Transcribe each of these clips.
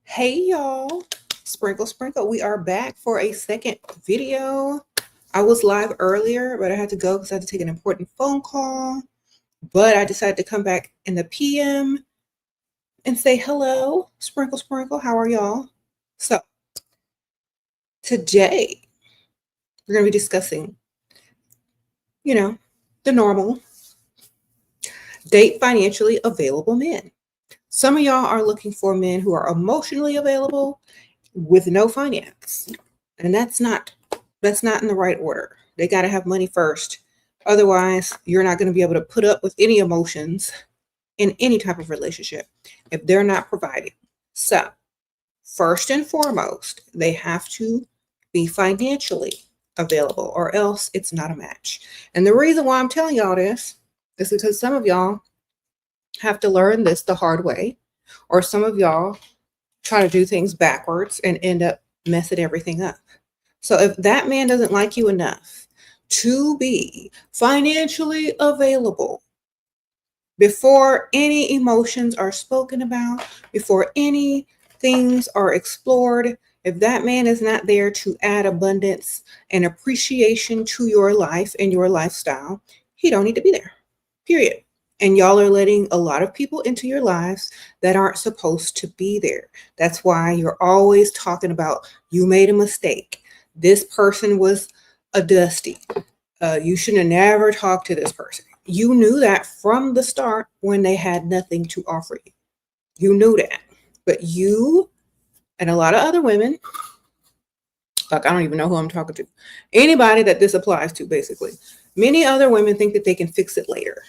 Hey y'all, sprinkle sprinkle. We are back for a second video. I was live earlier, but I had to go because I had to take an important phone call. But I decided to come back in the PM and say hello, sprinkle sprinkle. How are y'all? So today we're going to be discussing, the normal date financially available men. Some of y'all are looking for men who are emotionally available with no finance. And that's not in the right order. They got to have money first. Otherwise, you're not going to be able to put up with any emotions in any type of relationship if they're not providing. So, first and foremost, they have to be financially available or else it's not a match. And the reason why I'm telling y'all this is because some of y'all have to learn this the hard way, or some of y'all try to do things backwards and end up messing everything up. So if that man doesn't like you enough to be financially available before any emotions are spoken about, before any things are explored, if that man is not there to add abundance and appreciation to your life and your lifestyle, he don't need to be there, period. And y'all are letting a lot of people into your lives that aren't supposed to be there. That's why you're always talking about you made a mistake. This person was a dusty. You shouldn't have never talked to this person. You knew that from the start when they had nothing to offer you. You knew that. But you and a lot of other women, like I don't even know who I'm talking to, anybody that this applies to, basically, many other women think that they can fix it later.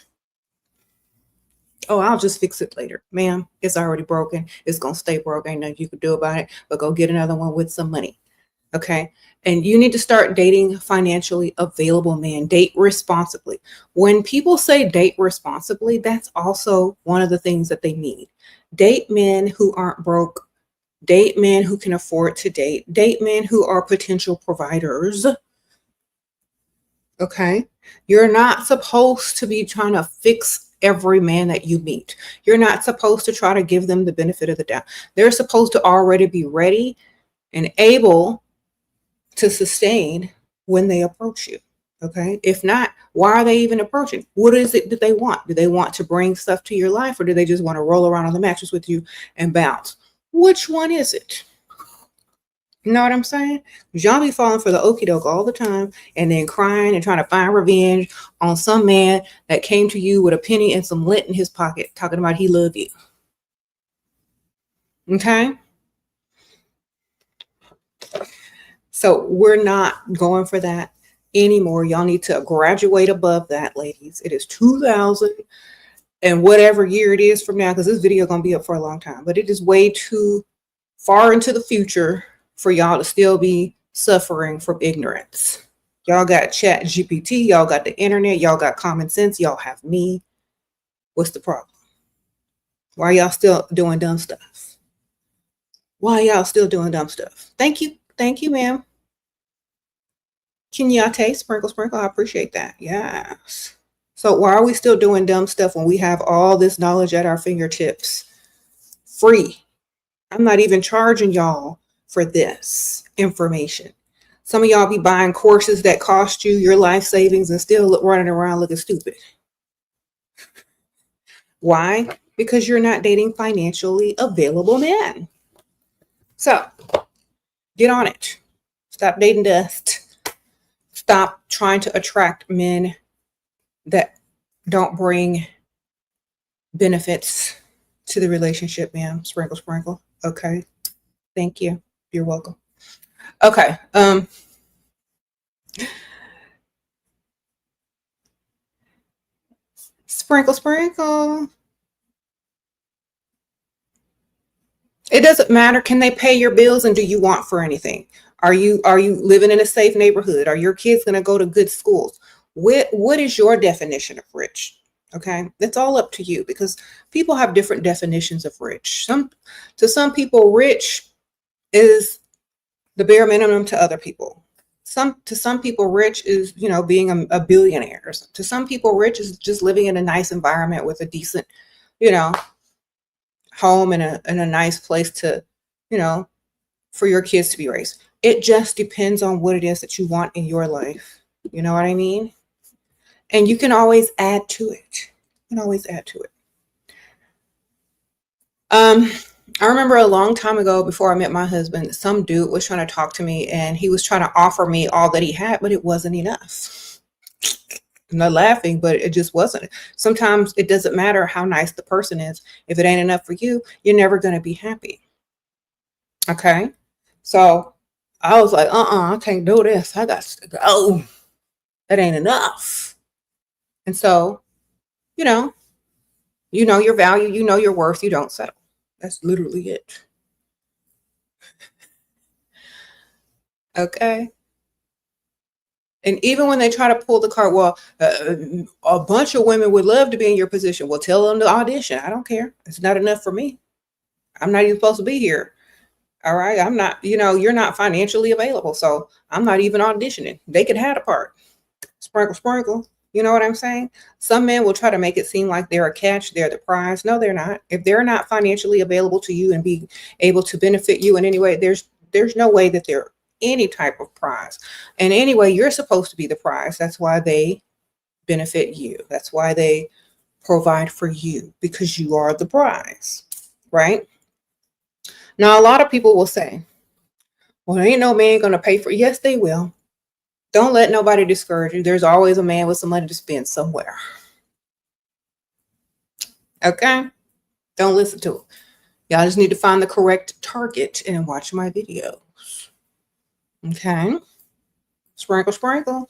Oh, I'll just fix it later. Ma'am, it's already broken. It's going to stay broken. Ain't nothing you can do about it, but go get another one with some money. Okay. And you need to start dating financially available men. Date responsibly. When people say date responsibly, that's also one of the things that they mean. Date men who aren't broke. Date men who can afford to date. Date men who are potential providers. Okay. You're not supposed to be trying to fix every man that you meet. You're not supposed to try to give them the benefit of the doubt. They're supposed to already be ready and able to sustain when they approach you. Okay. If not, why are they even approaching? What is it that they want? Do they want to bring stuff to your life, or do they just want to roll around on the mattress with you and bounce? Which one is it? You know what I'm saying? Y'all be falling for the okie doke all the time and then crying and trying to find revenge on some man that came to you with a penny and some lint in his pocket talking about he loved you. Okay? So we're not going for that anymore. Y'all need to graduate above that, ladies. It is 2000 and whatever year it is from now, because this video is going to be up for a long time, but it is way too far into the future for y'all to still be suffering from ignorance. Y'all got Chat GPT, y'all got the internet, y'all got common sense, y'all have me. What's the problem? Why are y'all still doing dumb stuff? Why y'all still doing dumb stuff? Thank you, ma'am. Kenyatte, sprinkle, sprinkle. I appreciate that. Yes. So why are we still doing dumb stuff when we have all this knowledge at our fingertips? Free. I'm not even charging y'all for this information. Some of y'all be buying courses that cost you your life savings and still running around looking stupid. Why? Because you're not dating financially available men. So get on it. Stop dating dust. Stop trying to attract men that don't bring benefits to the relationship, ma'am. Sprinkle, sprinkle. Okay. Thank you. You're welcome. Okay. Sprinkle, sprinkle. It doesn't matter. Can they pay your bills, and do you want for anything? Are you living in a safe neighborhood? Are your kids going to go to good schools? What is your definition of rich? Okay, it's all up to you, because people have different definitions of rich. To some people, rich is the bare minimum to other people. To some people, rich is, being a billionaire. To some people, rich is just living in a nice environment with a decent, home and a nice place to you know, for your kids to be raised. It just depends on what it is that you want in your life. You know what I mean? And you can always add to it. You can always add to it. I remember a long time ago, before I met my husband, some dude was trying to talk to me and he was trying to offer me all that he had, but it wasn't enough. I'm not laughing, but it just wasn't. Sometimes it doesn't matter how nice the person is. If it ain't enough for you, you're never going to be happy. Okay. So I was like, I can't do this. I got to go. That ain't enough. And so, you know your value, you know your worth, you don't settle. That's literally it. Okay. And even when they try to pull the card, well, a bunch of women would love to be in your position. Well, tell them to audition. I don't care. It's not enough for me. I'm not even supposed to be here. All right. I'm not, you're not financially available. So I'm not even auditioning. They could have a part. Sprinkle, sprinkle. You know what I'm saying? Some men will try to make it seem like they're a catch, they're the prize. No, they're not. If they're not financially available to you and be able to benefit you in any way, there's no way that they're any type of prize. And anyway, you're supposed to be the prize. That's why they benefit you. That's why they provide for you, because you are the prize, right? Now, a lot of people will say, well, ain't no man going to pay for it. Yes, they will. Don't let nobody discourage you. There's always a man with some money to spend somewhere. Okay? Don't listen to it. Y'all just need to find the correct target and watch my videos. Okay? Sprinkle, sprinkle.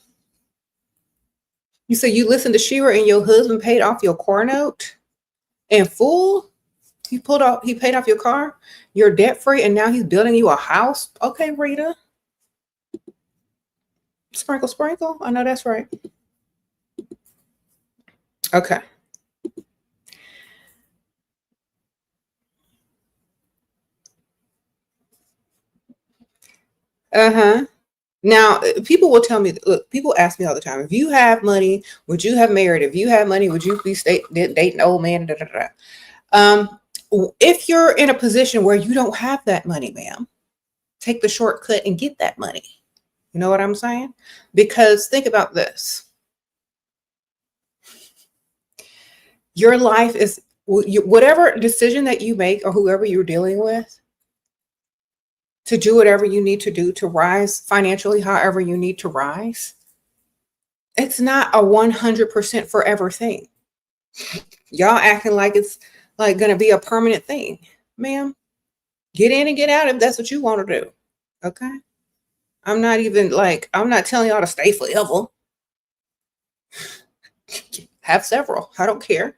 You say you listened to Shera and your husband paid off your car note in full? He paid off your car? You're debt free and now he's building you a house? Okay, Rita. Sprinkle, sprinkle. I know that's right. Okay. Uh-huh. Now, people will tell me, look, people ask me all the time, if you have money, would you have married? If you have money, would you be dating old man? Da, da, da. If you're in a position where you don't have that money, ma'am, take the shortcut and get that money. You know what I'm saying? Because think about this. Your life is, whatever decision that you make or whoever you're dealing with, to do whatever you need to do to rise financially, however you need to rise, it's not a 100% forever thing. Y'all acting like it's like going to be a permanent thing. Ma'am, get in and get out if that's what you want to do. Okay? I'm not telling y'all to stay forever. Have several. I don't care.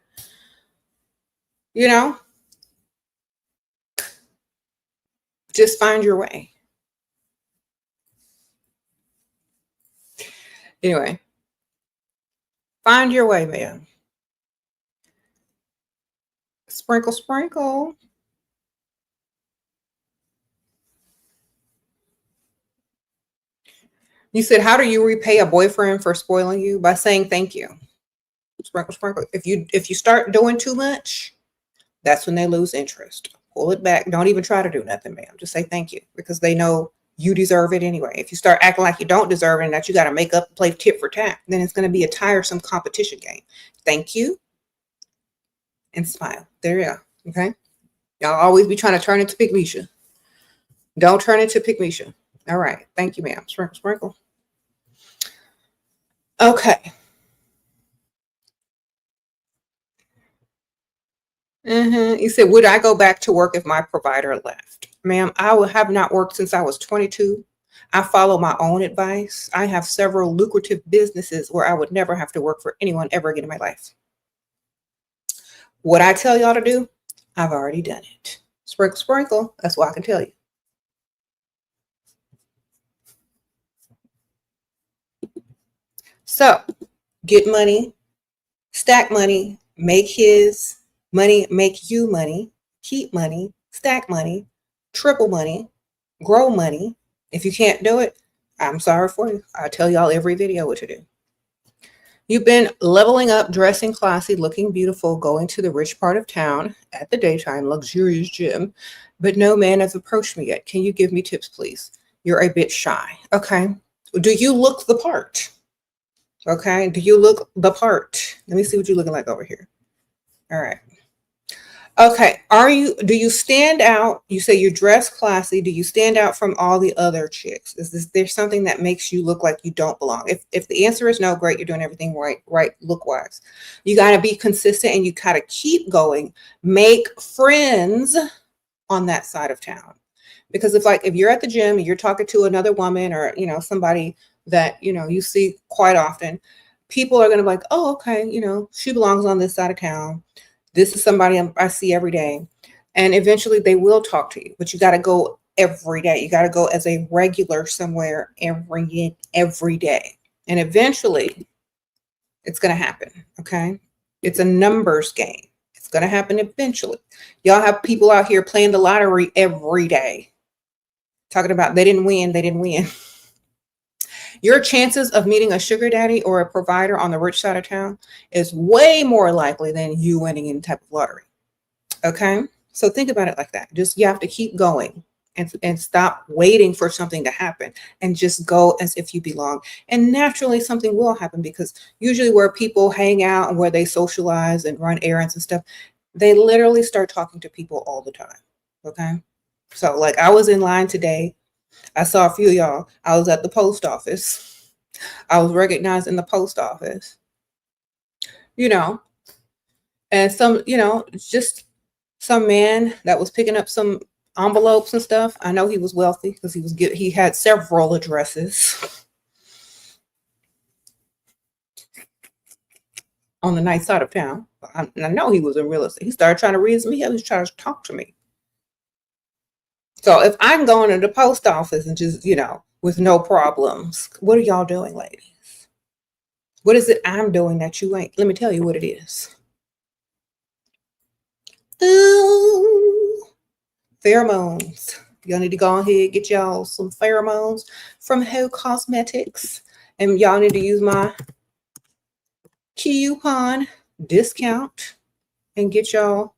Just find your way. Anyway, find your way, man. Sprinkle, sprinkle. You said, how do you repay a boyfriend for spoiling you? By saying thank you. Sprinkle, sprinkle. If you start doing too much, that's when they lose interest. Pull it back. Don't even try to do nothing, ma'am. Just say thank you, because they know you deserve it anyway. If you start acting like you don't deserve it and that you got to make up, play tit for tat, then it's going to be a tiresome competition game. Thank you and smile. There you go. Okay. Y'all always be trying to turn into Pygmisha. Don't turn into Pygmisha. All right. Thank you, ma'am. Sprinkle, sprinkle. Okay. You said, would I go back to work if my provider left? Ma'am, I would have not worked since I was 22. I follow my own advice. I have several lucrative businesses where I would never have to work for anyone ever again in my life. What I tell y'all to do, I've already done it. Sprinkle, sprinkle. That's what I can tell you. So get money, stack money, make his money, make you money, keep money, stack money, triple money, grow money. If you can't do it, I'm sorry for you. I tell y'all every video what to do. You've been leveling up, dressing classy, looking beautiful, going to the rich part of town at the daytime luxurious gym, but no man has approached me yet. Can you give me tips, please? You're a bit shy. Okay. Do you look the part? Okay. Do you look the part? Let me see what you're looking like over here. All right. Okay. Do you stand out? You say you're dressed classy. Do you stand out from all the other chicks? There's something that makes you look like you don't belong? If the answer is no, great, you're doing everything right look wise. You got to be consistent and you got to keep going. Make friends on that side of town. Because if you're at the gym and you're talking to another woman or, somebody that, you see quite often, people are going to be like, oh, okay, she belongs on this side of town. This is somebody I see every day. And eventually they will talk to you, but you got to go every day. You got to go as a regular somewhere every day. And eventually it's going to happen. Okay. It's a numbers game. It's going to happen eventually. Y'all have people out here playing the lottery every day, talking about they didn't win. Your chances of meeting a sugar daddy or a provider on the rich side of town is way more likely than you winning any type of lottery. Okay. So think about it like that. You have to keep going and stop waiting for something to happen and just go as if you belong. And naturally something will happen, because usually where people hang out and where they socialize and run errands and stuff, they literally start talking to people all the time. Okay. So like I was in line today. I saw a few of y'all. I was at the post office. I was recognized in the post office, and just some man that was picking up some envelopes and stuff. I know he was wealthy because he had several addresses on the nice side of town. I know he was in real estate. He started trying to reason me. He was trying to talk to me. So if I'm going to the post office and just, with no problems, what are y'all doing, ladies? What is it I'm doing that you ain't? Let me tell you what it is. Ooh, pheromones. Y'all need to go ahead, get y'all some pheromones from Ho Cosmetics. And y'all need to use my coupon discount and get y'all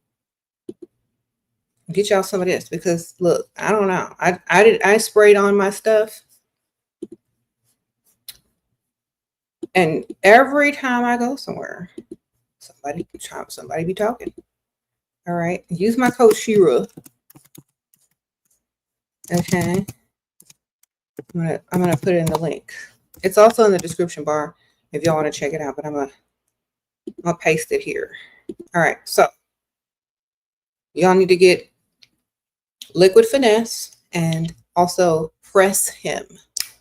some of this, because look, I don't know. I sprayed on my stuff, and every time I go somewhere, somebody be talking. All right, use my code Shira. Okay, I'm gonna put it in the link. It's also in the description bar if y'all want to check it out. But I'm gonna paste it here. All right, so y'all need to get Liquid Finesse and also Press Him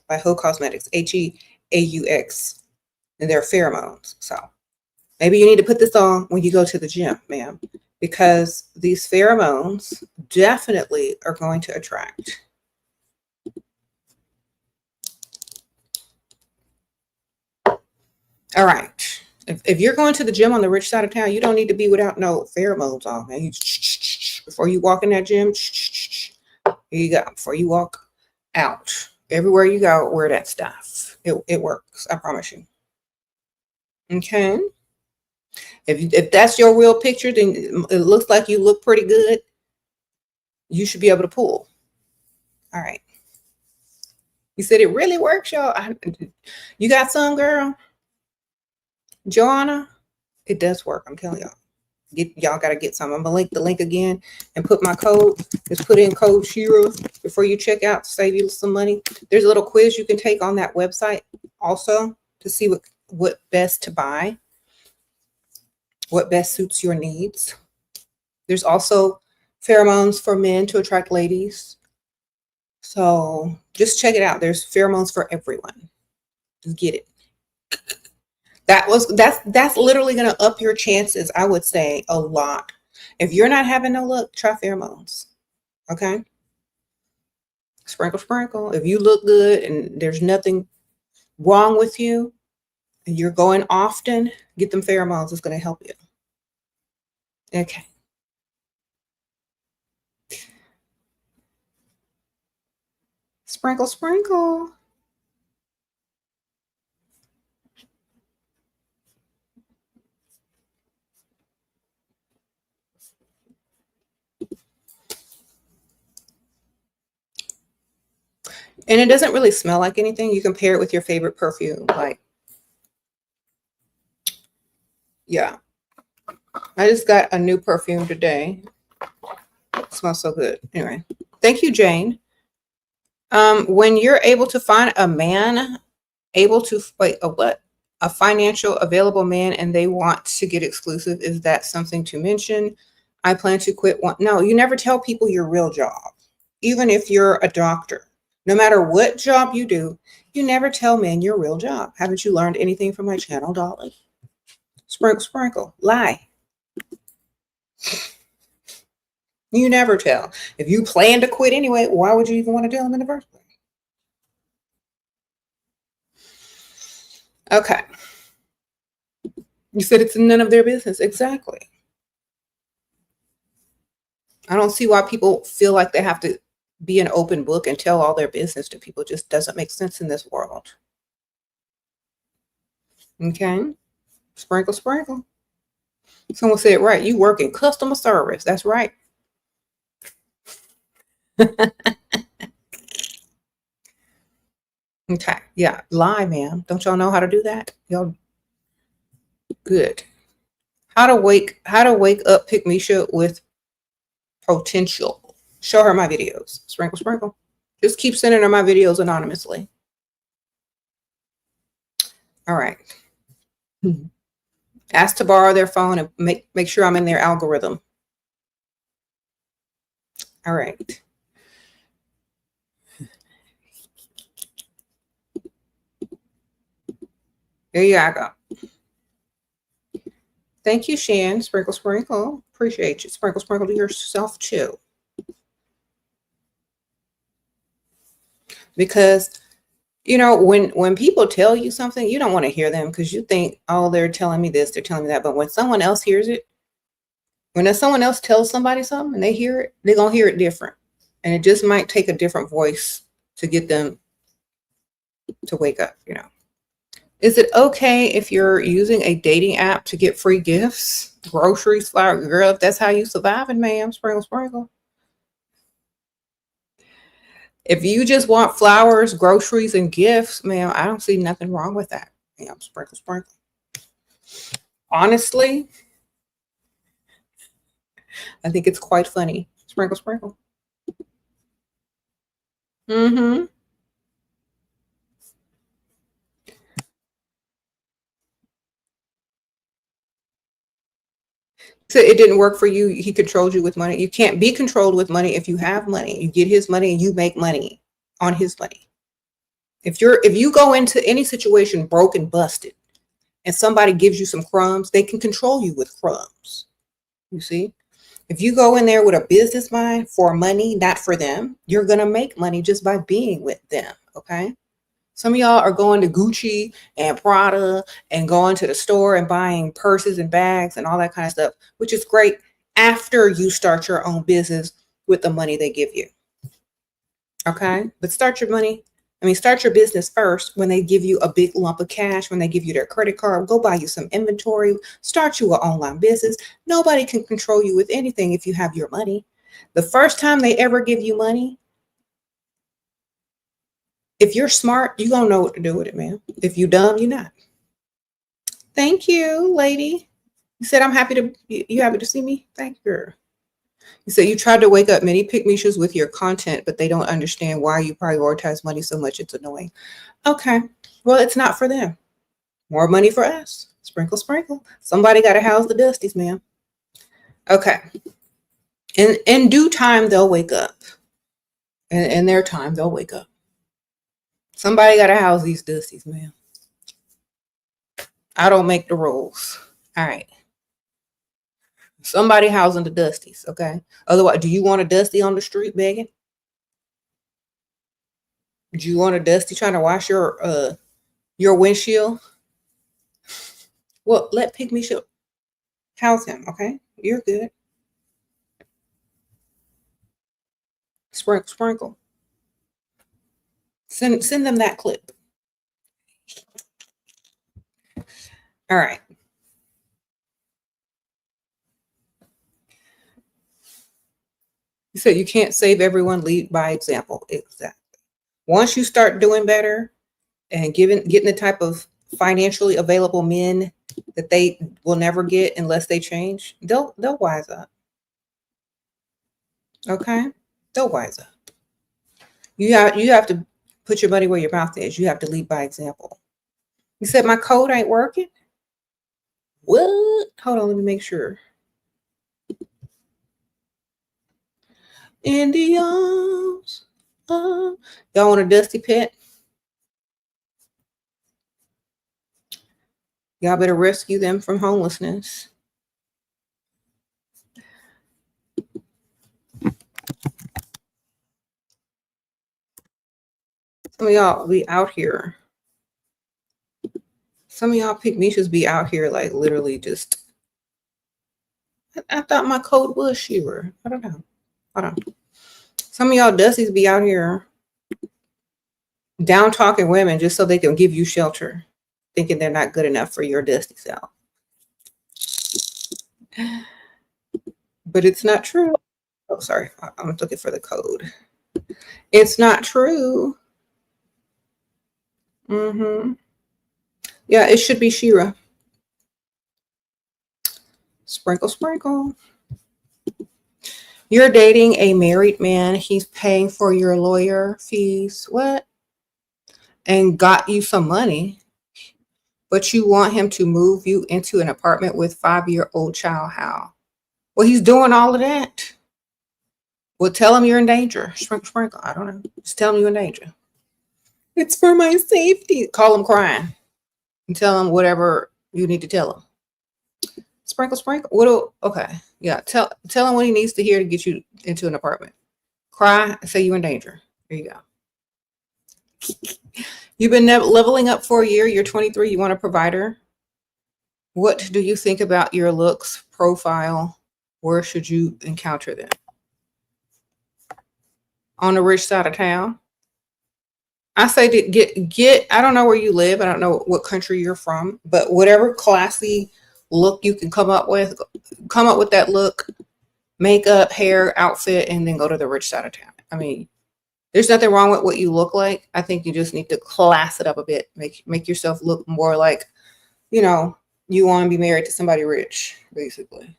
by Ho Cosmetics, HEAUX, and they're pheromones. So maybe you need to put this on when you go to the gym, ma'am, because these pheromones definitely are going to attract. All right. If you're going to the gym on the rich side of town, you don't need to be without no pheromones on, man. Before you walk in that gym, here you go. Before you walk out, everywhere you go, wear that stuff. It works. I promise you. Okay. If that's your real picture, then it looks like you look pretty good. You should be able to pull. All right. You said it really works, y'all. You got some, girl? Joanna? It does work. I'm telling y'all. Y'all got to get some. I'm going to link the link again and put my code. Just put in code Shira before you check out to save you some money. There's a little quiz you can take on that website also to see what best to buy, what best suits your needs. There's also pheromones for men to attract ladies. So just check it out. There's pheromones for everyone. Just get it. That's literally going to up your chances, I would say, a lot. If you're not having no luck, try pheromones. Okay? Sprinkle, sprinkle. If you look good and there's nothing wrong with you and you're going often, get them pheromones. It's going to help you. Okay. Sprinkle, sprinkle. And it doesn't really smell like anything. You can pair it with your favorite perfume. Like, yeah. I just got a new perfume today. It smells so good. Anyway, thank you, Jane. When you're able to find a man able to wait a financial available man and they want to get exclusive, is that something to mention? I plan to quit one. No, you never tell people your real job. Even if you're a doctor, no matter what job you do, you never tell men your real job. Haven't you learned anything from my channel, Dolly? Sprinkle, sprinkle, lie. You never tell. If you plan to quit anyway, why would you even want to tell them in the first place? Okay. You said it's none of their business. Exactly. I don't see why people feel like they have to be an open book and tell all their business to people. It just doesn't make sense in this world. Okay. Sprinkle, sprinkle. Someone said, right, you work in customer service. That's right. Okay. Yeah. Lie, ma'am. Don't y'all know how to do that? Y'all good. How to wake up Pick Misha with potential. Show her my videos. Sprinkle, sprinkle. Just keep sending her my videos anonymously. All right. Ask to borrow their phone and make sure I'm in their algorithm. All right. There you go. Thank you, Shan. Sprinkle, sprinkle. Appreciate you. Sprinkle, sprinkle to yourself too. Because, you know, when people tell you something, you don't want to hear them because you think, oh, they're telling me this, they're telling me that. But when someone else hears it, when someone else tells somebody something and they hear it, they're going to hear it different. And it just might take a different voice to get them to wake up, you know. Is it okay if you're using a dating app to get free gifts, groceries, flour? Girl, if that's how you surviving, ma'am, sprinkle, sprinkle. If you just want flowers, groceries, and gifts, ma'am, I don't see nothing wrong with that. Ma'am, sprinkle, sprinkle. Honestly, I think it's quite funny. Sprinkle, sprinkle. Mm-hmm. So it didn't work for you. He controlled you with money. You can't be controlled with money if you have money. You get his money and you make money on his money. If you go into any situation broke and busted and somebody gives you some crumbs, they can control you with crumbs. You see? If you go in there with a business mind for money, not for them, you're going to make money just by being with them. Okay. Some of y'all are going to Gucci and Prada and going to the store and buying purses and bags and all that kind of stuff, which is great after you start your own business with the money they give you. Okay. But start your business first. When they give you a big lump of cash, when they give you their credit card, go buy you some inventory, start you an online business. Nobody can control you with anything if you have your money. The first time they ever give you money, if you're smart, you're going to know what to do with it, man. If you dumb, you're not. Thank you, lady. You said you happy to see me? Thank you. You said you tried to wake up many pick-me-shoes with your content, but they don't understand why you prioritize money so much. It's annoying. Okay. Well, it's not for them. More money for us. Sprinkle, sprinkle. Somebody got to house the dusties, man. Okay. In due time, they'll wake up. In their time, they'll wake up. Somebody got to house these dusties, man. I don't make the rules. All right. Somebody housing the dusties, okay? Otherwise, do you want a dusty on the street begging? Do you want a dusty trying to wash your windshield? Well, let Pygmy Show house him, okay? You're good. Sprinkle, sprinkle. Send them that clip. All right. You said you can't save everyone, lead by example. Exactly. Once you start doing better and getting the type of financially available men that they will never get unless they change, they'll wise up. Okay? They'll wise up. You have to put your money where your mouth is. You have to lead by example. You said my code ain't working? What? Hold on, let me make sure. In the arms of... Y'all want a dusty pet? Y'all better rescue them from homelessness. Some of y'all be out here. Some of y'all pygmies be out here like literally just... I thought my code was Shera. I don't know. Hold on. Some of y'all dusties be out here down talking women just so they can give you shelter, thinking they're not good enough for your dusty self. But it's not true. Oh, sorry. I'm looking for the code. It's not true. Yeah, it should be Shera. Sprinkle, sprinkle. You're dating a married man. He's paying for your lawyer fees. What? And got you some money. But you want him to move you into an apartment with 5-year-old child. How? Well, he's doing all of that. Well, tell him you're in danger. Sprinkle, sprinkle. I don't know. Just tell him you're in danger. It's for my safety. Call him crying. And tell him whatever you need to tell him. Sprinkle, sprinkle. Okay. Yeah. Tell him what he needs to hear to get you into an apartment. Cry and say you're in danger. There you go. You've been leveling up for a year. You're 23. You want a provider. What do you think about your looks, profile? Where should you encounter them? On the rich side of town. I say to get. I don't know where you live. I don't know what country you're from, but whatever classy look you can come up with that look, makeup, hair, outfit, and then go to the rich side of town. I mean, there's nothing wrong with what you look like. I think you just need to class it up a bit. Make yourself look more like, you know, you want to be married to somebody rich, basically.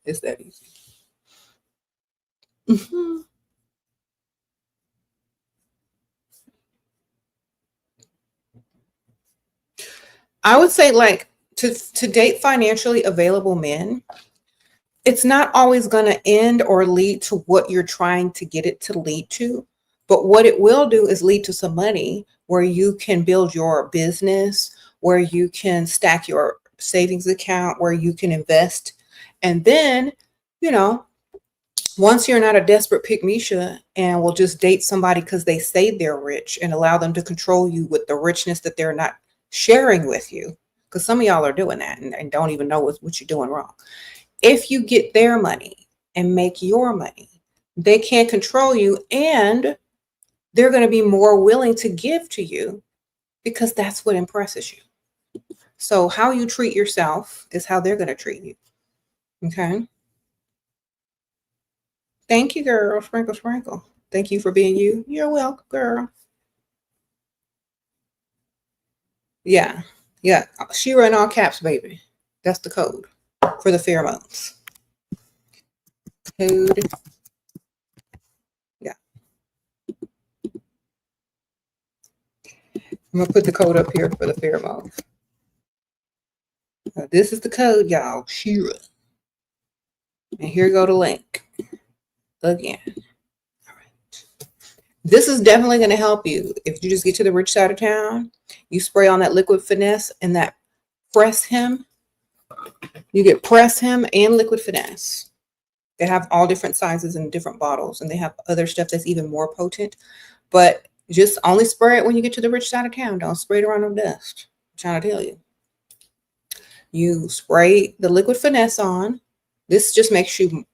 It's that easy. I would say, like, to date financially available men, it's not always going to end or lead to what you're trying to get it to lead to. But what it will do is lead to some money where you can build your business, where you can stack your savings account, where you can invest. And then, you know, once you're not a desperate pygmisha and will just date somebody because they say they're rich and allow them to control you with the richness that they're not sharing with you, because some of y'all are doing that and don't even know what you're doing wrong. If you get their money and make your money, they can't control you, and they're going to be more willing to give to you because that's what impresses you. So how you treat yourself is how they're going to treat you. Okay. Thank you, girl. Sprinkle, sprinkle. Thank you for being you. You're welcome, girl. Yeah. Yeah. Shera in all caps, baby. That's the code for the pheromones. Code. Yeah. I'm going to put the code up here for the pheromones. Now, this is the code, y'all. Shera. And here go the link. Again. All right. This is definitely going to help you. If you just get to the rich side of town, you spray on that liquid finesse and that press him. You get press him and liquid finesse. They have all different sizes and different bottles, and they have other stuff that's even more potent. But just only spray it when you get to the rich side of town. Don't spray it around no dust. I'm trying to tell you. You spray the liquid finesse on. This just makes you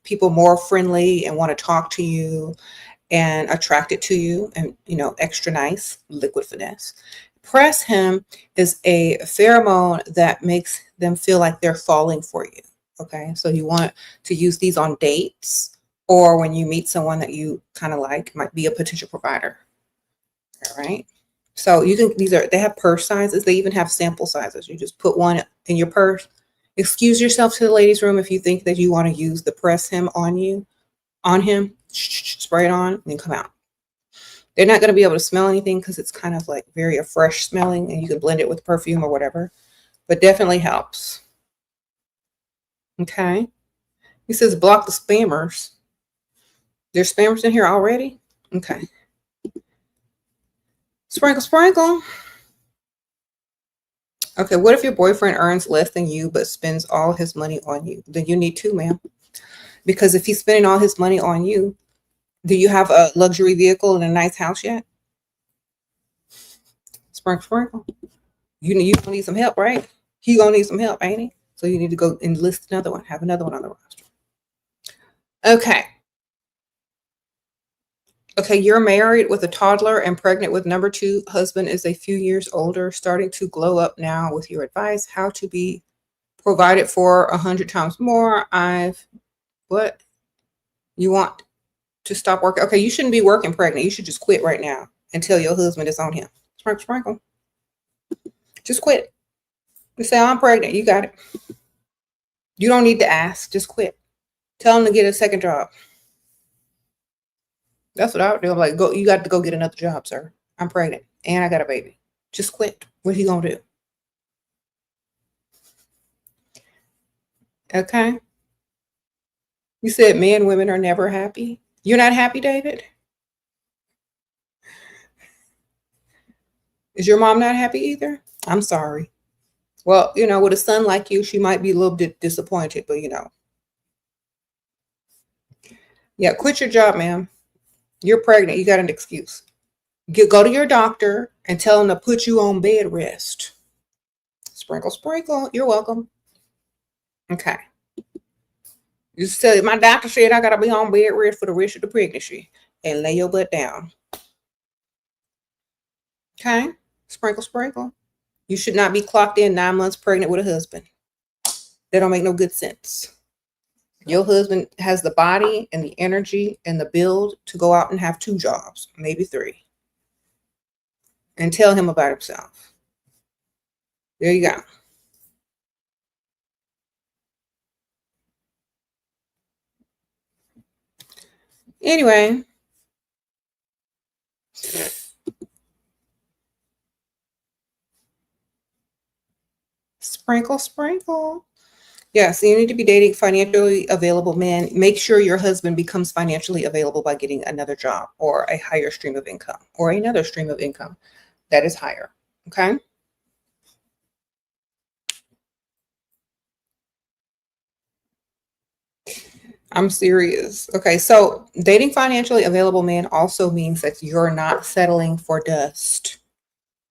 people more friendly and want to talk to you and attracted to you, and, you know, extra nice. Liquid finesse. Press him is a pheromone that makes them feel like they're falling for you. Okay, so you want to use these on dates or when you meet someone that you kind of like, might be a potential provider. All right. So you can, they have purse sizes. They even have sample sizes. You just put one in your purse. Excuse yourself to the ladies' room if you think that you want to use the press him on him. Spray it on and then come out. They're not going to be able to smell anything because it's kind of like very fresh smelling, and you can blend it with perfume or whatever, but definitely helps. Okay. He says block the spammers. There's spammers in here already? Okay. Sprinkle, sprinkle. Okay, what if your boyfriend earns less than you but spends all his money on you? Then you need to, ma'am. Because if he's spending all his money on you, do you have a luxury vehicle and a nice house yet? Sprinkle, sprinkle. You gonna need some help, right? He gonna need some help, ain't he? So you need to go enlist another one. Have another one on the roster. Okay. Okay, you're married with a toddler and pregnant with number 2. Husband is a few years older, starting to glow up now with your advice. How to be provided for 100 times more. What? You want to stop working? Okay, you shouldn't be working pregnant. You should just quit right now and tell your husband it's on him. Sprinkle, sprinkle. Just quit. Just say, I'm pregnant. You got it. You don't need to ask. Just quit. Tell him to get a second job. That's what I would do. I'm like, go. You got to go get another job, sir. I'm pregnant and I got a baby. Just quit. What are you gonna do? Okay. You said men and women are never happy. You're not happy, David? Is your mom not happy either? I'm sorry. Well, with a son like you, she might be a little bit disappointed, but yeah, quit your job, ma'am. You're pregnant. You got an excuse. Go to your doctor and tell him to put you on bed rest. Sprinkle, sprinkle. You're welcome. Okay. You just tell my doctor said I gotta be on bed rest for the rest of the pregnancy, and lay your butt down. Okay. Sprinkle, sprinkle. You should not be clocked in 9 months pregnant with a husband. That don't make no good sense. Your husband has the body and the energy and the build to go out and have 2 jobs, maybe 3. And tell him about himself. There you go. Anyway. Sprinkle, sprinkle. Yeah, so you need to be dating financially available men. Make sure your husband becomes financially available by getting another job or a higher stream of income or another stream of income that is higher. Okay. I'm serious. Okay, so dating financially available men also means that you're not settling for dust.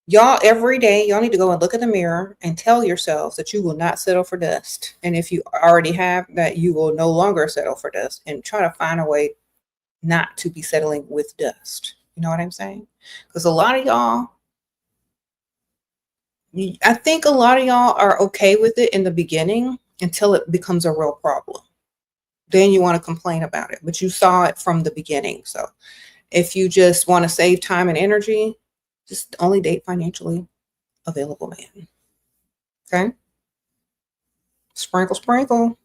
Y'all, every day, y'all need to go and look in the mirror and tell yourselves that you will not settle for dust. And if you already have, that you will no longer settle for dust, and try to find a way not to be settling with dust. You know what I'm saying? Because a lot of y'all, I think a lot of y'all are okay with it in the beginning until it becomes a real problem. Then you want to complain about it, but you saw it from the beginning. So if you just want to save time and energy, just only date financially available man. Okay. Sprinkle, sprinkle.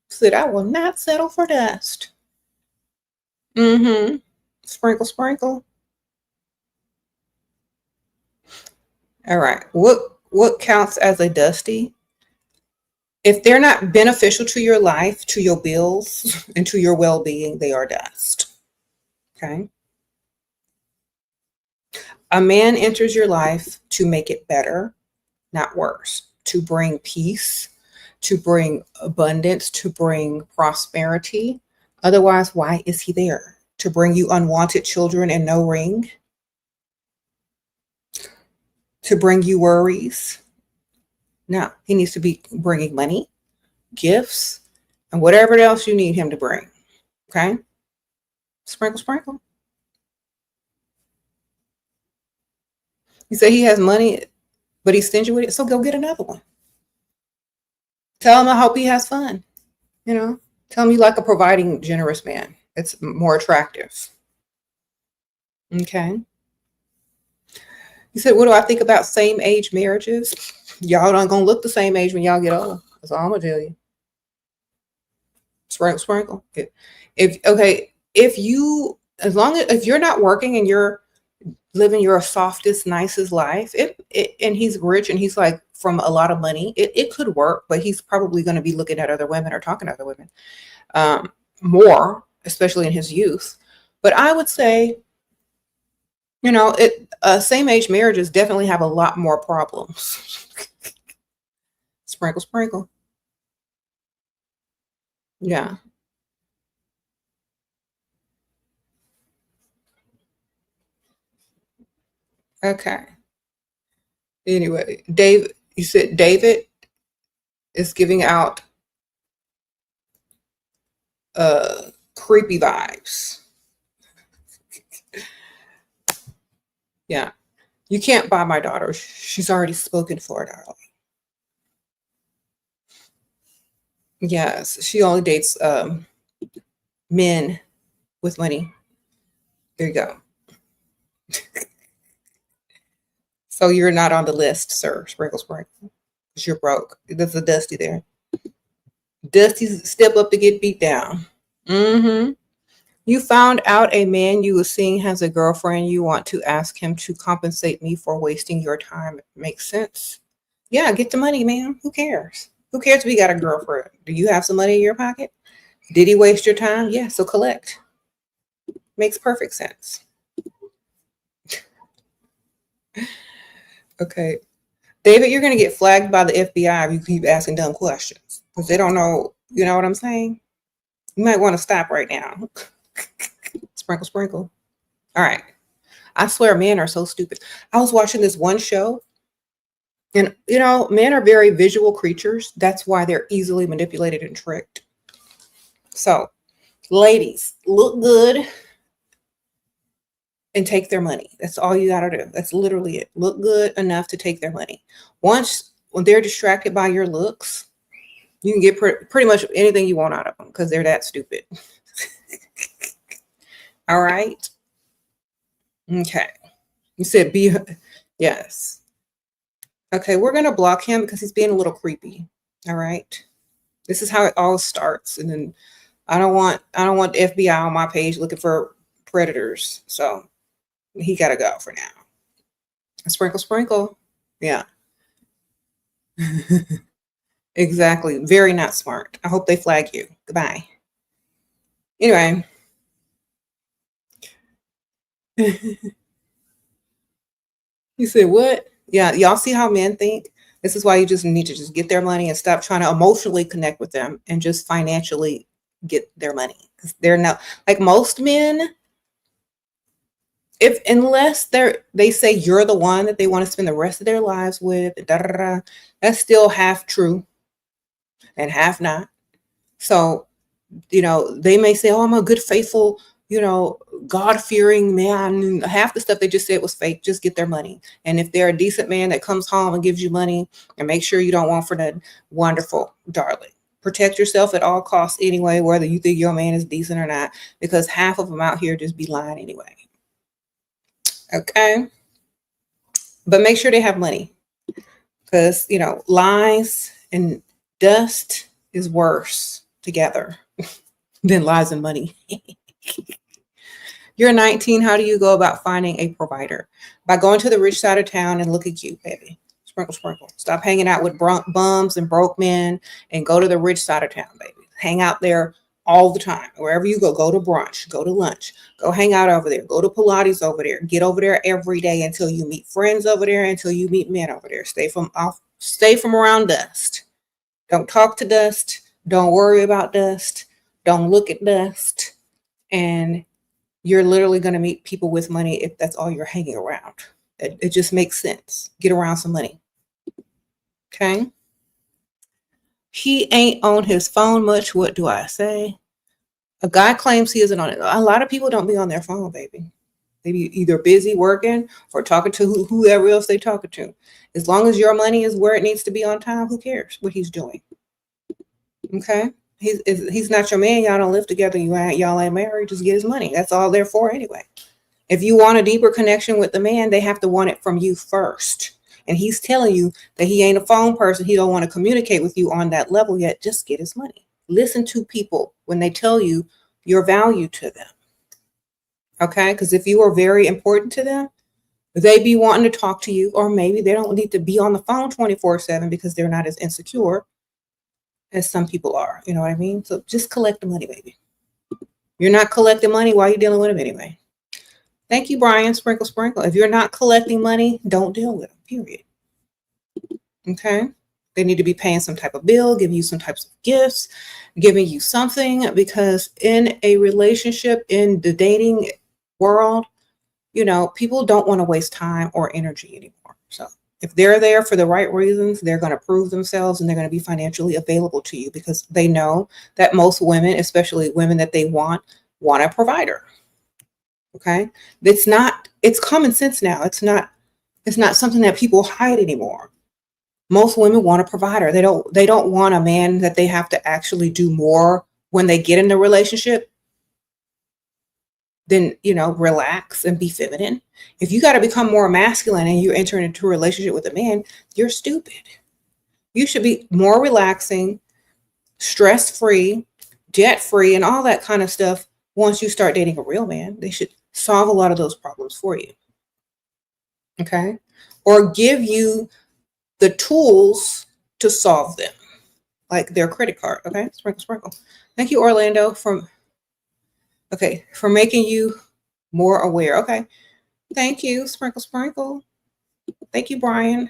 Said I will not settle for dust. Mm-hmm. Sprinkle, sprinkle. All right. What counts as a dusty? If they're not beneficial to your life, to your bills, and to your well-being, they are dust. Okay. A man enters your life to make it better, not worse, to bring peace, to bring abundance, to bring prosperity. Otherwise, why is he there? To bring you unwanted children and no ring? To bring you worries? No, he needs to be bringing money, gifts, and whatever else you need him to bring. Okay? Sprinkle, sprinkle. You say he has money, but he's stingy with it, so go get another one. Tell him I hope he has fun. Tell him you like a providing, generous man. It's more attractive. Okay. You said, what do I think about same age marriages? Y'all not gonna look the same age when y'all get old. That's all I'm gonna tell you. Sprinkle, sprinkle. If you're not working and you're living your softest, nicest life, and he's rich and he's like from a lot of money, it could work, but he's probably going to be looking at other women or talking to other women more, especially in his youth. But I would say, same age marriages definitely have a lot more problems. Sprinkle, sprinkle. Yeah. Okay. Anyway, Dave, you said David is giving out creepy vibes. Yeah. You can't buy my daughter. She's already spoken for, darling. Yes, she only dates men with money. There you go. So you're not on the list, sir. Sprinkle, sprinkle. Because you're broke. There's a Dusty there. Dusty's step up to get beat down. Mm-hmm. You found out a man you were seeing has a girlfriend. You want to ask him to compensate me for wasting your time. Makes sense. Yeah, get the money, man. Who cares? Who cares if you got a girlfriend? Do you have some money in your pocket? Did he waste your time? Yeah, so collect. Makes perfect sense. Okay. David, you're going to get flagged by the FBI if you keep asking dumb questions because they don't know. You know what I'm saying? You might want to stop right now. Sprinkle, sprinkle. All right. I swear, men are so stupid. I was watching this one show, and men are very visual creatures. That's why they're easily manipulated and tricked. So, ladies, look good and take their money. That's all you got to do. That's literally it. Look good enough to take their money. When they're distracted by your looks, you can get pretty much anything you want out of them because they're that stupid. All right. Okay. You said yes. Okay, we're going to block him because he's being a little creepy. All right. This is how it all starts. And then I don't want the FBI on my page looking for predators. So he got to go for now. Sprinkle, sprinkle. Yeah. Exactly. Very not smart. I hope they flag you. Goodbye. Anyway. You said what? Yeah, y'all see how men think? This is why you just need to just get their money and stop trying to emotionally connect with them and just financially get their money. They're not like most men. Unless they say you're the one that they want to spend the rest of their lives with, that's still half true and half not. So, they may say, "Oh, I'm a good, faithful, God-fearing man." Half the stuff they just said was fake. Just get their money. And if they're a decent man that comes home and gives you money and make sure you don't want for that, wonderful, darling. Protect yourself at all costs anyway, whether you think your man is decent or not, because half of them out here just be lying anyway. Okay. But make sure they have money because, lies and dust is worse together than lies and money. You're 19. How do you go about finding a provider? By going to the rich side of town and looking cute, baby. Sprinkle, sprinkle. Stop hanging out with bums and broke men and go to the rich side of town, baby. Hang out there all the time. Wherever you go to brunch, go to lunch, go hang out over there, go to Pilates over there, get over there every day until you meet friends over there, until you meet men over there. Stay from around dust. Don't talk to dust. Don't worry about dust. Don't look at dust. And you're literally going to meet people with money if that's all you're hanging around. It just makes sense. Get around some money. Okay. He ain't on his phone much. What do I say? A guy claims he isn't on it. A lot of people don't be on their phone, baby. They be either busy working or talking to whoever else they talking to. As long as your money is where it needs to be on time, who cares what he's doing? Okay. He's not your man. Y'all don't live together. Y'all ain't married. Just get his money. That's all they're for anyway. If you want a deeper connection with the man, they have to want it from you first. And he's telling you that he ain't a phone person. He don't want to communicate with you on that level yet. Just get his money. Listen to people when they tell you your value to them. Okay? Because if you are very important to them, they be wanting to talk to you, or maybe they don't need to be on the phone 24/7 because they're not as insecure as some people are. You know what I mean? So just collect the money, baby. You're not collecting money, why are you dealing with them anyway? Thank you, Brian. Sprinkle, sprinkle. If you're not collecting money, don't deal with them, period. Okay? They need to be paying some type of bill, giving you some types of gifts, giving you something, because in a relationship, in the dating world, you know, people don't want to waste time or energy anymore. So if they're there for the right reasons, they're going to prove themselves and they're going to be financially available to you, because they know that most women, especially women that they want a provider. Okay. It's common sense now. It's not something that people hide anymore. Most women want a provider. They don't want a man that they have to actually do more when they get in the relationship than, you know, relax and be feminine. If you got to become more masculine and you're entering into a relationship with a man, you're stupid. You should be more relaxing, stress-free, debt-free, and all that kind of stuff. Once you start dating a real man, they should solve a lot of those problems for you. Okay? Or give you the tools to solve them, like their credit card. Okay? Sprinkle, sprinkle. Thank you, Orlando, for making you more aware. Okay. Thank you, sprinkle, sprinkle. Thank you, Brian,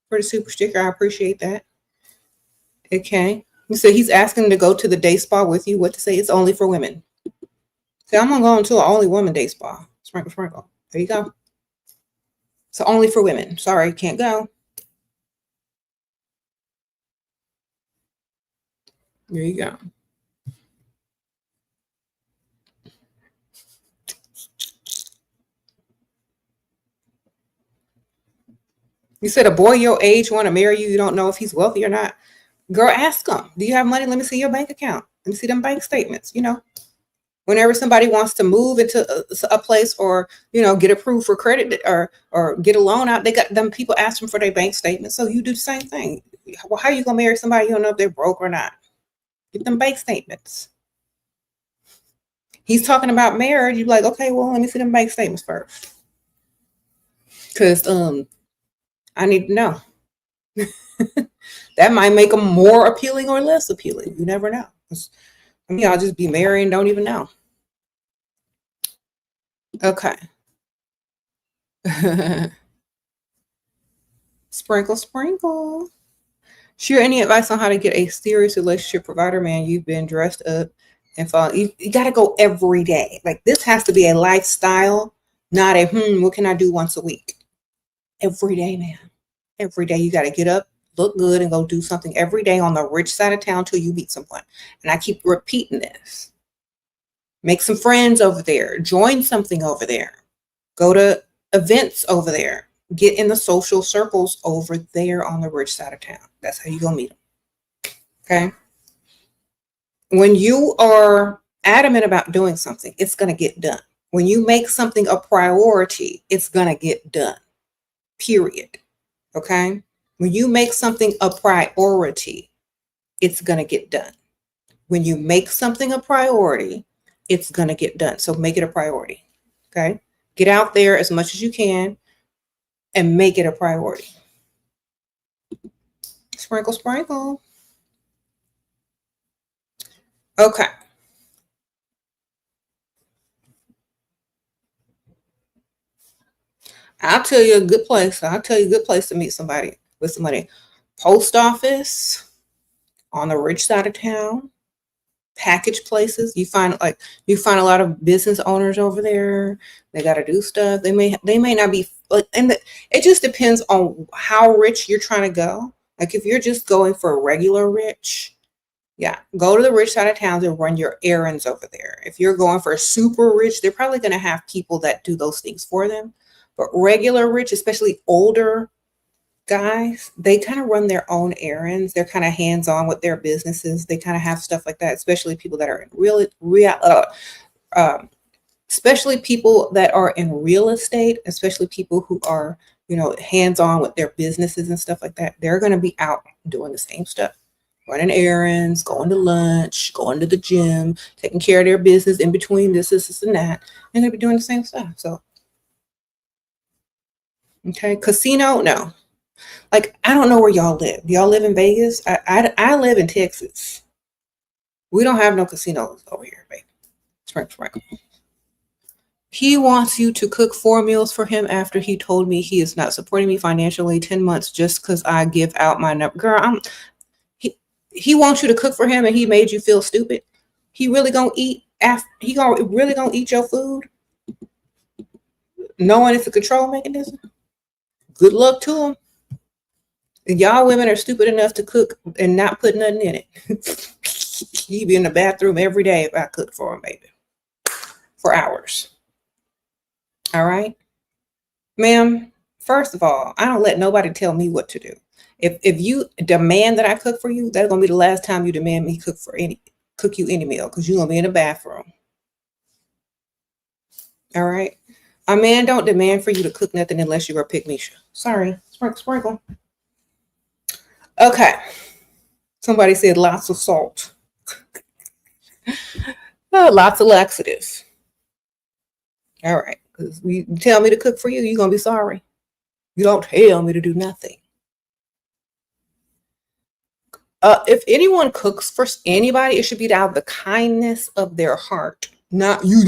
for the super sticker. I appreciate that. Okay. You said he's asking to go to the day spa with you. What to say? It's only for women. So I'm going to go into an only woman day spa. Sprinkle, sprinkle. There you go. So only for women. Sorry, can't go. There you go. You said a boy your age want to marry you. You don't know if he's wealthy or not. Girl, ask him. Do you have money? Let me see your bank account. Let me see them bank statements. You know, whenever somebody wants to move into a place, or, you know, get approved for credit, or get a loan out, they got them people ask them for their bank statements. So you do the same thing. Well, how are you gonna marry somebody you don't know if they're broke or not? Get them bank statements. He's talking about marriage. You're like, okay, well, let me see them bank statements first, because I need to know. That might make them more appealing or less appealing. You never know. Y'all just be married and don't even know. Okay. Sprinkle, sprinkle. Share any advice on how to get a serious relationship provider, man? You've been dressed up and fall. You got to go every day. Like, this has to be a lifestyle, not a, what can I do once a week? Every day, man. Every day you got to get up, look good, and go do something every day on the rich side of town till you meet someone. And I keep repeating this. Make some friends over there. Join something over there. Go to events over there. Get in the social circles over there on the rich side of town. That's how you gonna meet them. Okay? When you are adamant about doing something, it's gonna get done. When you make something a priority, it's gonna get done. Period. Okay? When you make something a priority, it's gonna get done. When you make something a priority, it's gonna get done. So make it a priority. Okay? Get out there as much as you can and make it a priority. Sprinkle, sprinkle. Okay. I'll tell you a good place. I'll tell you a good place to meet somebody with some money. Post office on the rich side of town. Package places. You find a lot of business owners over there. They got to do stuff. They may not be, and it just depends on how rich you're trying to go. Like, if you're just going for regular rich, yeah, go to the rich side of town and run your errands over there. If you're going for super rich, they're probably going to have people that do those things for them. But regular rich, especially older guys, they kind of run their own errands. They're kind of hands-on with their businesses. They kind of have stuff like that, especially people that are in especially people that are in real estate, especially people who are, hands-on with their businesses and stuff like that. They're going to be out doing the same stuff, running errands, going to lunch, going to the gym, taking care of their business in between this, and that. They're going to be doing the same stuff. So, okay, casino, no. Like, I don't know where y'all live. Do y'all live in Vegas? I live in Texas. We don't have no casinos over here, baby. Sprinkle. He wants you to cook 4 meals for him after he told me he is not supporting me financially 10 months just because I give out my number. Girl, he wants you to cook for him and he made you feel stupid. He really gonna eat really gonna eat your food, knowing it's a control mechanism. Good luck to him. Y'all women are stupid enough to cook and not put nothing in it. He'd be in the bathroom every day if I cooked for him, baby, for hours. All right, ma'am. First of all, I don't let nobody tell me what to do. If you demand that I cook for you, that's gonna be the last time you demand me cook you any meal, because you're gonna be in the bathroom. All right, a man don't demand for you to cook nothing unless you're a pick-me-sha. Sorry, sprinkle. Okay, somebody said lots of salt. Lots of laxatives. All right, because you tell me to cook for you, you're gonna be sorry. You don't tell me to do nothing. If anyone cooks for anybody, it should be out of the kindness of their heart, not you.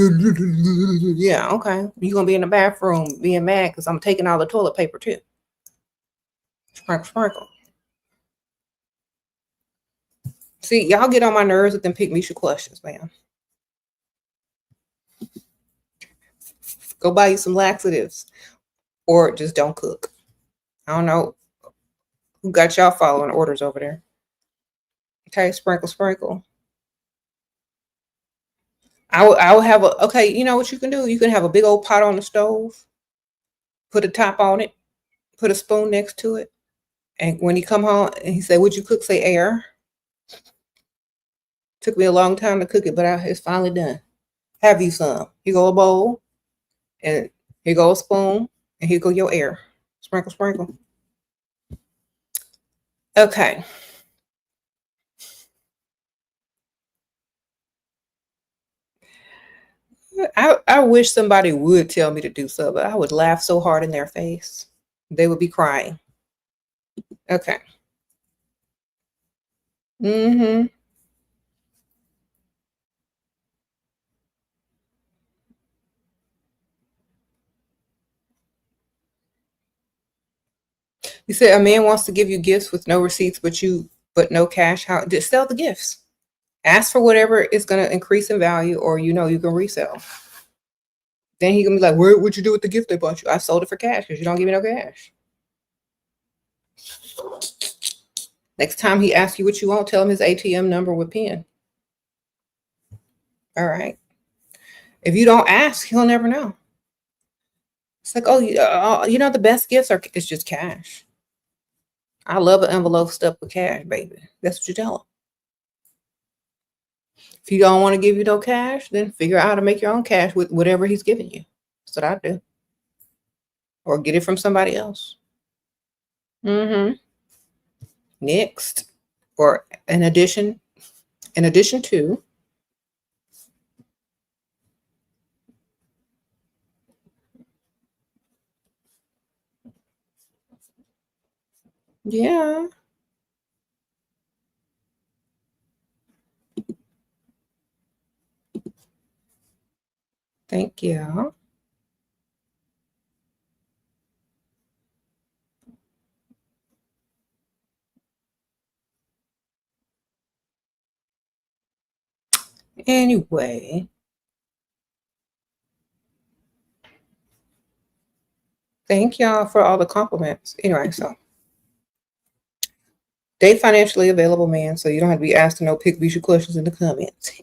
Yeah, okay. You're gonna be in the bathroom being mad because I'm taking all the toilet paper too. Sprinkle. See, y'all get on my nerves with them pick-me-sha questions, man. Go buy you some laxatives, or just don't cook. I don't know who got y'all following orders over there. Okay, sprinkle. I will have okay, you know what you can do? You can have a big old pot on the stove, put a top on it, put a spoon next to it. And when he come home and he said, "Would you cook?" Say air. Took me a long time to cook it, but it's finally done. Have you some? Here go a bowl, and here go a spoon, and here go your air. Sprinkle. Okay. I wish somebody would tell me to do so, but I would laugh so hard in their face. They would be crying. Okay. Mm-hmm. You said a man wants to give you gifts with no receipts, but no cash. How? Just sell the gifts. Ask for whatever is going to increase in value, or you can resell. Then he gonna be like, "What'd you do with the gift they bought you?" I sold it for cash because you don't give me no cash. Next time he asks you what you want, tell him his ATM number with PIN. All right. If you don't ask, he'll never know. It's like, the best gifts it's just cash. I love an envelope stuffed with cash, baby. That's what you tell him. If you don't want to give you no cash, then figure out how to make your own cash with whatever he's giving you. That's what I do. Or get it from somebody else. Mm-hmm. Next. Or in addition to. Yeah. Thank you. Anyway. Thank y'all for all the compliments. Anyway, so date financially available man, so you don't have to be asking no pick-me-sha questions in the comments.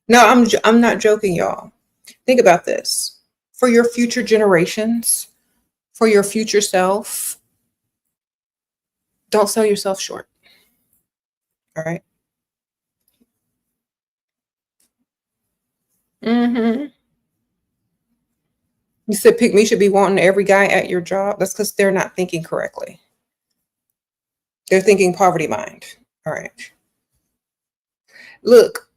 No, I'm not joking, y'all. Think about this. For your future generations, for your future self, don't sell yourself short. All right. Mm-hmm. You said pick me should be wanting every guy at your job. That's because they're not thinking correctly. They're thinking poverty mind. All right. Look,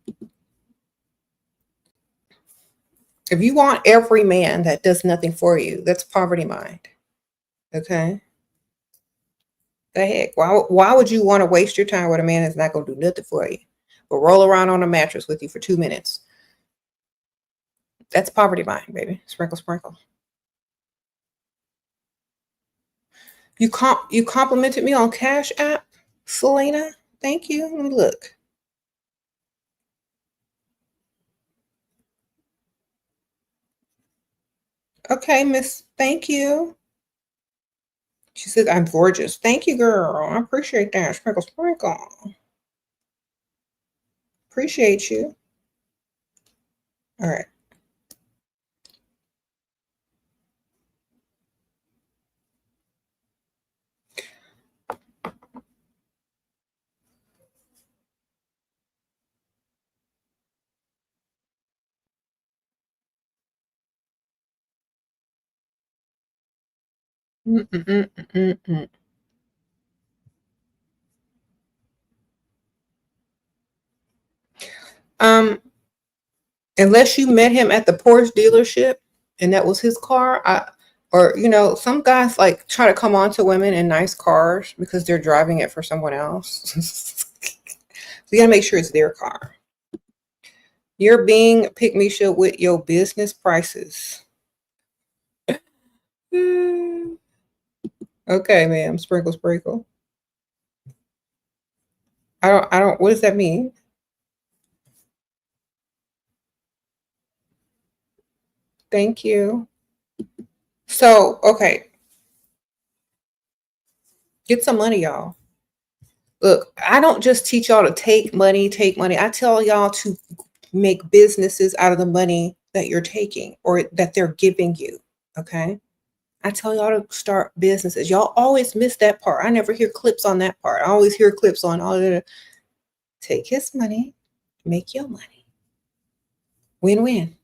if you want every man that does nothing for you, that's poverty mind. Okay. The heck? Why would you want to waste your time with a man that's not going to do nothing for you, but roll around on a mattress with you for 2 minutes? That's poverty mind, baby. Sprinkle, sprinkle. You complimented me on Cash App, Selena. Thank you. Let me look. Okay, Miss. Thank you. She said I'm gorgeous. Thank you, girl. I appreciate that. Sprinkle, sprinkle. Appreciate you. All right. Mm-mm-mm-mm-mm. Unless you met him at the Porsche dealership and that was his car, or some guys like try to come on to women in nice cars because they're driving it for someone else. So you gotta make sure it's their car. You're being pick-me-shit with your business prices. Okay, ma'am. Sprinkle, sprinkle. I don't. What does that mean? Thank you. So, okay, get some money, y'all. Look, I don't just teach y'all to take money, take money. I tell y'all to make businesses out of the money that you're taking or that they're giving you. Okay. I tell y'all to start businesses. Y'all always miss that part. I never hear clips on that part. I always hear clips on all of the take his money, make your money. Win-win.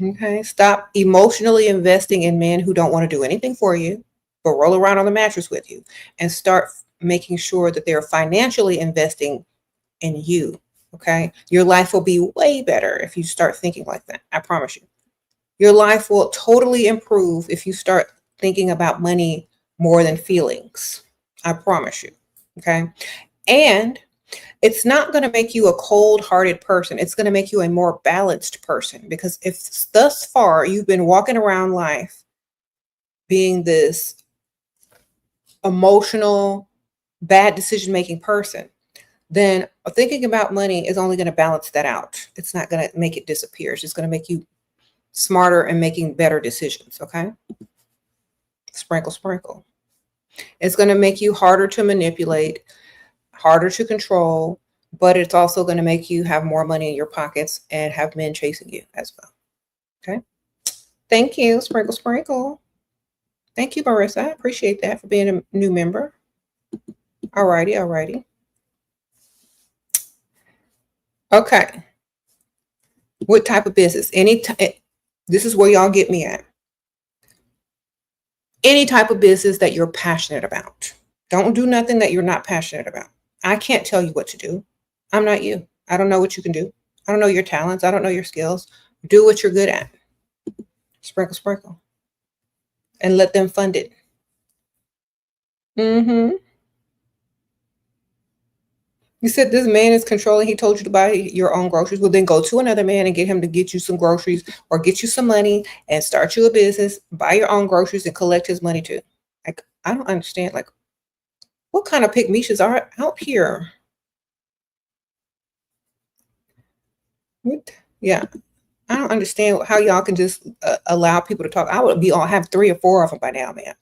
Okay. Stop emotionally investing in men who don't want to do anything for you, but roll around on the mattress with you, and start making sure that they're financially investing in you. Okay. Your life will be way better if you start thinking like that. I promise you. Your life will totally improve if you start thinking about money more than feelings. I promise you. Okay. And it's not going to make you a cold-hearted person. It's going to make you a more balanced person, because if thus far you've been walking around life being this emotional, bad decision-making person, then thinking about money is only going to balance that out. It's not going to make it disappear. It's just going to make you smarter and making better decisions. Okay. Sprinkle, sprinkle. It's going to make you harder to manipulate, harder to control, but it's also going to make you have more money in your pockets and have men chasing you as well. Okay. Thank you. Sprinkle, sprinkle. Thank you, Marissa. I appreciate that for being a new member. All righty. All righty. Okay. What type of business? This is where y'all get me at. Any type of business that you're passionate about. Don't do nothing that you're not passionate about. I can't tell you what to do. I'm not you. I don't know what you can do. I don't know your talents. I don't know your skills. Do what you're good at. Sprinkle, sprinkle. And let them fund it. Mm-hmm. You said this man is controlling. He told you to buy your own groceries. Well, then go to another man and get him to get you some groceries or get you some money and start you a business, buy your own groceries and collect his money too. Like, I don't understand. Like, what kind of pick-me-shits are out here? What? Yeah. I don't understand how y'all can just allow people to talk. I would have 3 or 4 of them by now, man.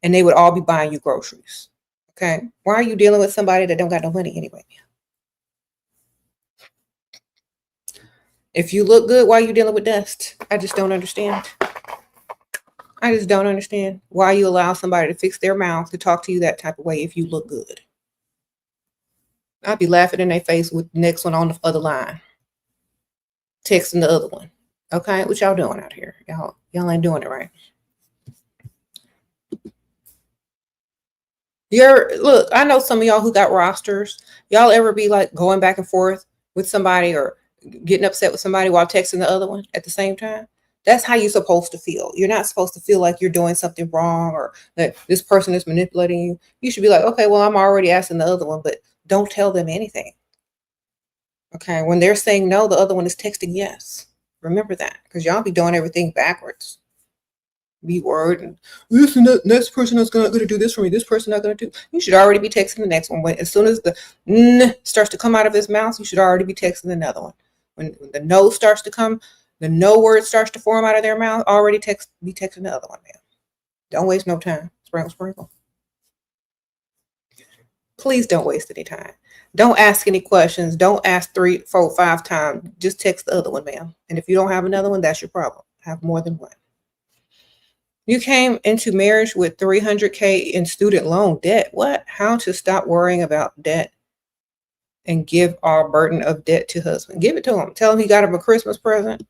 And they would all be buying you groceries. Okay. Why are you dealing with somebody that don't got no money anyway? If you look good, why are you dealing with dust? I just don't understand. I just don't understand why you allow somebody to fix their mouth to talk to you that type of way if you look good. I'd be laughing in their face with the next one on the other line, texting the other one. Okay, what y'all doing out here? Y'all ain't doing it right. Look, I know some of y'all who got rosters. Y'all ever be like going back and forth with somebody or getting upset with somebody while texting the other one at the same time? That's how you're supposed to feel. You're not supposed to feel like you're doing something wrong or that this person is manipulating you. You should be like, okay, well, I'm already asking the other one, but don't tell them anything. Okay, when they're saying no, the other one is texting yes. Remember that, because y'all be doing everything backwards. Be worried and this and that next person is gonna do this for me. This person not gonna do. You should already be texting the next one. As soon as the n starts to come out of his mouth, you should already be texting another one. When the no starts to come, the no word starts to form out of their mouth, already be texting the other one, man. Don't waste no time. Sprinkle, sprinkle. Please don't waste any time. Don't ask any questions. Don't ask 3, 4, 5 times. Just text the other one, ma'am. And if you don't have another one, that's your problem. Have more than one. You came into marriage with $300K in student loan debt. What? How to stop worrying about debt and give our burden of debt to husband. Give it to him. Tell him he got him a Christmas present.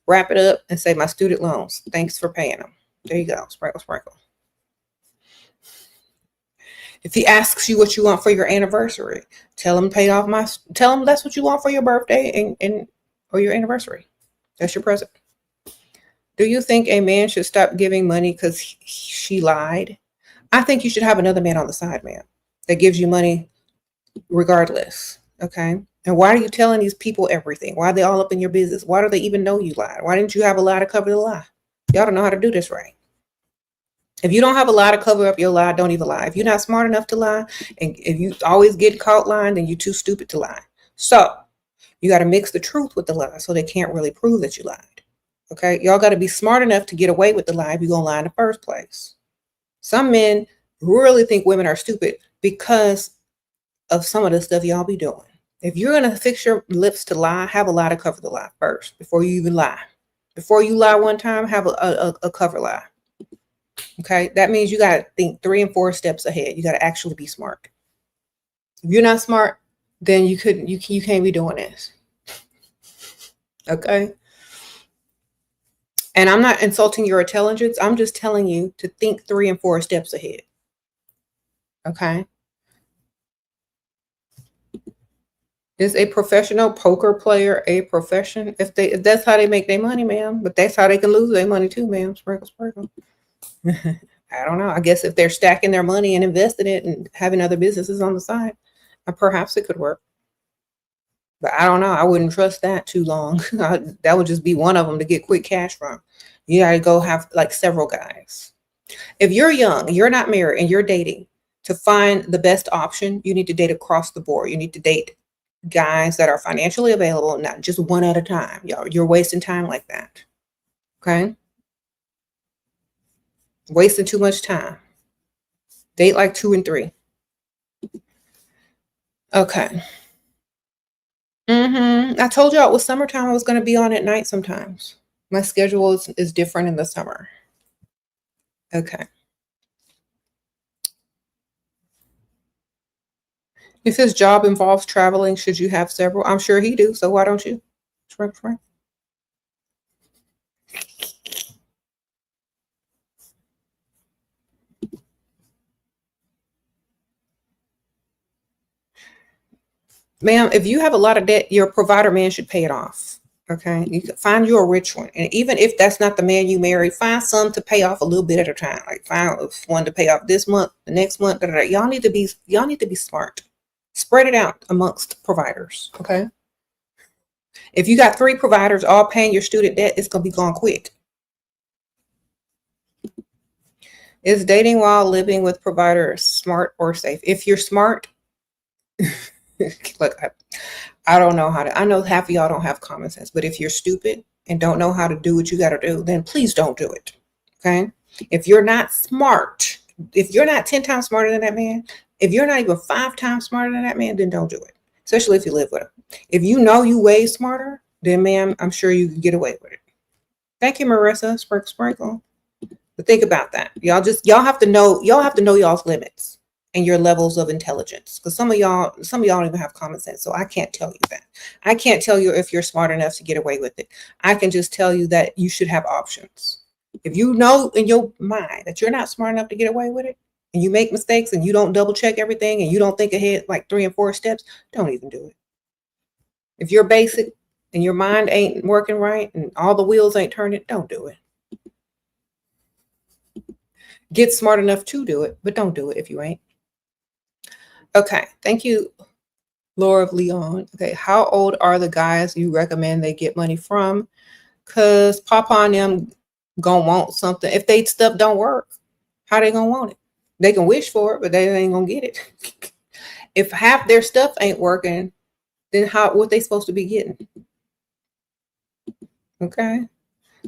Wrap it up and say, my student loans. Thanks for paying them. There you go. Sprinkle, sprinkle. If he asks you what you want for your anniversary, tell him that's what you want for your birthday and or your anniversary. That's your present. Do you think a man should stop giving money because she lied? I think you should have another man on the side, man, that gives you money regardless. Okay. And why are you telling these people everything? Why are they all up in your business? Why do they even know you lied? Why didn't you have a lie to cover the lie? Y'all don't know how to do this right. If you don't have a lie to cover up your lie, don't even lie. If you're not smart enough to lie, and if you always get caught lying, then you're too stupid to lie. So you got to mix the truth with the lie so they can't really prove that you lied. Okay, y'all got to be smart enough to get away with the lie if you're going to lie in the first place. Some men really think women are stupid because of some of the stuff y'all be doing. If you're going to fix your lips to lie, have a lie to cover the lie first before you even lie. Before you lie one time, have a cover lie. Okay, that means you got to think 3 and 4 steps ahead. You got to actually be smart. If you're not smart, then you can't be doing this. Okay. And I'm not insulting your intelligence. I'm just telling you to think 3 and 4 steps ahead. Okay. Is a professional poker player a profession? If that's how they make their money, ma'am. But that's how they can lose their money too, ma'am. Sprinkle, sprinkle. I don't know. I guess if they're stacking their money and investing it and having other businesses on the side, perhaps it could work. But I don't know. I wouldn't trust that too long. That would just be one of them to get quick cash from. You got to go have like several guys. If you're young, you're not married, and you're dating, to find the best option, you need to date across the board. You need to date guys that are financially available, not just one at a time. You're wasting time like that. Okay? Wasting too much time. Date like 2 and 3. Okay. I told y'all it was summertime. I was going to be on at night sometimes. My schedule is different in the summer. Okay. If his job involves traveling, should you have several? I'm sure he do. So why don't you? Shrimp. Ma'am, if you have a lot of debt, your provider man should pay it off. Okay. You can find you a rich one. And even if that's not the man you marry, find some to pay off a little bit at a time. Like find one to pay off this month, the next month. Y'all need to be smart. Spread it out amongst providers. Okay. If you got 3 providers all paying your student debt, it's gonna be gone quick. Is dating while living with providers smart or safe? If you're smart, look, I don't know I know half of y'all don't have common sense, but if you're stupid and don't know how to do what you got to do, then please don't do it. Okay. If you're not smart, if you're not 10 times smarter than that man, if you're not even 5 times smarter than that man, then don't do it. Especially if you live with him. If you know you way smarter, then ma'am, I'm sure you can get away with it. Thank you, Marissa. Sprinkle. But think about that. Y'all have to know y'all's limits. and your levels of intelligence. Because some of y'all don't even have common sense. So I can't tell you that. I can't tell you if you're smart enough to get away with it. I can just tell you that you should have options. If you know in your mind that you're not smart enough to get away with it, and you make mistakes and you don't double check everything and you don't think ahead like 3 and 4 steps, don't even do it. If you're basic and your mind ain't working right and all the wheels ain't turning, don't do it. Get smart enough to do it, but don't do it if you ain't. Okay, thank you, Laura of Leon. Okay, how old are the guys you recommend they get money from? Because Papa and them gonna want something. If they stuff don't work, how they gonna want it? They can wish for it, but they ain't gonna get it. If half their stuff ain't working, then what they supposed to be getting? Okay,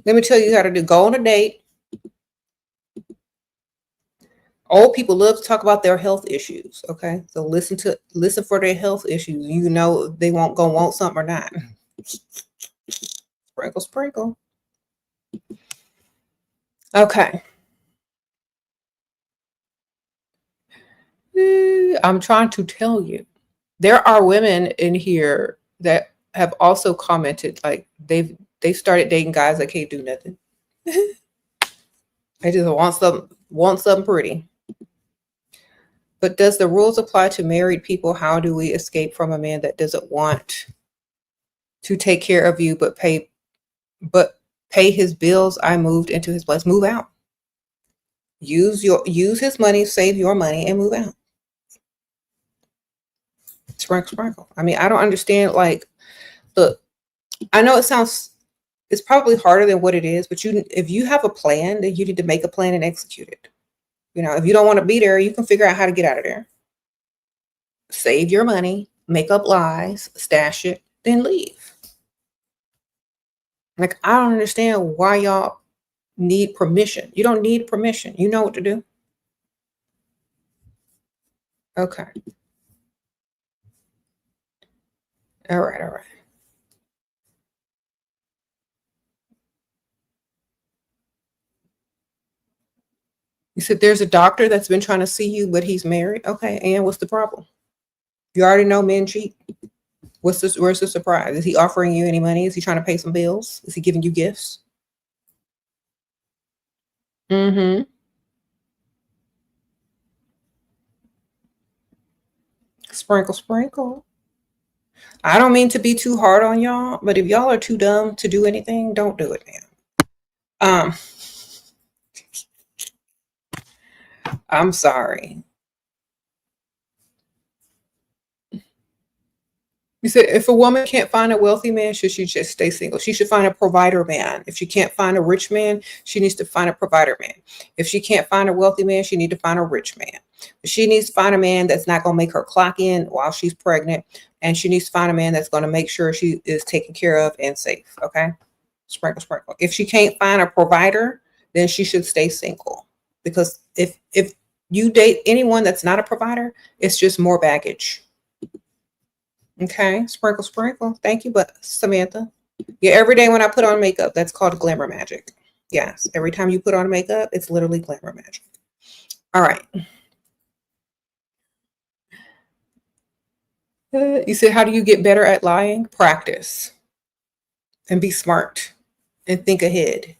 let me tell you how to do. Go on a date. Old people love to talk about their health issues. Okay, so listen for their health issues. You know they won't go want something or not. Sprinkle, sprinkle. Okay. I'm trying to tell you, there are women in here that have also commented like they started dating guys that can't do nothing. They just want something pretty. But does the rules apply to married people? How do we escape from a man that doesn't want to take care of you but pay his bills? I moved into his place. Move out. Use his money, save your money, and move out. Sprinkle, sprinkle. I mean, I don't understand. Like, look, I know it's probably harder than what it is, but if you have a plan, then you need to make a plan and execute it. You know, if you don't want to be there, you can figure out how to get out of there. Save your money, make up lies, stash it, then leave. Like, I don't understand why y'all need permission. You don't need permission. You know what to do. Okay. All right. All right. You said there's a doctor that's been trying to see you, but he's married. Okay. And what's the problem? You already know men cheat. Where's the surprise? Is he offering you any money? Is he trying to pay some bills? Is he giving you gifts? Mm-hmm. Sprinkle, sprinkle. I don't mean to be too hard on y'all, but if y'all are too dumb to do anything, don't do it, man. I'm sorry. You said if a woman can't find a wealthy man, should she just stay single? She should find a provider man. If she can't find a rich man, she needs to find a provider man. If she can't find a wealthy man, she needs to find a rich man. She needs to find a man that's not going to make her clock in while she's pregnant. And she needs to find a man that's going to make sure she is taken care of and safe. Okay. Sprinkle, sprinkle. If she can't find a provider, then she should stay single. Because if you date anyone that's not a provider, it's just more baggage. Okay, sprinkle, sprinkle. Thank you, but Samantha. Yeah, every day when I put on makeup, that's called glamour magic. Yes, every time you put on makeup, it's literally glamour magic. All right. You said, how do you get better at lying? Practice and be smart and think ahead.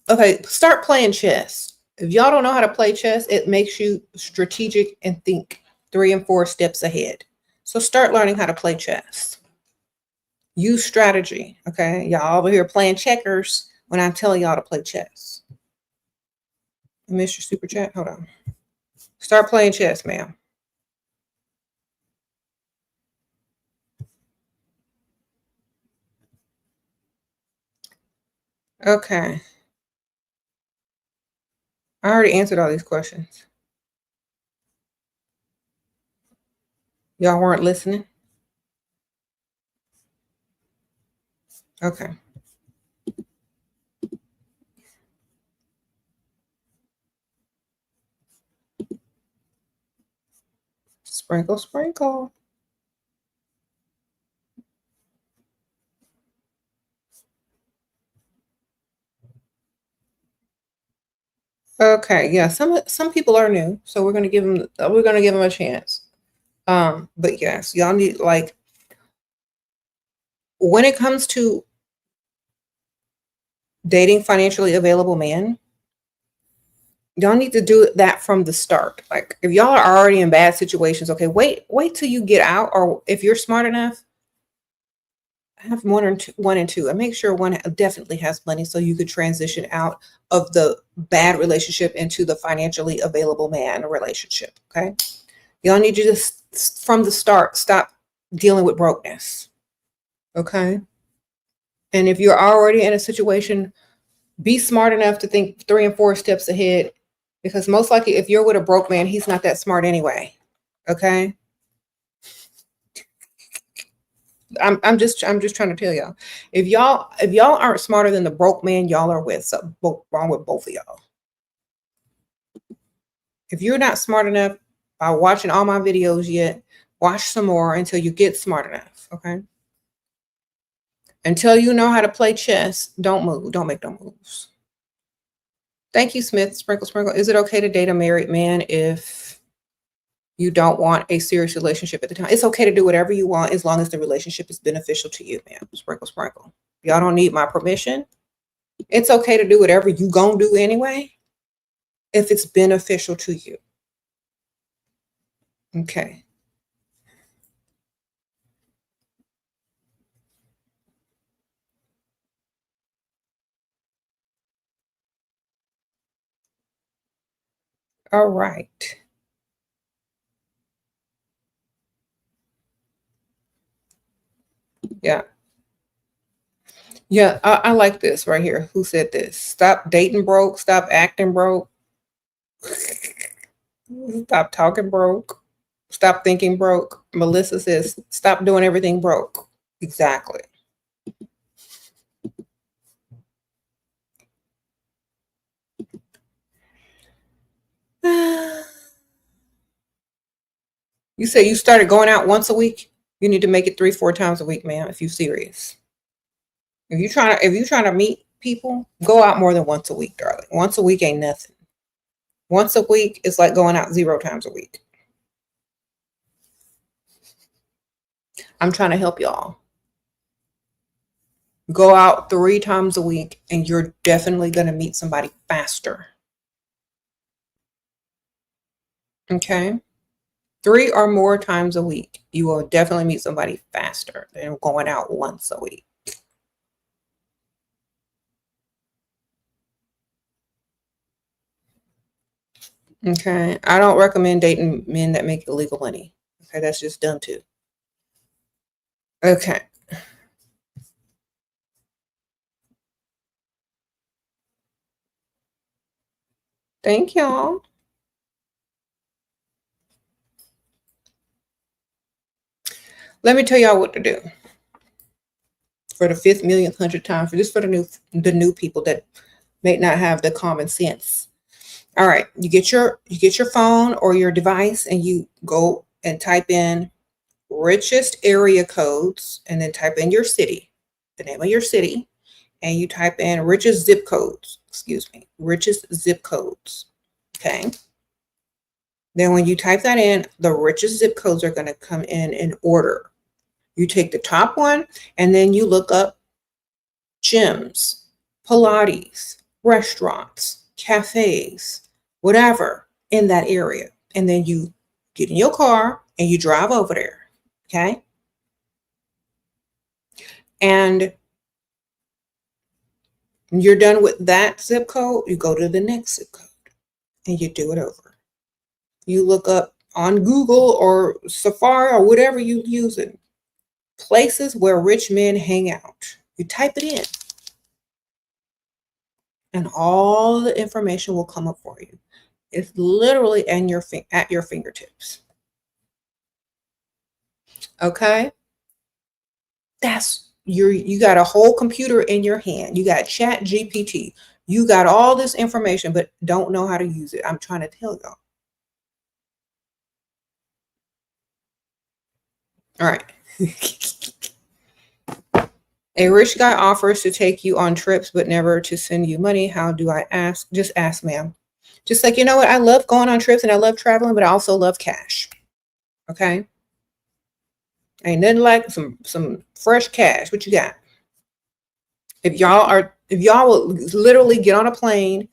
Okay, start playing chess. If y'all don't know how to play chess, it makes you strategic and think 3 and 4 steps ahead. So start learning how to play chess. Use strategy. Okay. Y'all over here playing checkers when I'm telling y'all to play chess. I missed your super chat. Hold on. Start playing chess, ma'am. Okay. I already answered all these questions. Y'all weren't listening? Okay. Sprinkle, sprinkle. Okay, yeah, some people are new, so we're gonna give them a chance. But yes, y'all need, like, when it comes to dating financially available men, y'all need to do that from the start. Like, if y'all are already in bad situations, okay, wait till you get out, or if you're smart enough, have one and two, and make sure one definitely has money so you could transition out of the bad relationship into the financially available man relationship. Okay, y'all need to just from the start stop dealing with brokenness. Okay, and if you're already in a situation, be smart enough to think 3 and 4 steps ahead, because most likely if you're with a broke man, he's not that smart anyway. Okay, I'm just trying to tell y'all, if y'all aren't smarter than the broke man y'all are with, something wrong with both of y'all. If you're not smart enough by watching all my videos yet, watch some more until you get smart enough. Okay, until you know how to play chess, don't move, don't make no moves. Thank you, Smith. Sprinkle sprinkle. Is it okay to date a married man if you don't want a serious relationship at the time? It's okay to do whatever you want as long as the relationship is beneficial to you, man. Sprinkle, sprinkle. Y'all don't need my permission. It's okay to do whatever you gonna do anyway if it's beneficial to you. Okay. All right. Yeah. Yeah, I like this right here. Who said this? Stop dating broke. Stop acting broke. Stop talking broke. Stop thinking broke. Melissa says, stop doing everything broke. Exactly. You say you started going out once a week. You need to make it 3, 4 times a week, man, if you're serious. If you're trying to meet people, go out more than once a week, darling. Once a week ain't nothing. Once a week is like going out 0 times a week. I'm trying to help y'all. Go out 3 times a week and you're definitely going to meet somebody faster. Okay? 3 or more times a week, you will definitely meet somebody faster than going out once a week. Okay? I don't recommend dating men that make illegal money. Okay? That's just dumb too. Okay. Thank y'all. Let me tell y'all what to do for the 5th millionth 100th time, for the new people that may not have the common sense. All right, you get your phone or your device and you go and type in richest area codes, and then type in your city, the name of your city, and you type in richest zip codes. Richest zip codes. Okay. Then when you type that in, the richest zip codes are going to come in order. You take the top one and then you look up gyms, Pilates, restaurants, cafes, whatever in that area. And then you get in your car and you drive over there. Okay. And you're done with that zip code, you go to the next zip code and you do it over. You look up on Google or Safari or whatever you use it, places where rich men hang out. You type it in and all the information will come up for you. It's literally at your fingertips. Okay? You got a whole computer in your hand. You got Chat GPT. You got all this information, but don't know how to use it. I'm trying to tell y'all. All right. A rich guy offers to take you on trips, but never to send you money. How do I ask? Just ask, ma'am. Just like, you know what? I love going on trips and I love traveling, but I also love cash. Okay. Ain't nothing like some fresh cash. What you got? If y'all will literally get on a plane,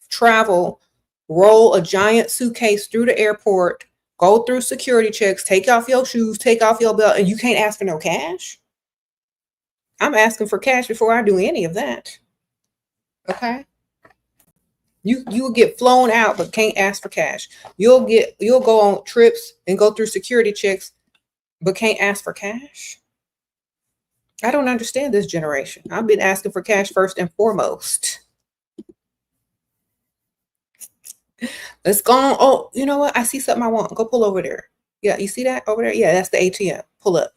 travel, roll a giant suitcase through the airport, go through security checks, take off your shoes, take off your belt, and you can't ask for no cash. I'm asking for cash before I do any of that. Okay. You will get flown out, but can't ask for cash. You'll go on trips and go through security checks, but can't ask for cash. I don't understand this generation. I've been asking for cash first and foremost. Let's go on. Oh, you know what? I see something I want. Go pull over there. Yeah, you see that over there? Yeah, that's the ATM. Pull up.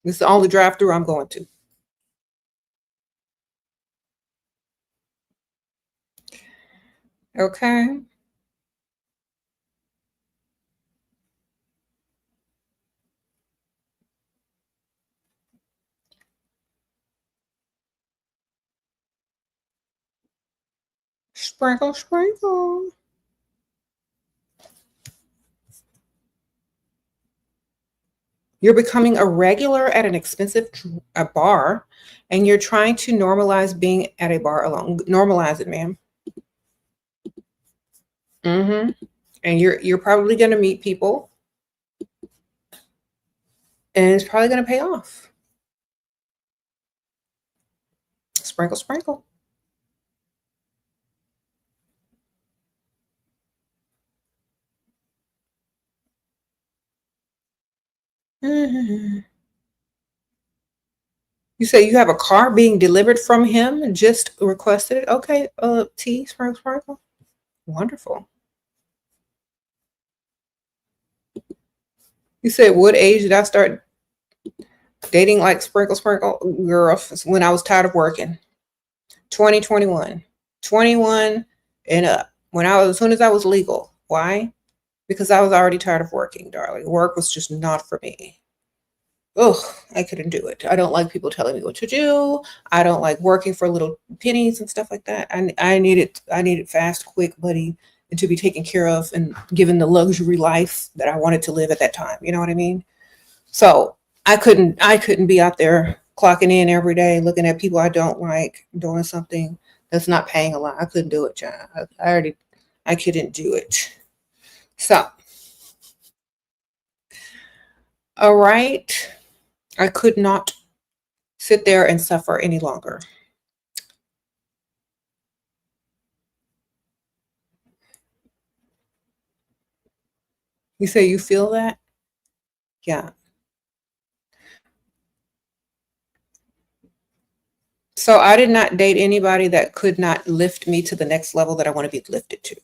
This is the only drive-through I'm going to. Okay. Sprinkle, sprinkle. You're becoming a regular at an expensive bar, and you're trying to normalize being at a bar alone. Normalize it, ma'am. Mm-hmm. And you're probably going to meet people, and it's probably going to pay off. Sprinkle, sprinkle. Mm-hmm. You say you have a car being delivered from him, just requested it. Okay, T, sprinkle, sprinkle. Wonderful. You said, what age did I start dating like sprinkle, sprinkle? Girl, when I was tired of working. 2021. 21 and up. As soon as I was legal. Why? Because I was already tired of working, darling. Work was just not for me. Oh, I couldn't do it. I don't like people telling me what to do. I don't like working for little pennies and stuff like that. I needed fast, quick money and to be taken care of and given the luxury life that I wanted to live at that time. You know what I mean? So I couldn't be out there clocking in every day, looking at people I don't like, doing something that's not paying a lot. I couldn't do it, John. I couldn't do it. So, all right. I could not sit there and suffer any longer. You say you feel that? Yeah. So I did not date anybody that could not lift me to the next level that I want to be lifted to.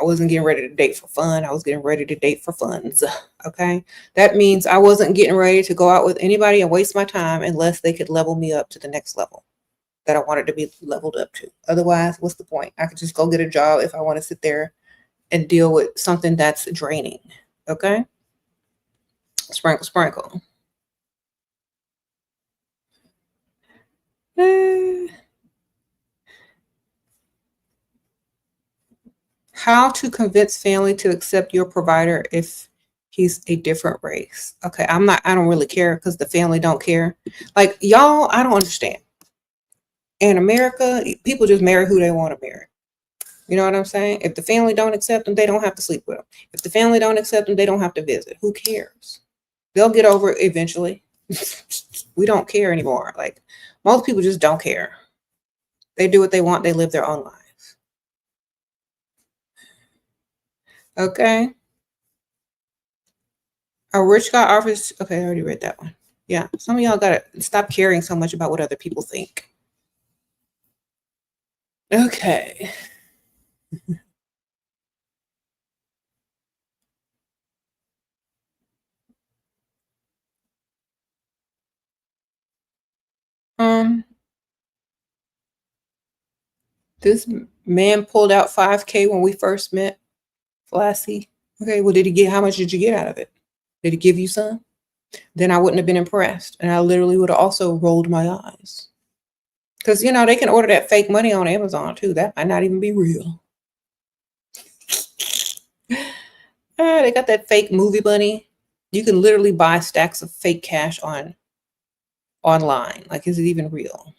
I wasn't getting ready to date for fun. I was getting ready to date for funds. Okay. That means I wasn't getting ready to go out with anybody and waste my time unless they could level me up to the next level that I wanted to be leveled up to. Otherwise, what's the point? I could just go get a job if I want to sit there and deal with something that's draining. Okay. Sprinkle, sprinkle. How to convince family to accept your provider if he's a different race. Okay, I don't really care because the family don't care. Like, y'all, I don't understand. In America, people just marry who they want to marry. You know what I'm saying? If the family don't accept them, they don't have to sleep with them. If the family don't accept them, they don't have to visit. Who cares? They'll get over it eventually. We don't care anymore. Like, most people just don't care. They do what they want. They live their own lives. Okay. A rich guy offers. Okay, I already read that one. Yeah. Some of y'all got to stop caring so much about what other people think. Okay. This man pulled out 5K when we first met. Flassy. Okay, well, how much did you get out of it? Did he give you some? Then I wouldn't have been impressed. And I literally would have also rolled my eyes. Because, you know, they can order that fake money on Amazon too. That might not even be real. They got that fake movie money. You can literally buy stacks of fake cash online. Like, is it even real?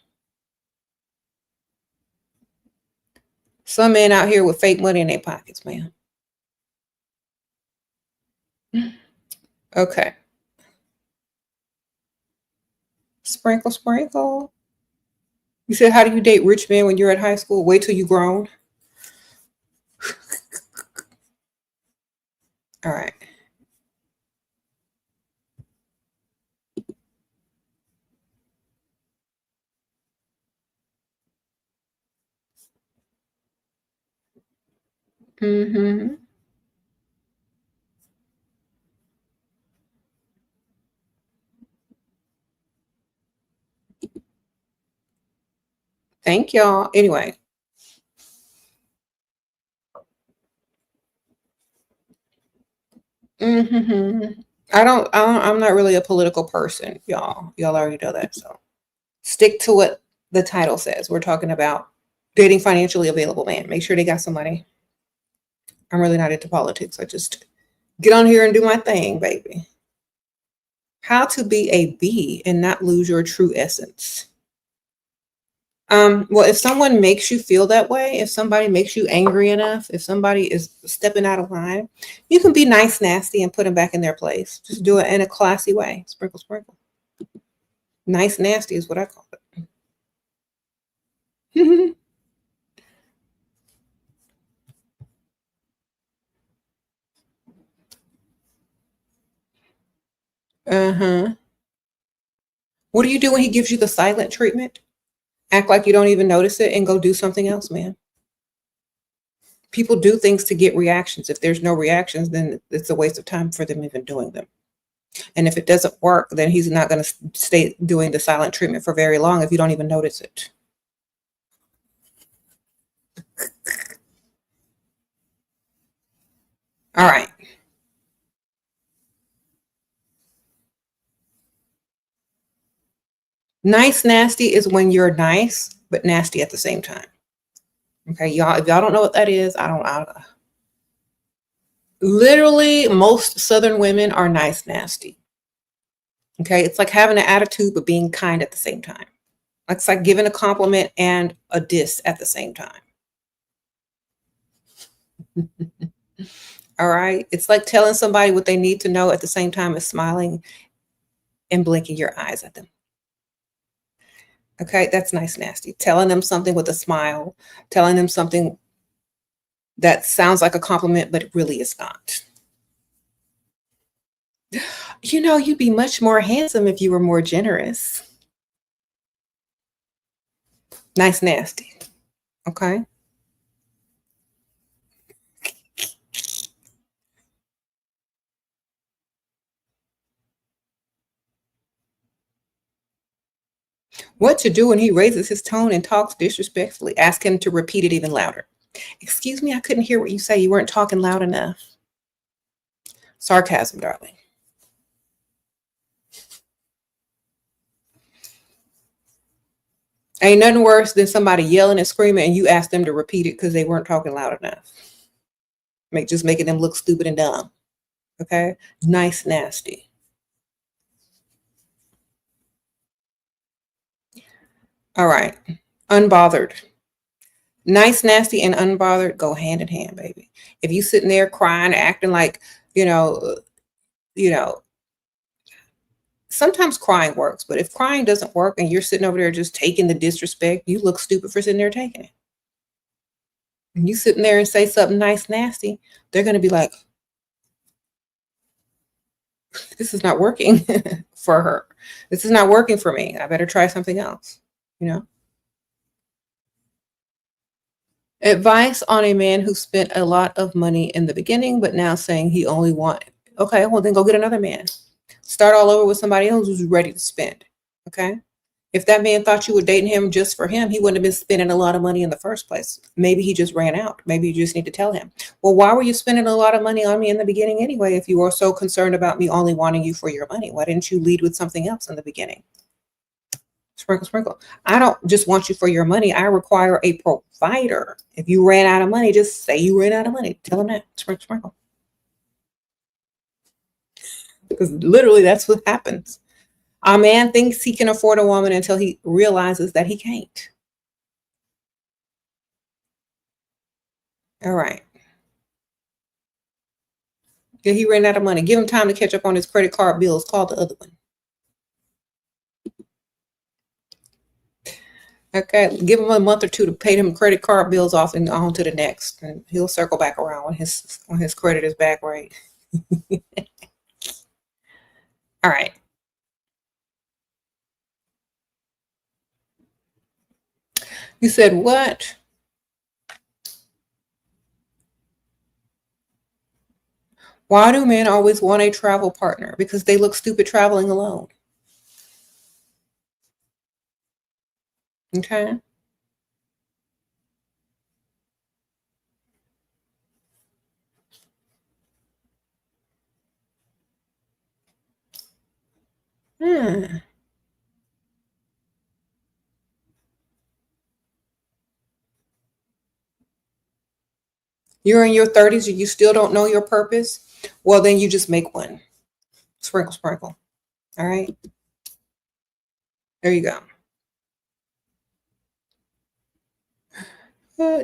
Some men out here with fake money in their pockets, man. Okay. Sprinkle, sprinkle. You said, how do you date rich men when you're at high school? Wait till you grown. All right. Mm-hmm. Thank y'all. Anyway. Mm-hmm. I'm not really a political person, y'all. Y'all already know that. So stick to what the title says. We're talking about dating financially available man. Make sure they got some money. I'm really not into politics. I just get on here and do my thing, baby. How to be a bee and not lose your true essence. Well, if someone makes you feel that way, if somebody makes you angry enough, if somebody is stepping out of line, you can be nice, nasty, and put them back in their place. Just do it in a classy way. Sprinkle, sprinkle. Nice, nasty is what I call it. Uh-huh. What do you do when he gives you the silent treatment? Act like you don't even notice it and go do something else, man. People do things to get reactions. If there's no reactions, then it's a waste of time for them even doing them. And if it doesn't work, then he's not going to stay doing the silent treatment for very long if you don't even notice it. All right. Nice, nasty is when you're nice, but nasty at the same time. Okay, y'all, if y'all don't know what that is, I don't. Literally, most Southern women are nice, nasty. Okay, it's like having an attitude, but being kind at the same time. It's like giving a compliment and a diss at the same time. All right. It's like telling somebody what they need to know at the same time as smiling and blinking your eyes at them. Okay. That's nice, nasty. Telling them something with a smile, telling them something that sounds like a compliment, but it really is not. You know, you'd be much more handsome if you were more generous. Nice, nasty. Okay. What to do when he raises his tone and talks disrespectfully? Ask him to repeat it even louder. Excuse me, I couldn't hear what you say. You weren't talking loud enough. Sarcasm, darling. Ain't nothing worse than somebody yelling and screaming and you ask them to repeat it because they weren't talking loud enough. Just making them look stupid and dumb. Okay? Nice, nasty. All right. Unbothered. Nice, nasty, and unbothered go hand in hand, baby. If you sitting there crying, acting like, you know, you know, sometimes crying works, but if crying doesn't work and you're sitting over there just taking the disrespect, you look stupid for sitting there taking it. And you sitting there and say something nice, nasty, they're going to be like, this is not working for her. This is not working for me. I better try something else, you know? Advice on a man who spent a lot of money in the beginning, but now saying he only wanted. Okay, well, then go get another man. Start all over with somebody else who's ready to spend. Okay? If that man thought you were dating him just for him, he wouldn't have been spending a lot of money in the first place. Maybe he just ran out. Maybe you just need to tell him, well, why were you spending a lot of money on me in the beginning anyway if you were so concerned about me only wanting you for your money? Why didn't you lead with something else in the beginning? Sprinkle, sprinkle. I don't just want you for your money. I require a provider. If you ran out of money, just say you ran out of money. Tell them that. Sprinkle, sprinkle. Because literally that's what happens. A man thinks he can afford a woman until he realizes that he can't. All right. Yeah, he ran out of money. Give him time to catch up on his credit card bills. Call the other one. Okay, give him a month or two to pay them credit card bills off and on to the next, and he'll circle back around when his credit is back right. All right. You said what? Why do men always want a travel partner? Because they look stupid traveling alone. Okay. Hmm. You're in your 30s and you still don't know your purpose? Well, then you just make one. Sprinkle, sprinkle. All right. There you go.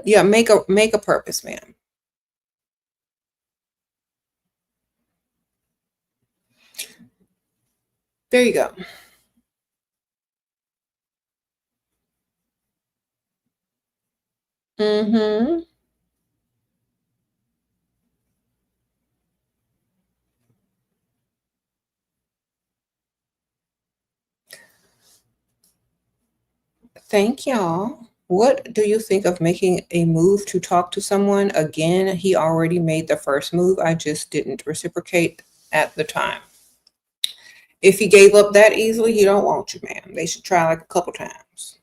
Yeah, make a purpose, man. There you go. Mm-hmm. Thank y'all. What do you think of making a move to talk to someone? Again, he already made the first move. I just didn't reciprocate at the time. If he gave up that easily, he don't want you, ma'am. They should try like a couple times.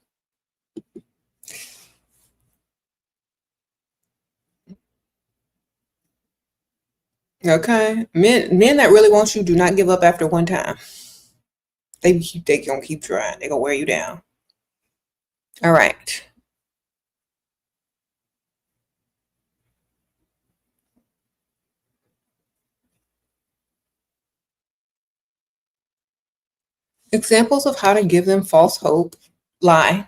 Okay. Men that really want you do not give up after one time. They gonna keep trying. They gonna wear you down. All right. Examples of how to give them false hope. Lie.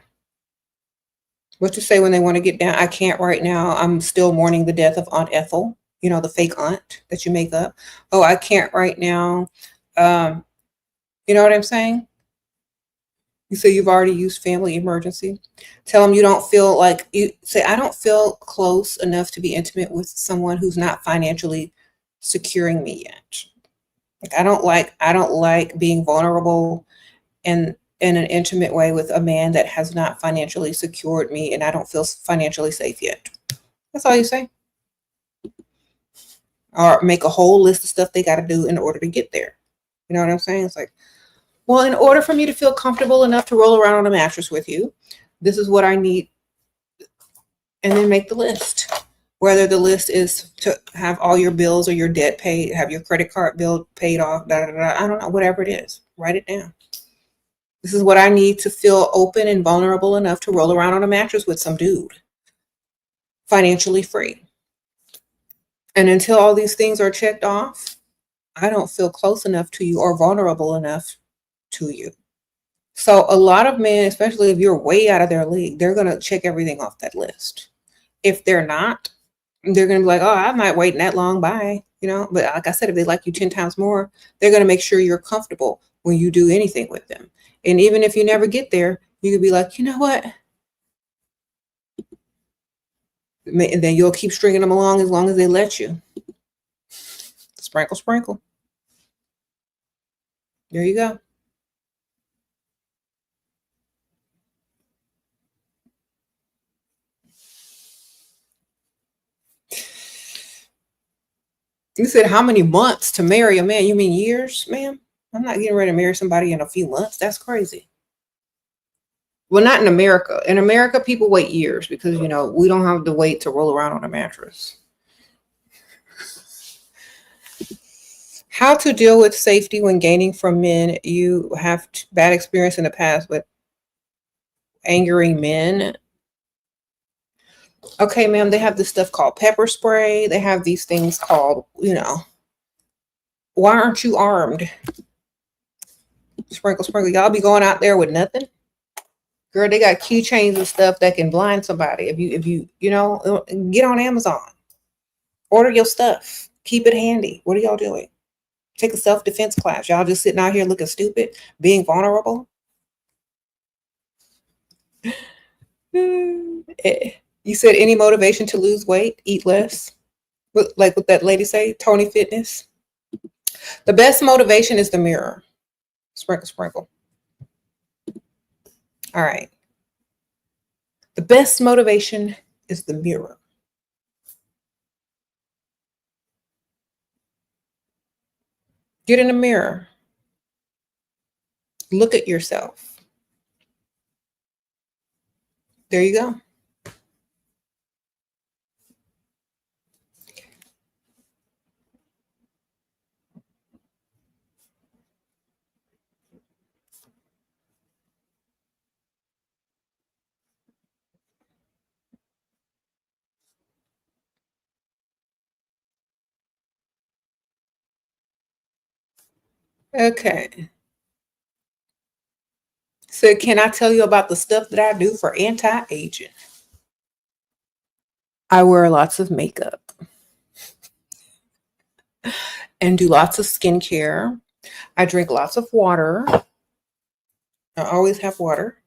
What to say when they want to get down? I can't right now. I'm still mourning the death of Aunt Ethel. You know, the fake aunt that you make up. Oh, I can't right now. Um, you know what I'm saying? You say you've already used family emergency. Tell them you don't feel like you say, I don't feel close enough to be intimate with someone who's not financially securing me yet. Like I don't like being vulnerable in an intimate way with a man that has not financially secured me and I don't feel financially safe yet. That's all you say. Or make a whole list of stuff they got to do in order to get there. You know what I'm saying? It's like, well, in order for me to feel comfortable enough to roll around on a mattress with you, this is what I need. And then make the list. Whether the list is to have all your bills or your debt paid, have your credit card bill paid off, da, da, da, I don't know, whatever it is, write it down. This is what I need to feel open and vulnerable enough to roll around on a mattress with some dude, financially free. And until all these things are checked off, I don't feel close enough to you or vulnerable enough to you. So a lot of men, especially if you're way out of their league, they're going to check everything off that list. If they're not, they're going to be like, oh, I might wait that long. Bye. You know, but like I said, if they like you 10 times more, they're going to make sure you're comfortable when you do anything with them. And even if you never get there, you could be like, you know what? And then you'll keep stringing them along as long as they let you. Sprinkle, sprinkle. There you go. You said how many months to marry a man? You mean years, ma'am? I'm not getting ready to marry somebody in a few months. That's crazy. Well, not in America. In America, people wait years because, you know, we don't have to wait to roll around on a mattress. How to deal with safety when gaining from men you have bad experience in the past with. angering men. Okay, ma'am, they have this stuff called pepper spray. They have these things called, why aren't you armed? Sprinkle, sprinkle. Y'all be going out there with nothing? Girl, they got keychains and stuff that can blind somebody. If you get on Amazon, order your stuff, keep it handy. What are y'all doing? Take a self-defense class. Y'all just sitting out here looking stupid, being vulnerable. You said any motivation to lose weight, eat less. Like what that lady say, Tony Fitness. The best motivation is the mirror. Sprinkle, sprinkle. All right. The best motivation is the mirror. Get in the mirror. Look at yourself. There you go. Okay. So can I tell you about the stuff that I do for anti-aging? I wear lots of makeup and do lots of skincare. I drink lots of water. I always have water.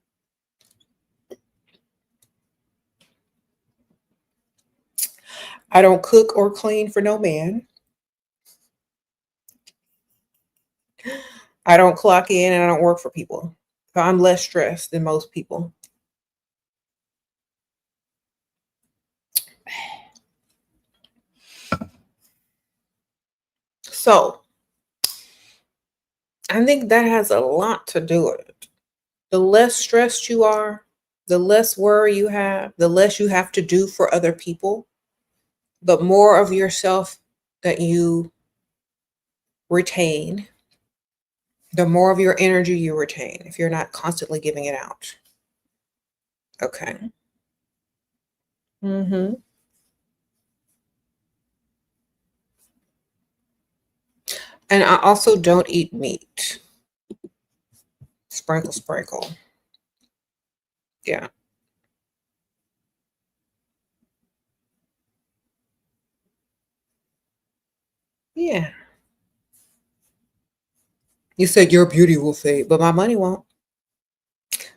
I don't cook or clean for no man. I don't clock in and I don't work for people. So I'm less stressed than most people. So I think that has a lot to do with it. The less stressed you are, the less worry you have, the less you have to do for other people, the more of yourself that you retain, the more of your energy you retain if you're not constantly giving it out. Okay. Mm-hmm. And I also don't eat meat. Sprinkle, sprinkle. Yeah. Yeah. You said your beauty will fade, but my money won't.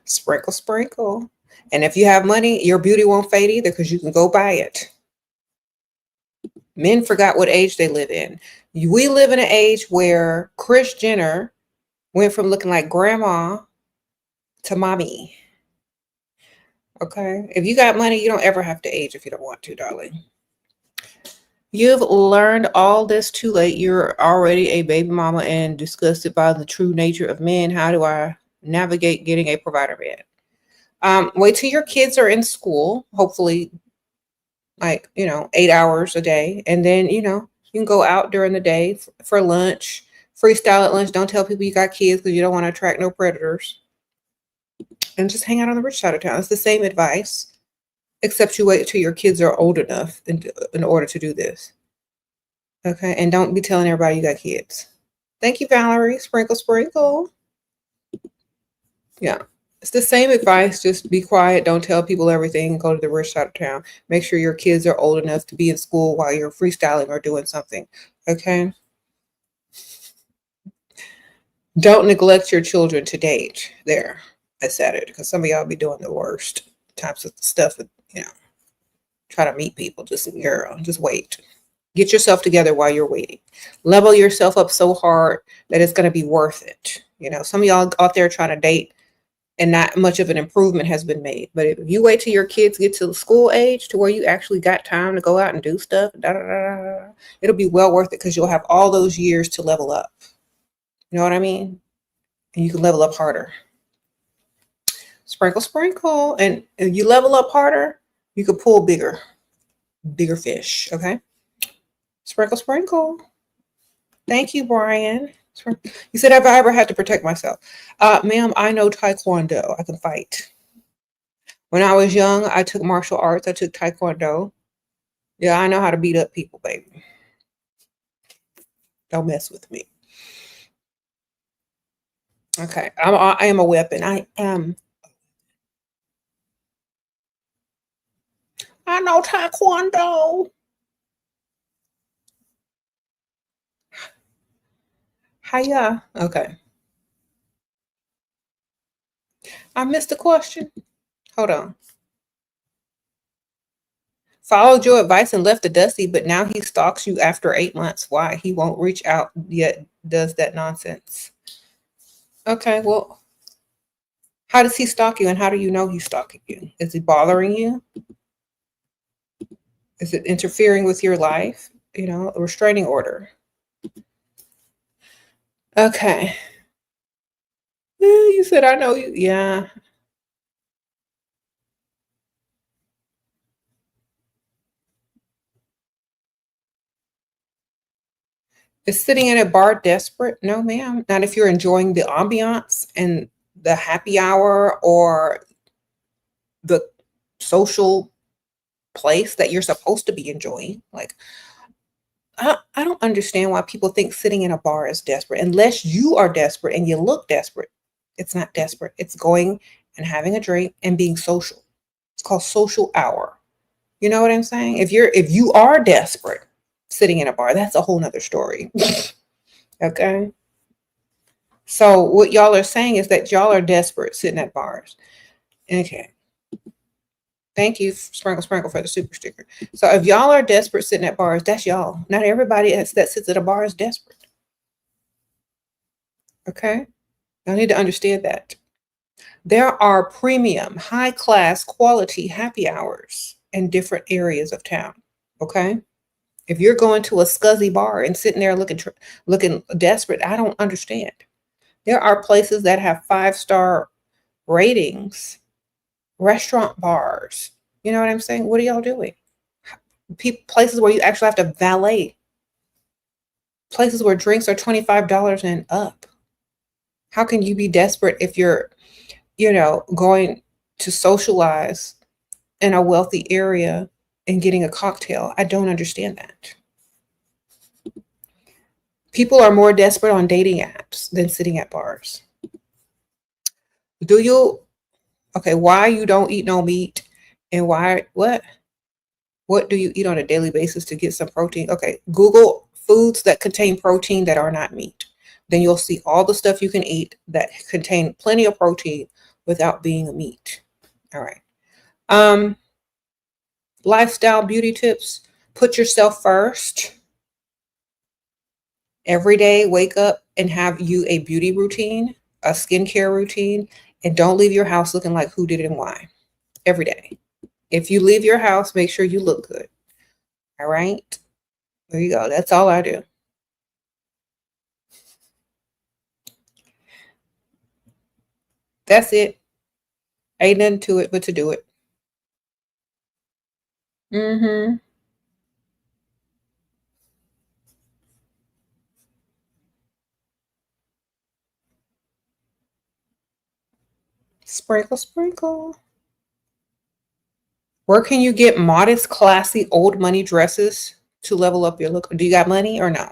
Sprinkle, sprinkle. And if you have money, your beauty won't fade either because you can go buy it. Men forgot what age they live in. We live in an age where Kris Jenner went from looking like grandma to mommy. Okay. If you got money, you don't ever have to age if you don't want to, darling. You've learned all this too late. You're already a baby mama and disgusted by the true nature of men. How do I navigate getting a provider man? Wait till your kids are in school, hopefully like, 8 hours a day. And then, you can go out during the day for lunch, freestyle at lunch. Don't tell people you got kids because you don't want to attract no predators. And just hang out on the rich side of town. It's the same advice, except you wait till your kids are old enough in order to do this. Okay. And don't be telling everybody you got kids. Thank you, Valerie. Sprinkle, sprinkle. Yeah. It's the same advice. Just be quiet. Don't tell people everything. Go to the rich side of town. Make sure your kids are old enough to be in school while you're freestyling or doing something. Okay. Don't neglect your children to date. There. I said it because some of y'all be doing the worst types of stuff. Try to meet people. Just wait. Get yourself together while you're waiting. Level yourself up so hard that it's going to be worth it. Some of y'all out there trying to date and not much of an improvement has been made. But if you wait till your kids get to the school age to where you actually got time to go out and do stuff, it'll be well worth it because you'll have all those years to level up. You know what I mean? And you can level up harder. Sprinkle, sprinkle. And if you level up harder, you can pull bigger fish. Okay. Sprinkle, sprinkle. Thank you, Brian. You said, have I ever had to protect myself? Ma'am, I know Taekwondo. I can fight. When I was young, I took martial arts. I took taekwondo. Yeah, I know how to beat up people, baby. Don't mess with me. Okay, I am a weapon. I am. I know taekwondo. Hiya. Okay, I missed the question. Hold on. Followed your advice and left the dusty, but now he stalks you after 8 months. Why? He won't reach out yet. Does that nonsense. Okay, well, how does he stalk you, and how do you know he's stalking you? Is he bothering you? Is it interfering with your life? A restraining order. Okay. You said I know you. Yeah. Is sitting in a bar desperate? No, ma'am. Not if you're enjoying the ambiance and the happy hour or the social place that you're supposed to be enjoying. Like, I don't understand why people think sitting in a bar is desperate. Unless you are desperate and you look desperate, it's not desperate. It's going and having a drink and being social. It's called social hour. You know what I'm saying? If you are desperate sitting in a bar, that's a whole nother story. Okay. So what y'all are saying is that y'all are desperate sitting at bars. Okay. Thank you, Sprinkle Sprinkle, for the super sticker. So if y'all are desperate sitting at bars, that's y'all. Not everybody that sits at a bar is desperate. Okay? Y'all need to understand that. There are premium, high class, quality happy hours in different areas of town. Okay? If you're going to a scuzzy bar and sitting there looking desperate, I don't understand. There are places that have 5-star ratings, restaurant bars. You know what I'm saying? What are y'all doing? Places where you actually have to valet, places where drinks are $25 and up. How can you be desperate if you're, going to socialize in a wealthy area and getting a cocktail? I don't understand that. People are more desperate on dating apps than sitting at bars. Do you? Okay, why you don't eat no meat and why what? What do you eat on a daily basis to get some protein? Okay, Google foods that contain protein that are not meat. Then you'll see all the stuff you can eat that contain plenty of protein without being a meat. All right. Um, Lifestyle beauty tips. Put yourself first. Every day, wake up and have you a beauty routine, a skincare routine, and don't leave your house looking like who did it and why. Every day. If you leave your house, make sure you look good. All right. There you go. That's all I do. That's it. Ain't nothing to it but to do it. Mm-hmm. Sprinkle, sprinkle. Where can you get modest, classy, old money dresses to level up your look? Do you got money or no?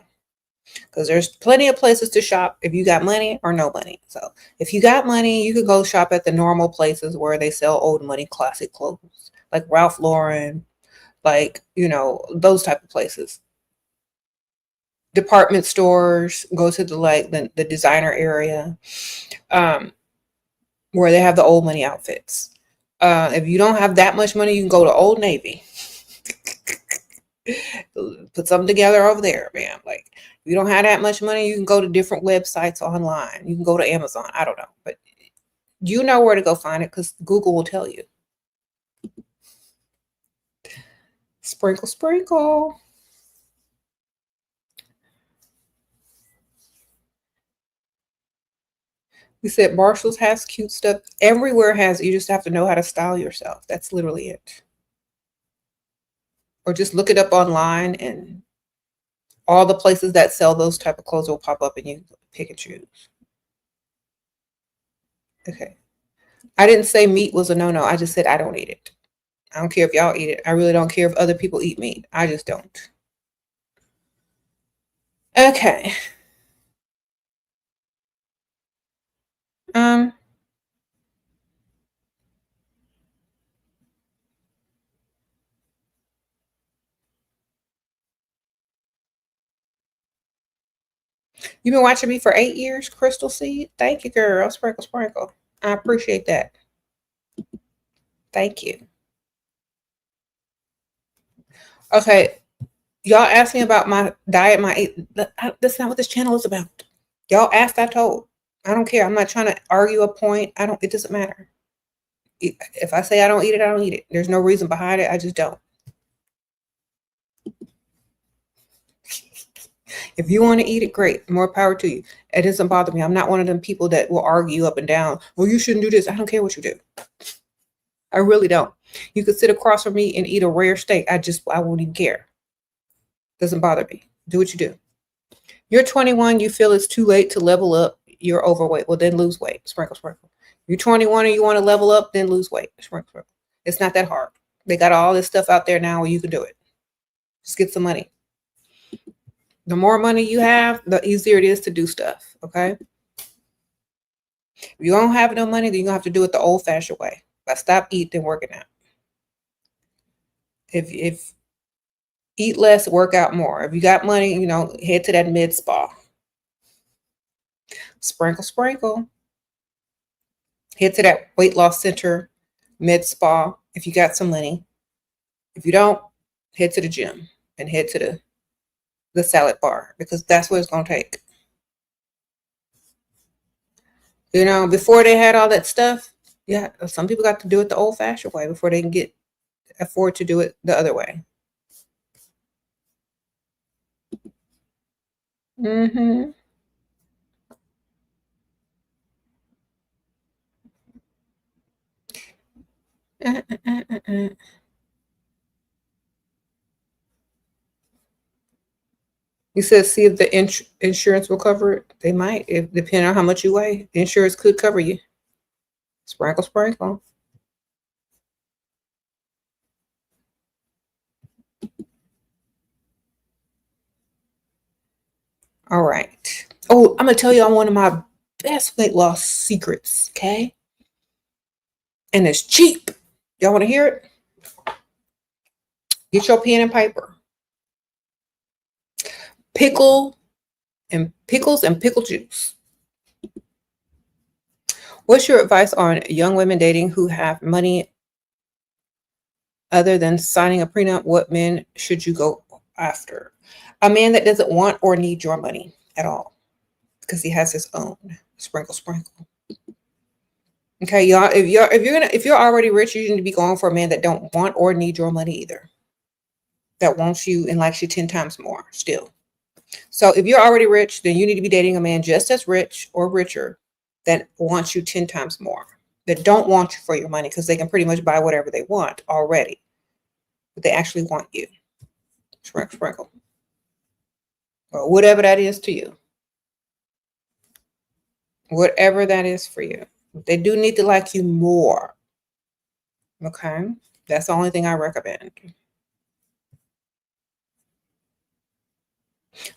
Because there's plenty of places to shop if you got money or no money. So if you got money, you could go shop at the normal places where they sell old money classic clothes, like Ralph Lauren, like, those type of places. Department stores, go to the designer area, um, where they have the old money outfits. If you don't have that much money, you can go to Old Navy. Put something together over there, man. Like, if you don't have that much money, you can go to different websites online. You can go to Amazon. I don't know, but you know where to go find it because Google will tell you. Sprinkle, sprinkle. We said Marshalls has cute stuff. Everywhere has. You just have to know how to style yourself. That's literally it. Or just look it up online, and all the places that sell those type of clothes will pop up, and you pick and choose. Okay. I didn't say meat was a no-no. I just said I don't eat it. I don't care if y'all eat it. I really don't care if other people eat meat. I just don't. Okay. Um, you've been watching me for 8 years, Crystal Seed. Thank you, girl. Sprinkle, sprinkle. I appreciate that. Thank you. Okay. Y'all asked me about my diet, that's not what this channel is about. Y'all asked, I told. I don't care. I'm not trying to argue a point. It doesn't matter. If I say I don't eat it, I don't eat it. There's no reason behind it. I just don't. If you want to eat it, great. More power to you. It doesn't bother me. I'm not one of them people that will argue up and down. Well, you shouldn't do this. I don't care what you do. I really don't. You could sit across from me and eat a rare steak. I won't even care. Doesn't bother me. Do what you do. You're 21. You feel it's too late to level up. You're overweight. Well, then lose weight. Sprinkle, sprinkle. You're 21 and you want to level up, then lose weight. Sprinkle, sprinkle. It's not that hard. They got all this stuff out there now where you can do it. Just get some money. The more money you have, the easier it is to do stuff. Okay. If you don't have no money, then you're gonna have to do it the old-fashioned way. But stop eating and working out. If eat less, work out more. If you got money, head to that med spa. Sprinkle, sprinkle. Head to that weight loss center, med spa, if you got some money. If you don't, head to the gym and head to the salad bar, because that's what it's going to take. Before they had all that stuff, yeah, some people got to do it the old-fashioned way before they can afford to do it the other way. Mm-hmm. You said see if the insurance will cover it. They might, if depending on how much you weigh. The insurance could cover you. Sprinkle, sprinkle. All right. Oh, I'm gonna tell you on one of my best weight loss secrets. Okay, and it's cheap. Y'all want to hear it? Get your pen and paper. Pickles and pickle juice. What's your advice on young women dating who have money other than signing a prenup? What men should you go after? A man that doesn't want or need your money at all, because he has his own. Sprinkle, sprinkle. Okay, y'all. If you're already rich, you need to be going for a man that don't want or need your money either. That wants you and likes you 10 times more still. So if you're already rich, then you need to be dating a man just as rich or richer that wants you 10 times more. That don't want you for your money, because they can pretty much buy whatever they want already. But they actually want you. Sprinkle, sprinkle. Or whatever that is to you. Whatever that is for you. They do need to like you more. Okay? That's the only thing I recommend.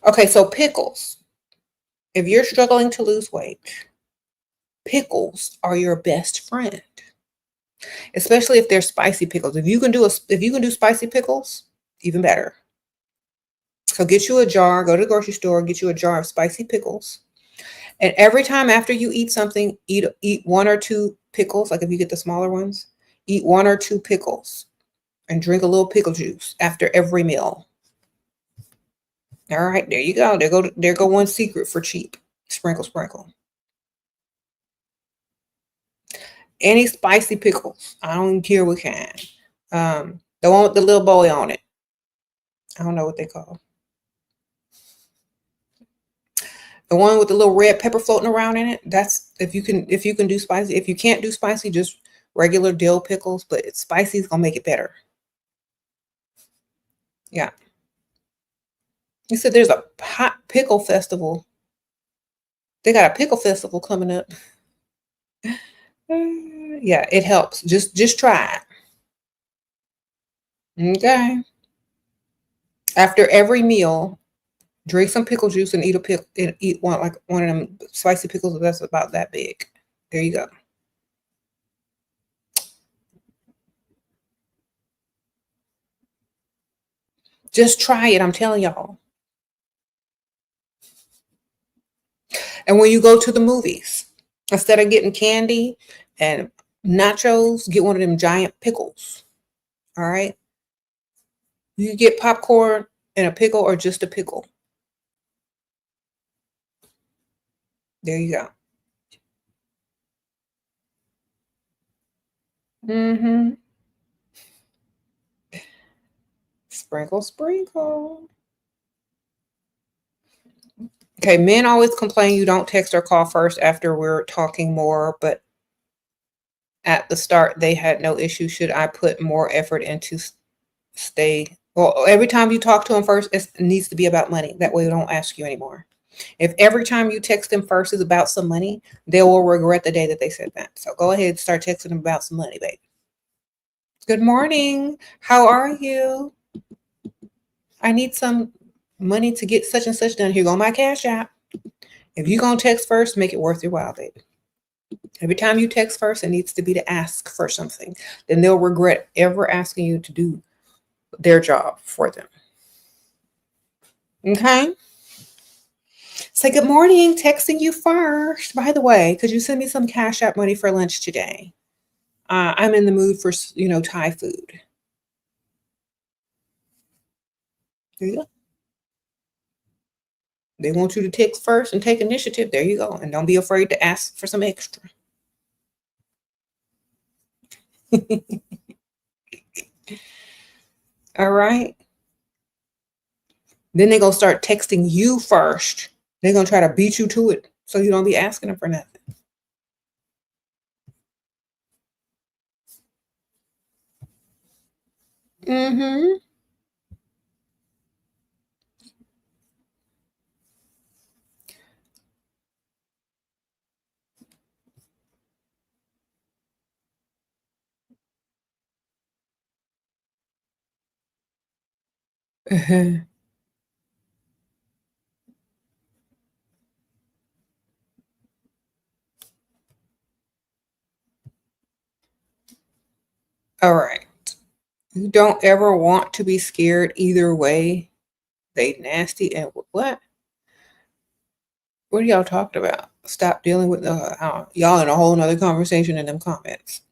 Okay, so pickles. If you're struggling to lose weight, pickles are your best friend. Especially if they're spicy pickles. If you can do spicy pickles, even better. So get you a jar, go to the grocery store, get you a jar of spicy pickles. And every time after you eat something, eat one or two pickles. Like if you get the smaller ones, eat one or two pickles and drink a little pickle juice after every meal. All right, there you go. There go one secret for cheap. Sprinkle, sprinkle. Any spicy pickles. I don't care what kind. The one with the little boy on it. I don't know what they call. The one with the little red pepper floating around in it. That's if you can do spicy. If you can't do spicy, just regular dill pickles. But spicy is gonna make it better. Yeah. You said there's a hot pickle festival. They got a pickle festival coming up. Yeah, it helps. Just try it. Okay. After every meal, drink some pickle juice and eat a pickle and eat one of them spicy pickles that's about that big. There you go. Just try it. I'm telling y'all. And when you go to the movies, instead of getting candy and nachos, get one of them giant pickles. All right. You get popcorn and a pickle or just a pickle. There you go. Mm-hmm. Sprinkle, sprinkle. Okay, men always complain you don't text or call first after we're talking more, but at the start they had no issue. Should I put more effort into stay? Well, every time you talk to them first, it needs to be about money. That way they don't ask you anymore. If every time you text them first is about some money, they will regret the day that they said that. So go ahead and start texting them about some money, baby. Good morning. How are you? I need some money to get such and such done. Here go my cash app. If you're going to text first, make it worth your while, baby. Every time you text first, it needs to be to ask for something. Then they'll regret ever asking you to do their job for them. Okay? Say good morning, texting you first. By the way, could you send me some cash app money for lunch today? I'm in the mood for, Thai food. There you go. They want you to text first and take initiative. There you go. And don't be afraid to ask for some extra. All right. Then they're going to start texting you first. They're going to try to beat you to it so you don't be asking them for nothing. Mm-hmm. Uh-huh. All right. You don't ever want to be scared either way. They nasty and what? What are y'all talking about? Stop dealing with y'all in a whole nother conversation in them comments.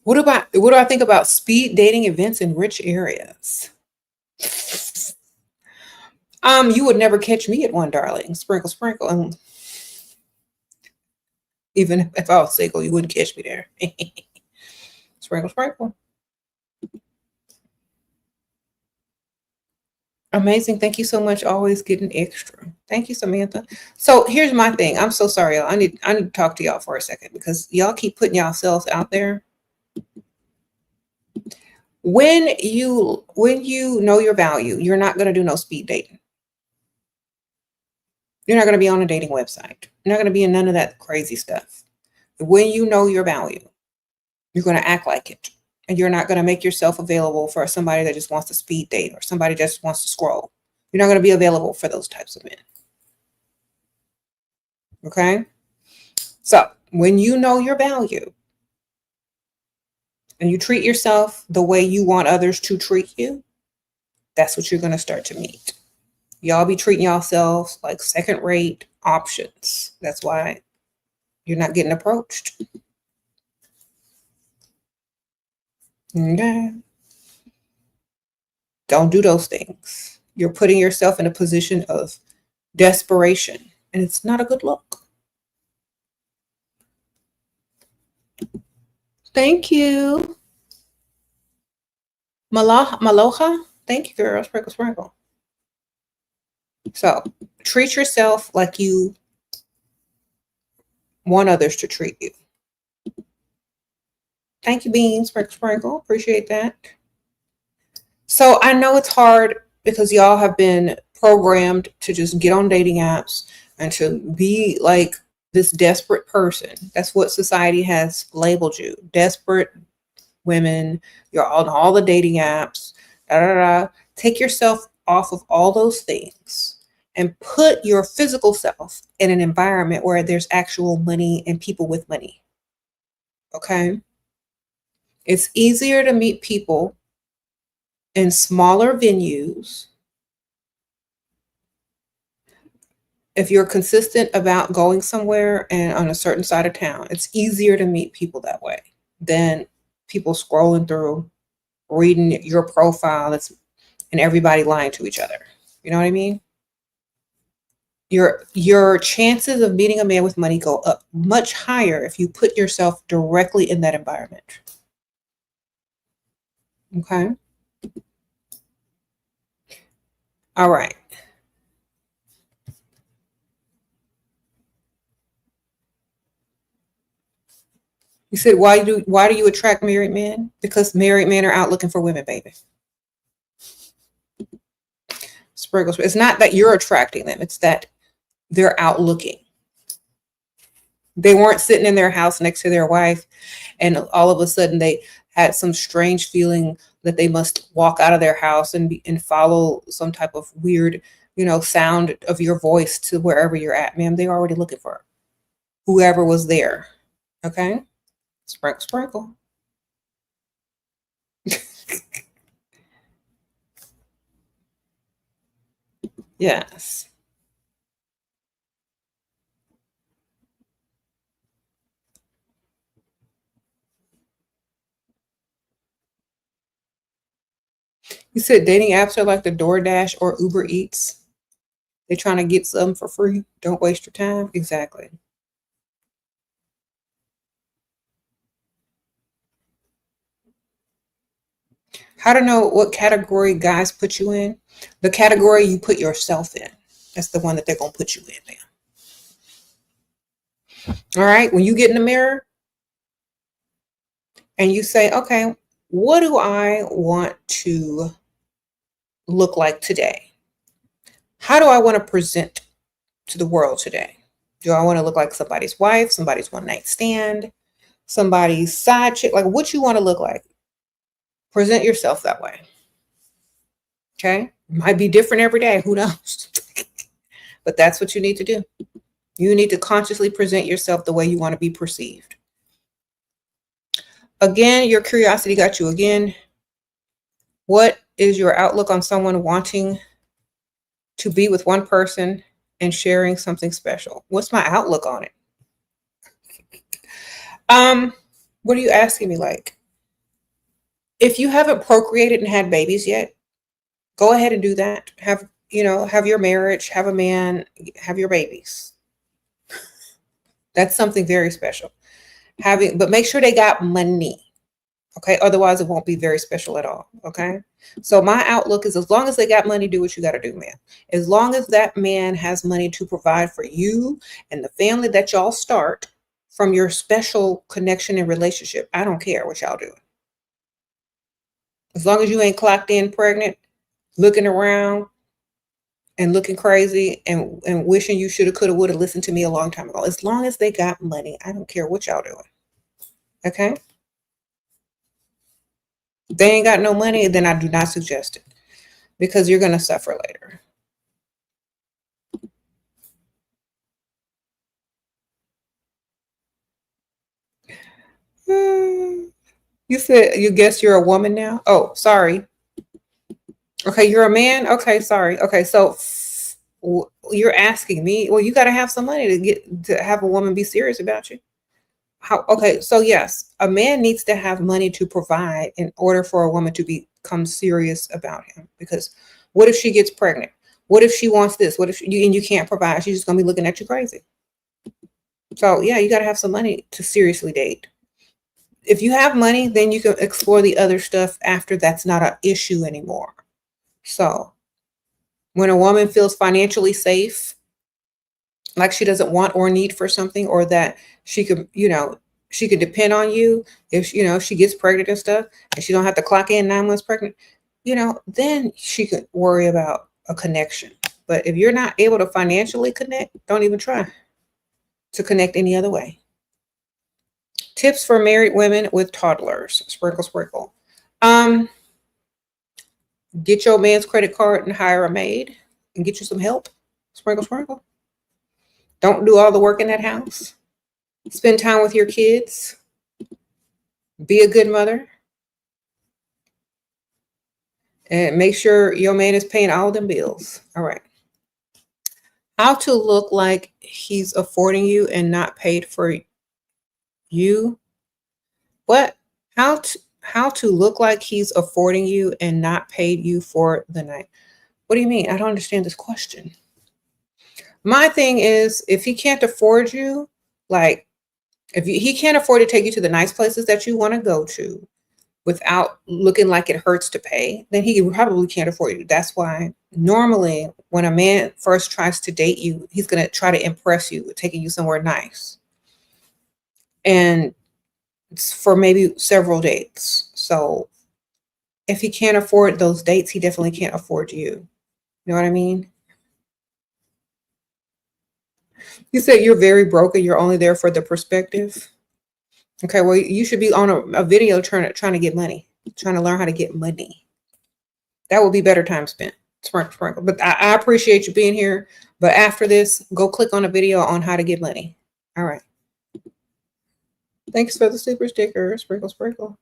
What do I think about speed dating events in rich areas? You would never catch me at one, darling. Sprinkle, sprinkle. And even if I was single, you wouldn't catch me there. Sprinkle, sprinkle. Amazing. Thank you so much. Always getting extra. Thank you, Samantha. So here's my thing. I'm so sorry, y'all. I need to talk to y'all for a second because y'all keep putting yourselves out there. When you know your value, you're not going to do no speed dating. You're not going to be on a dating website. You're not going to be in none of that crazy stuff. When you know your value, you're going to act like it. And you're not going to make yourself available for somebody that just wants to speed date or somebody that just wants to scroll. You're not going to be available for those types of men. Okay? So when you know your value and you treat yourself the way you want others to treat you, that's what you're going to start to meet. Y'all be treating yourselves like second-rate options. That's why you're not getting approached. Okay. Don't do those things. You're putting yourself in a position of desperation, and it's not a good look. Thank you. Maloha. Thank you, girl. Sprinkle, sprinkle. So treat yourself like you want others to treat you. Thank you, Bean. Sprinkle, sprinkle. Appreciate that. So I know it's hard because y'all have been programmed to just get on dating apps and to be like this desperate person. That's what society has labeled you. Desperate women. You're on all the dating apps. Da, da, da. Take yourself off of all those things and put your physical self in an environment where there's actual money and people with money. Okay? It's easier to meet people in smaller venues if you're consistent about going somewhere and on a certain side of town. It's easier to meet people that way than people scrolling through, reading your profile and everybody lying to each other. You know what I mean? Your chances of meeting a man with money go up much higher if you put yourself directly in that environment. Okay? All right. You said, why do you attract married men? Because married men are out looking for women, baby. Sprinkles. It's not that you're attracting them. It's that they're out looking. They weren't sitting in their house next to their wife, and all of a sudden they had some strange feeling that they must walk out of their house and follow some type of weird, sound of your voice to wherever you're at. Ma'am, they're already looking for whoever was there. Okay? Sprinkle, sprinkle. Yes. You said dating apps are like the DoorDash or Uber Eats. They're trying to get something for free. Don't waste your time. Exactly. How to know what category guys put you in? The category you put yourself in. That's the one that they're going to put you in, man. All right. When you get in the mirror and you say, okay, what do I want to look like today? How do I want to present to the world today? Do I want to look like somebody's wife, somebody's one night stand, somebody's side chick? Like, what you want to look like? Present yourself that way. Okay? Might be different every day. Who knows? But that's what you need to do. You need to consciously present yourself the way you want to be perceived. Again, your curiosity got you again. What is your outlook on someone wanting to be with one person and sharing something special? What's my outlook on it? What are you asking me? Like, if you haven't procreated and had babies yet, go ahead and do that. Have your marriage, have a man, have your babies. That's something very special. But make sure they got money. Okay. Otherwise, it won't be very special at all. Okay. So my outlook is, as long as they got money, do what you got to do, man. As long as that man has money to provide for you and the family that y'all start from your special connection and relationship, I don't care what y'all do. As long as you ain't clocked in pregnant, looking around and looking crazy and wishing you shoulda, coulda, woulda listened to me a long time ago. As long as they got money, I don't care what y'all doing. Okay? If they ain't got no money, then I do not suggest it, because you're going to suffer later. You said, you guess you're a woman now? Oh, sorry. Okay, you're a man? Okay, sorry. Okay, so you're asking me, well, you got to have some money to have a woman be serious about you. Okay, so yes, a man needs to have money to provide in order for a woman to become serious about him. Because what if she gets pregnant? What if she wants this? What if you can't provide? She's just going to be looking at you crazy. So yeah, you got to have some money to seriously date. If you have money, then you can explore the other stuff after. That's not an issue anymore. So when a woman feels financially safe, like she doesn't want or need for something, or that she could depend on you if she gets pregnant and stuff, and she don't have to clock in 9 months pregnant, then she could worry about a connection. But if you're not able to financially connect, don't even try to connect any other way. Tips for married women with toddlers. Sprinkle, sprinkle. Get your man's credit card and hire a maid and get you some help. Sprinkle, sprinkle. Don't do all the work in that house. Spend time with your kids. Be a good mother. And make sure your man is paying all them bills. All right. How to look like he's affording you and not paid for you. What? How to look like he's affording you and not paid you for the night. What do you mean? I don't understand this question. My thing is, if he can't afford you, like he can't afford to take you to the nice places that you want to go to without looking like it hurts to pay, then he probably can't afford you. That's why normally when a man first tries to date you, he's going to try to impress you, taking you somewhere nice. And it's for maybe several dates. So if he can't afford those dates, he definitely can't afford you. You know what I mean? You said you're very broke and you're only there for the perspective. Okay, well, you should be on a video trying to get money, trying to learn how to get money. That would be better time spent. Sprinkle, sprinkle. But I appreciate you being here. But after this, go click on a video on how to get money. All right. Thanks for the super sticker. Sprinkle, sprinkle.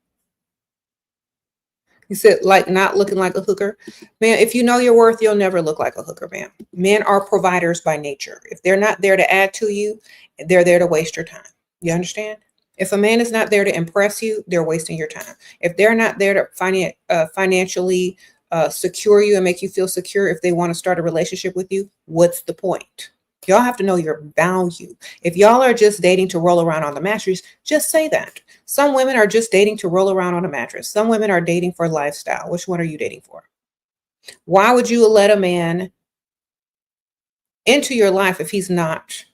You said like not looking like a hooker. Man, if you know your worth, you'll never look like a hooker, man. Men are providers by nature. If they're not there to add to you, they're there to waste your time. You understand? If a man is not there to impress you, they're wasting your time. If they're not there to financially secure you and make you feel secure, if they want to start a relationship with you, what's the point? Y'all have to know your value. If y'all are just dating to roll around on the mattress, just say that. Some women are just dating to roll around on a mattress. Some women are dating for lifestyle. Which one are you dating for? Why would you let a man into your life if he's not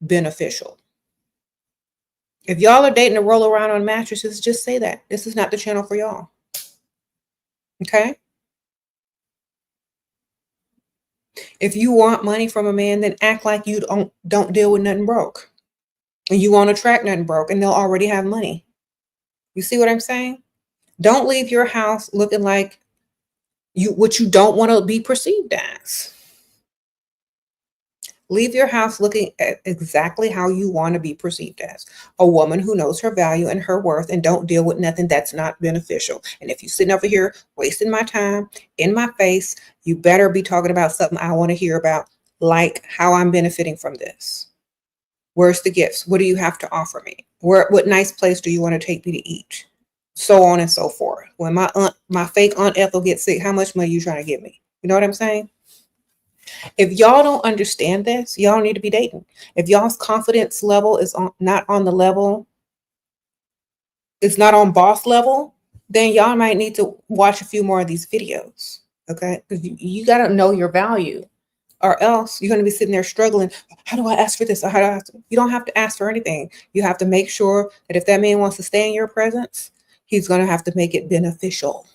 beneficial? If y'all are dating to roll around on mattresses, just say that. This is not the channel for y'all. Okay? If you want money from a man, then act like you don't deal with nothing broke. And you won't attract nothing broke, and they'll already have money. You see what I'm saying? Don't leave your house looking like what you don't want to be perceived as. Leave your house looking at exactly how you want to be perceived as. A woman who knows her value and her worth and don't deal with nothing that's not beneficial. And if you're sitting over here wasting my time in my face, you better be talking about something I want to hear about, like how I'm benefiting from this. Where's the gifts? What do you have to offer me? What nice place do you want to take me to eat? So on and so forth. When my fake Aunt Ethel gets sick, how much money are you trying to give me? You know what I'm saying? If y'all don't understand this, y'all need to be dating. If y'all's confidence level is not on the level, it's not on boss level, then y'all might need to watch a few more of these videos. Okay? Because you got to know your value, or else you're going to be sitting there struggling. How do I ask for this? Or how do I ask? You don't have to ask for anything. You have to make sure that if that man wants to stay in your presence, he's going to have to make it beneficial.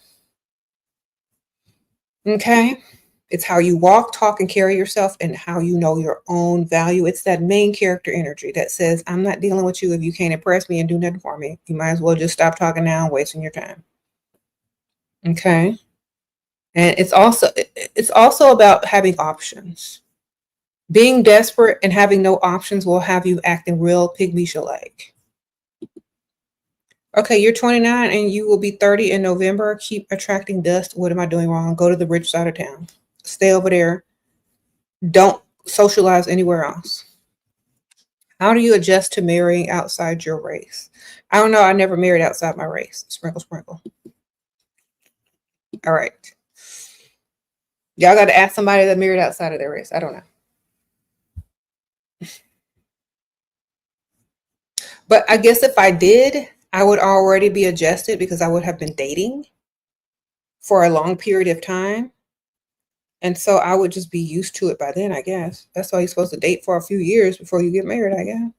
Okay? It's how you walk, talk, and carry yourself and how you know your own value. It's that main character energy that says, I'm not dealing with you if you can't impress me and do nothing for me. You might as well just stop talking now and wasting your time. Okay? And it's also about having options. Being desperate and having no options will have you acting real pygmy-like. Okay, you're 29 and you will be 30 in November. Keep attracting dust. What am I doing wrong? Go to the rich side of town. Stay over there. Don't socialize anywhere else. How do you adjust to marrying outside your race? I don't know. I never married outside my race. Sprinkle, sprinkle. All right. Y'all got to ask somebody that married outside of their race. I don't know. But I guess if I did, I would already be adjusted because I would have been dating for a long period of time. And so I would just be used to it by then, I guess. That's why you're supposed to date for a few years before you get married, I guess.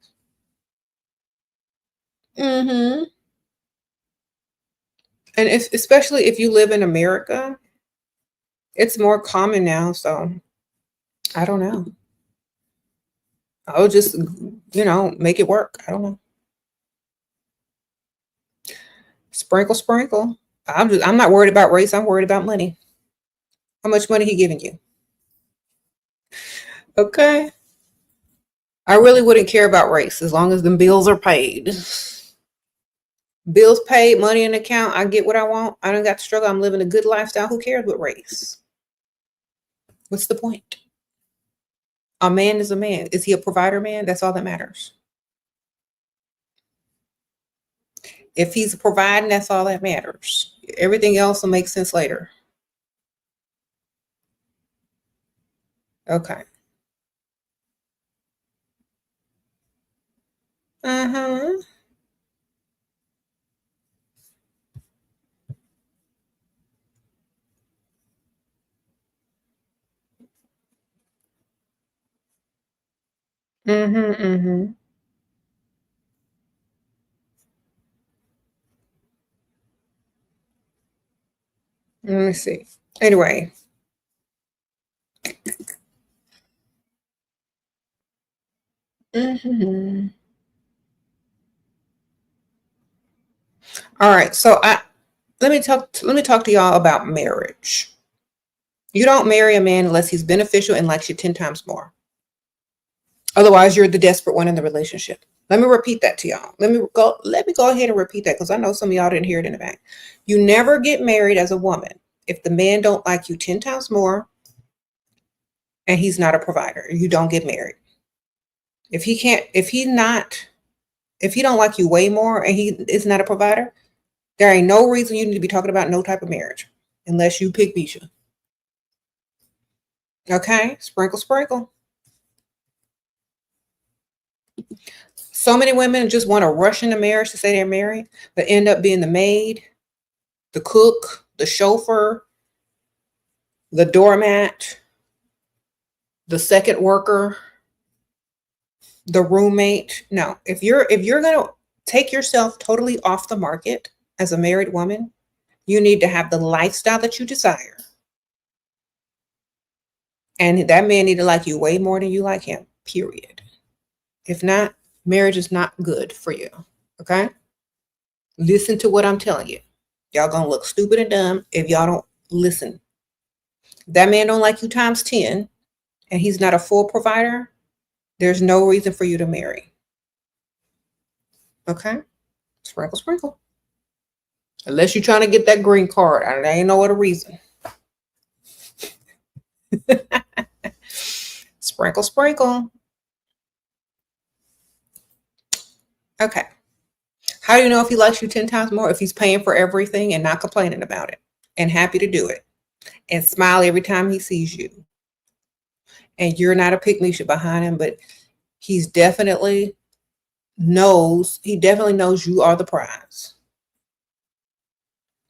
And especially if you live in America, It's more common now, so I don't know. I'll just, make it work. I don't know. Sprinkle, sprinkle. I'm not worried about race. I'm worried about money. How much money he giving you? Okay. I really wouldn't care about race as long as the bills are paid. Bills paid, money in the account. I get what I want. I don't got to struggle. I'm living a good lifestyle. Who cares what race? What's the point? A man is a man. Is he a provider man? That's all that matters. If he's providing, that's all that matters. Everything else will make sense later. Okay. Uh-huh. Mm-hmm. Mm-hmm. Let me see. Anyway. Mm-hmm. All right. So let me talk to y'all about marriage. You don't marry a man unless he's beneficial and likes you 10 times more. Otherwise, you're the desperate one in the relationship. Let me repeat that to y'all. Let me go ahead and repeat that because I know some of y'all didn't hear it in the back. You never get married as a woman if the man don't like you 10 times more and he's not a provider. You don't get married. If he don't like you way more and he is not a provider, there ain't no reason you need to be talking about no type of marriage unless you pick Bisha. Okay? Sprinkle, sprinkle. So many women just want to rush into marriage to say they're married, but end up being the maid, the cook, the chauffeur, the doormat, the second worker, the roommate. No, if you're going to take yourself totally off the market as a married woman, you need to have the lifestyle that you desire. And that man need to like you way more than you like him, period. If not, marriage is not good for you. Okay? Listen to what I'm telling you. Y'all gonna look stupid and dumb if y'all don't listen. That man don't like you times 10 and he's not a full provider, there's no reason for you to marry. Okay? Sprinkle, sprinkle. Unless you're trying to get that green card. There ain't no other reason. Sprinkle, sprinkle. Okay. How do you know if he likes you 10 times more? If he's paying for everything and not complaining about it and happy to do it and smile every time he sees you. And you're not a pick-me-shit behind him, but he definitely knows you are the prize.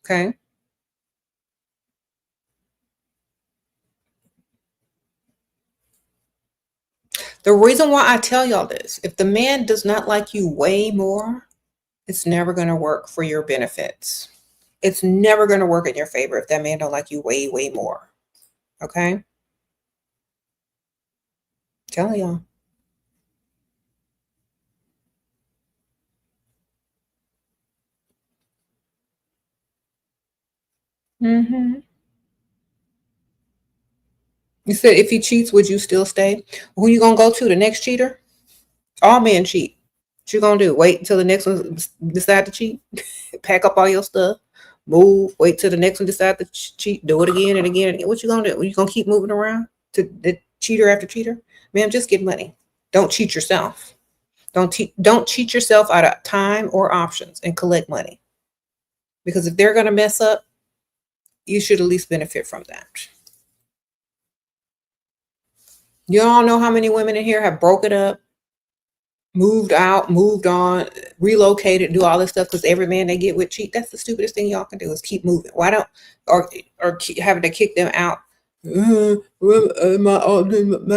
Okay? The reason why I tell y'all this, if the man does not like you way more, it's never going to work for your benefits. It's never going to work in your favor if that man don't like you way, way more. Okay? Tell y'all. Mm-hmm. You said if he cheats, would you still stay? Who you gonna go to? The next cheater? All men cheat. What you gonna do? Wait until the next one decide to cheat? Pack up all your stuff, move, wait till the next one decide to cheat, do it again and again and again. What you gonna do? You gonna keep moving around to the cheater after cheater? Man, just get money. Don't cheat yourself. Don't cheat yourself out of time or options and collect money. Because if they're gonna mess up, you should at least benefit from that. You all know how many women in here have broken up, moved out, moved on, relocated, do all this stuff because every man they get with cheat. That's the stupidest thing y'all can do is keep moving. Why don't or keep having to kick them out? My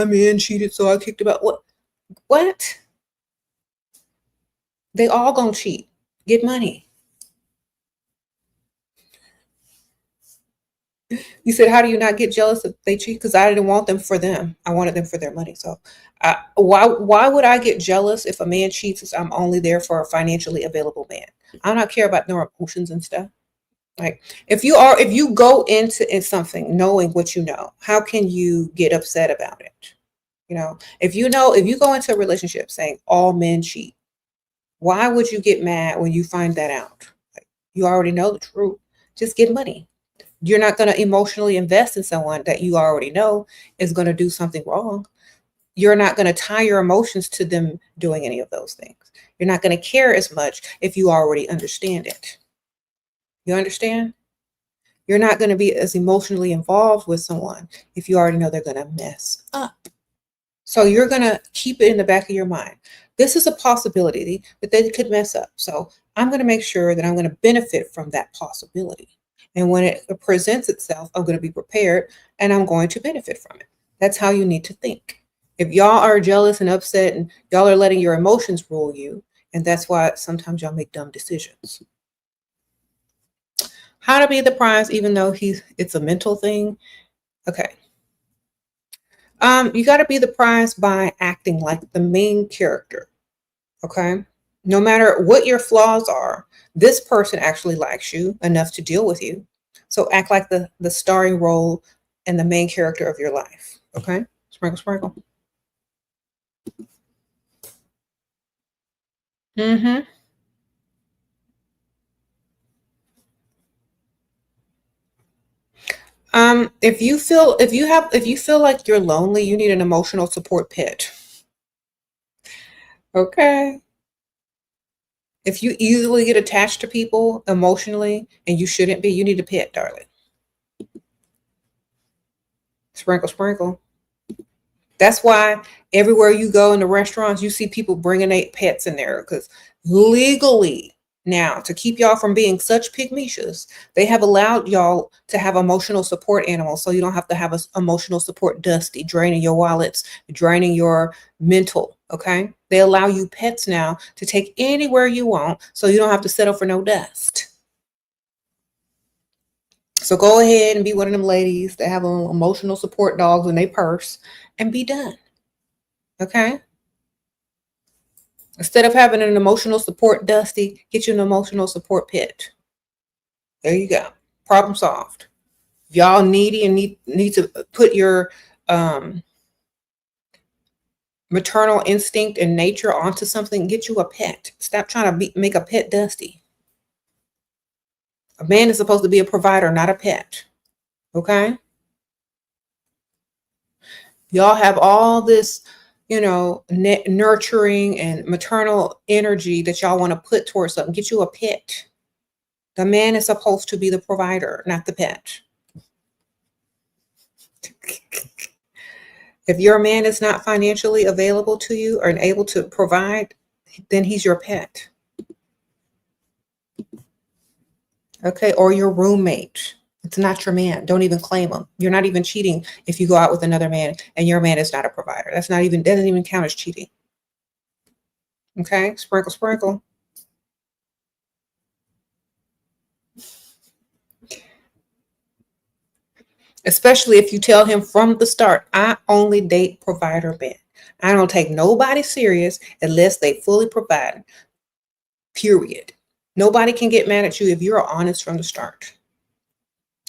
man cheated, so I kicked him out. What? They all gonna cheat. Get money. You said, how do you not get jealous if they cheat? Because I didn't want them for them. I wanted them for their money. So why would I get jealous if a man cheats if I'm only there for a financially available man? I don't care about their emotions and stuff. Like if you go into something knowing what you know, how can you get upset about it? If you go into a relationship saying all men cheat, why would you get mad when you find that out? Like, you already know the truth. Just get money. You're not going to emotionally invest in someone that you already know is going to do something wrong. You're not going to tie your emotions to them doing any of those things. You're not going to care as much if you already understand it. You understand? You're not going to be as emotionally involved with someone if you already know they're going to mess up. So you're going to keep it in the back of your mind. This is a possibility that they could mess up. So I'm going to make sure that I'm going to benefit from that possibility. And when it presents itself, I'm going to be prepared and I'm going to benefit from it. That's how you need to think. If y'all are jealous and upset and y'all are letting your emotions rule you, and that's why sometimes y'all make dumb decisions. How to be the prize, even though it's a mental thing. Okay. You got to be the prize by acting like the main character. Okay. No matter what your flaws are, this person actually likes you enough to deal with you. So act like the starring role and the main character of your life. Okay. Sprinkle, sprinkle. Mm-hmm. If you feel like you're lonely, you need an emotional support pet. Okay. If you easily get attached to people emotionally and you shouldn't be, you need a pet, darling. Sprinkle, sprinkle. That's why everywhere you go in the restaurants, you see people bringing their pets in there because legally now, to keep y'all from being such pygmishas, they have allowed y'all to have emotional support animals so you don't have to have an emotional support dusty, draining your wallets, draining your mental, okay? They allow you pets now to take anywhere you want so you don't have to settle for no dust. So go ahead and be one of them ladies that have emotional support dogs in their purse and be done. Okay? Instead of having an emotional support dusty, get you an emotional support pet. There you go. Problem solved. If y'all needy and need to put your maternal instinct and nature onto something, get you a pet. Stop trying to make a pet dusty. A man is supposed to be a provider, not a pet. Okay? Y'all have all this, nurturing and maternal energy that y'all want to put towards something. Get you a pet. The man is supposed to be the provider, not the pet. If your man is not financially available to you or able to provide, then he's your pet. Okay, or your roommate. It's not your man. Don't even claim him. You're not even cheating if you go out with another man and your man is not a provider. Doesn't even count as cheating. Okay, sprinkle, sprinkle. Especially if you tell him from the start, I only date provider men. I don't take nobody serious unless they fully provide. Period. Nobody can get mad at you if you're honest from the start.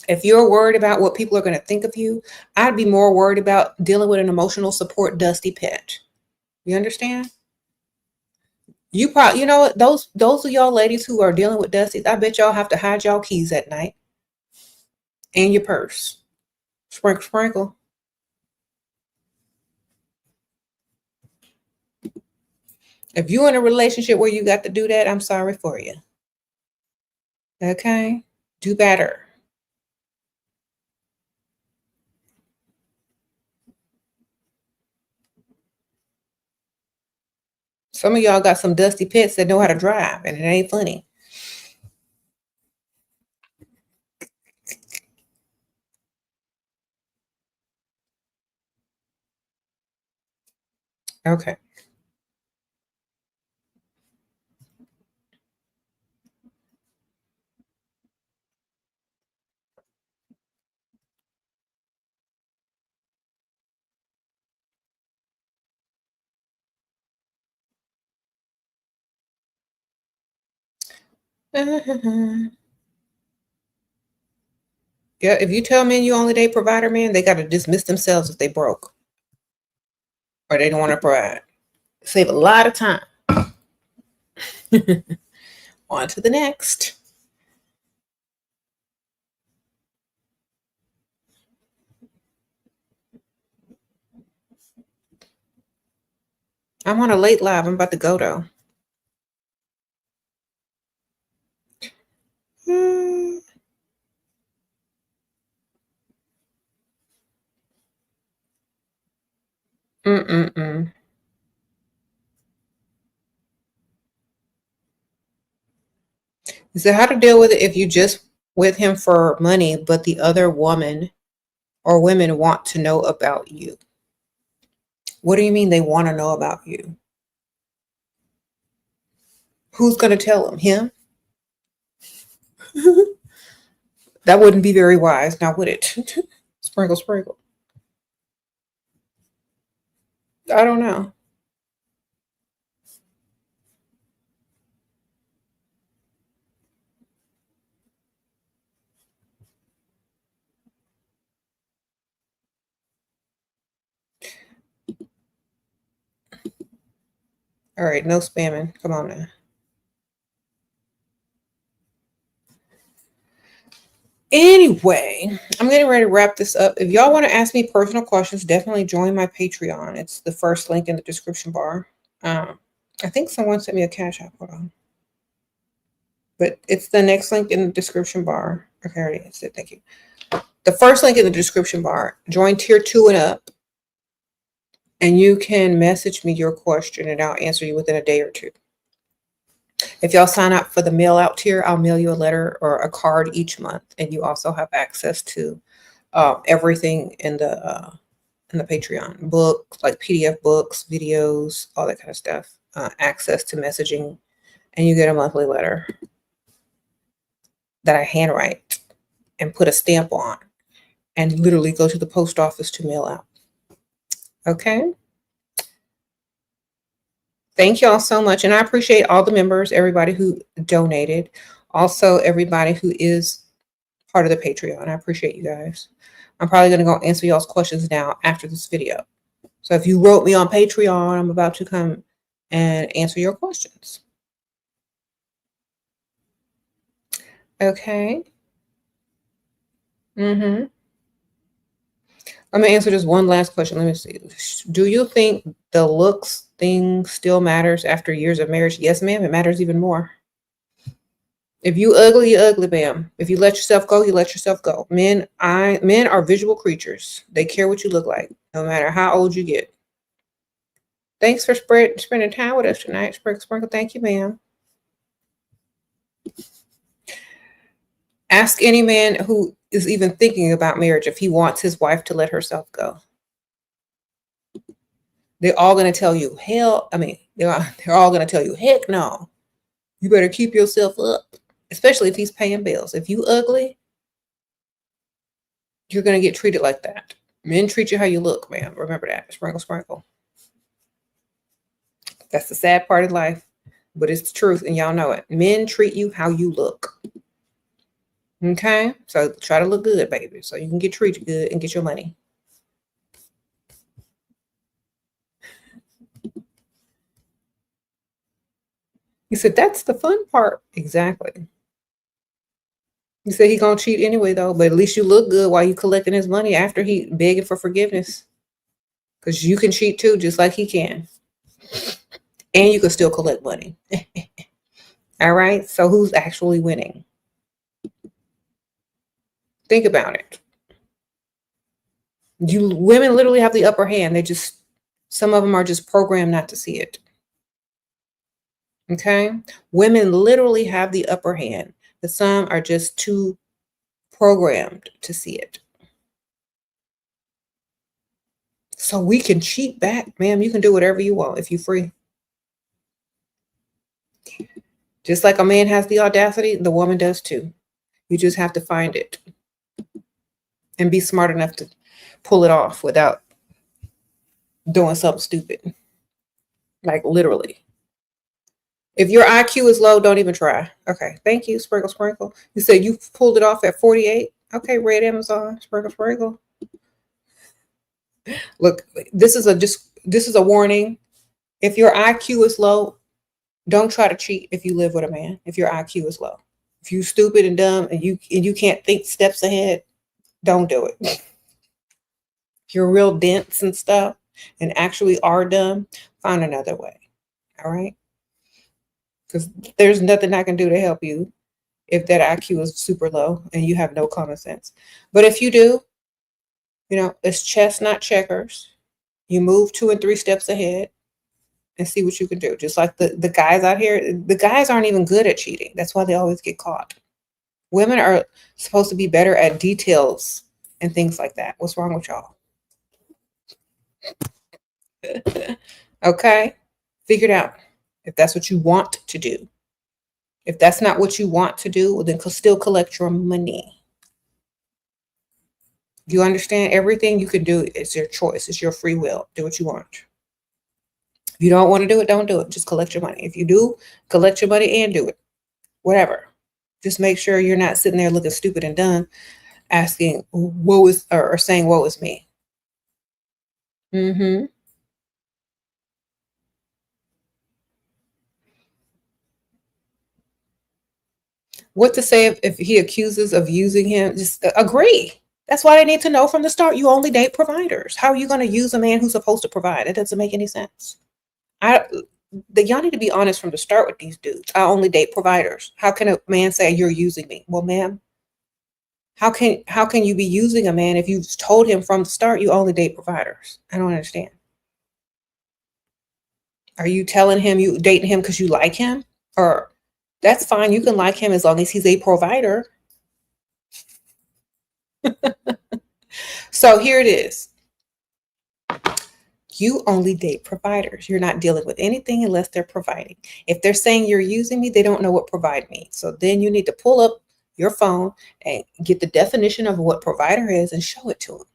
If you're worried about what people are going to think of you, I'd be more worried about dealing with an emotional support dusty pet. You understand? You probably, what, those of y'all ladies who are dealing with dusties, I bet y'all have to hide y'all keys at night and your purse. Sprinkle, sprinkle. If you're in a relationship where you got to do that, I'm sorry for you. Okay? Do better. Some of y'all got some dusty pets that know how to drive, and it ain't funny. Okay. Yeah, if you tell men you only date provider men, they got to dismiss themselves if they broke or they don't want to provide. Save a lot of time. On to the next. I'm on a late live. I'm about to go though. Mm-mm-mm. So how to deal with it if you just with him for money, but the other woman or women want to know about you? What do you mean they want to know about you? Who's going to tell them? Him? That wouldn't be very wise, now would it? Sprinkle, sprinkle. I don't know. All right, no spamming. Come on now. Anyway, I'm getting ready to wrap this up. If y'all want to ask me personal questions, definitely join my Patreon. It's the first link in the description bar. I think someone sent me a cash app. Hold on. But it's the next link in the description bar. Okay, I already said thank you. The first link in the description bar. Join tier 2 and up. And you can message me your question and I'll answer you within a day or two. If y'all sign up for the mail out tier, I'll mail you a letter or a card each month. And you also have access to everything in the Patreon book, like PDF books, videos, all that kind of stuff, access to messaging, and you get a monthly letter that I handwrite and put a stamp on and literally go to the post office to mail out. Okay. Thank y'all so much. And I appreciate all the members, everybody who donated, also everybody who is part of the Patreon. I appreciate you guys. I'm probably going to go answer y'all's questions now after this video. So if you wrote me on Patreon, I'm about to come and answer your questions. Okay. I'm going to answer just one last question. Let me see. Do you think the looks thing still matters after years of marriage? Yes, ma'am. It matters even more. If you ugly, you ugly, bam. If you let yourself go, you let yourself go. Men are visual creatures. They care what you look like, no matter how old you get. Thanks for spending time with us tonight, Sprinkle Sprinkle. Thank you, ma'am. Ask any man who is even thinking about marriage if he wants his wife to let herself go. They're all going to tell you, they're all going to tell you, heck no. You better keep yourself up, especially if he's paying bills. If you ugly, you're going to get treated like that. Men treat you how you look, ma'am. Remember that. Sprinkle, sprinkle. That's the sad part of life, but it's the truth, and y'all know it. Men treat you how you look. Okay? So try to look good, baby, so you can get treated good and get your money. He said, that's the fun part. Exactly. He said he gonna cheat anyway, though, but at least you look good while you collecting his money after he begging for forgiveness. Because you can cheat too, just like he can. And you can still collect money. All right? So who's actually winning? Think about it. Women literally have the upper hand. Some of them are just programmed not to see it. Okay? Women literally have the upper hand, but some are just too programmed to see it. So we can cheat back, ma'am. You can do whatever you want if you're free. Just like a man has the audacity, the woman does too. You just have to find it and be smart enough to pull it off without doing something stupid. Like literally. If your IQ is low, don't even try. Okay, thank you, Sprinkle Sprinkle. You said you pulled it off at 48. Okay, Red Amazon, Sprinkle Sprinkle. Look, this is a warning. If your IQ is low, don't try to cheat if you live with a man. If your IQ is low, if you stupid and dumb and you can't think steps ahead, don't do it. If you're real dense and stuff and actually are dumb, find another way. All right, because there's nothing I can do to help you if that IQ is super low and you have no common sense. But if you do, it's chess, not checkers. You move 2 and 3 steps ahead and see what you can do. Just like the guys out here, the guys aren't even good at cheating. That's why they always get caught. Women are supposed to be better at details and things like that. What's wrong with y'all? Okay? Figure it out. If that's what you want to do. If that's not what you want to do, well, then still collect your money. You understand? Everything you can do is your choice. It's your free will. Do what you want. If you don't want to do it, don't do it. Just collect your money. If you do, collect your money and do it. Whatever. Just make sure you're not sitting there looking stupid and dumb, asking woe is or saying woe is me. Mm-hmm. What to say if he accuses of using him? Just agree. That's why they need to know from the start. You only date providers. How are you going to use a man who's supposed to provide? It doesn't make any sense. Y'all need to be honest from the start with these dudes. I only date providers. How can a man say you're using me? Well, ma'am, how can you be using a man if you've told him from the start you only date providers? I don't understand. Are you telling him you dating him because you like him? Or that's fine. You can like him as long as he's a provider. So here it is. You only date providers. You're not dealing with anything unless they're providing. If they're saying you're using me, they don't know what provide means. So then you need to pull up your phone and get the definition of what provider is and show it to him.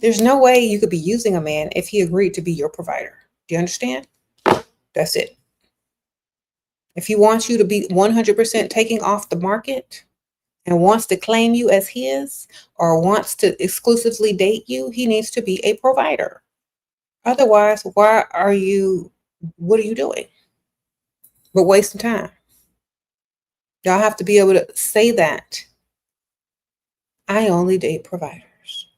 There's no way you could be using a man if he agreed to be your provider. Do you understand? That's it. If he wants you to be 100% taking off the market and wants to claim you as his or wants to exclusively date you, he needs to be a provider. Otherwise, what are you doing? But wasting time. Y'all have to be able to say that. I only date providers.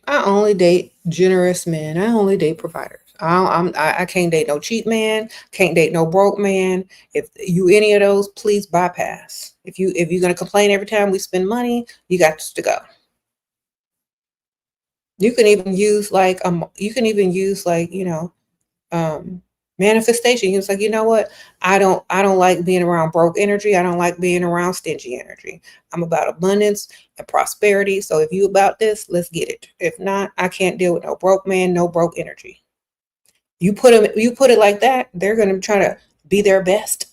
I only date generous men. I only date providers. I can't date no cheap man. Can't date no broke man. If you any of those, please bypass. If you're gonna complain every time we spend money, you got to go. You can even use manifestation. It's like, you know what? I don't like being around broke energy. I don't like being around stingy energy. I'm about abundance and prosperity. So if you about this, let's get it. If not, I can't deal with no broke man, no broke energy. You put it like that, they're going to try to be their best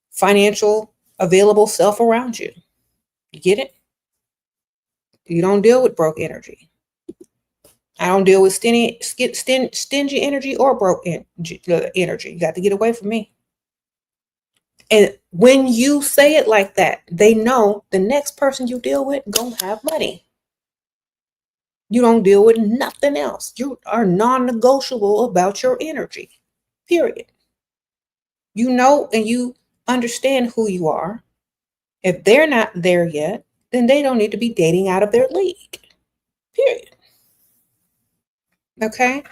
financial available self around you. You get it? You don't deal with broke energy. I don't deal with stingy energy or broke energy. You got to get away from me. And when you say it like that, they know the next person you deal with gonna have money. You don't deal with nothing else. You are non-negotiable about your energy. Period. You know and you understand who you are. If they're not there yet, then they don't need to be dating out of their league. Period. Okay?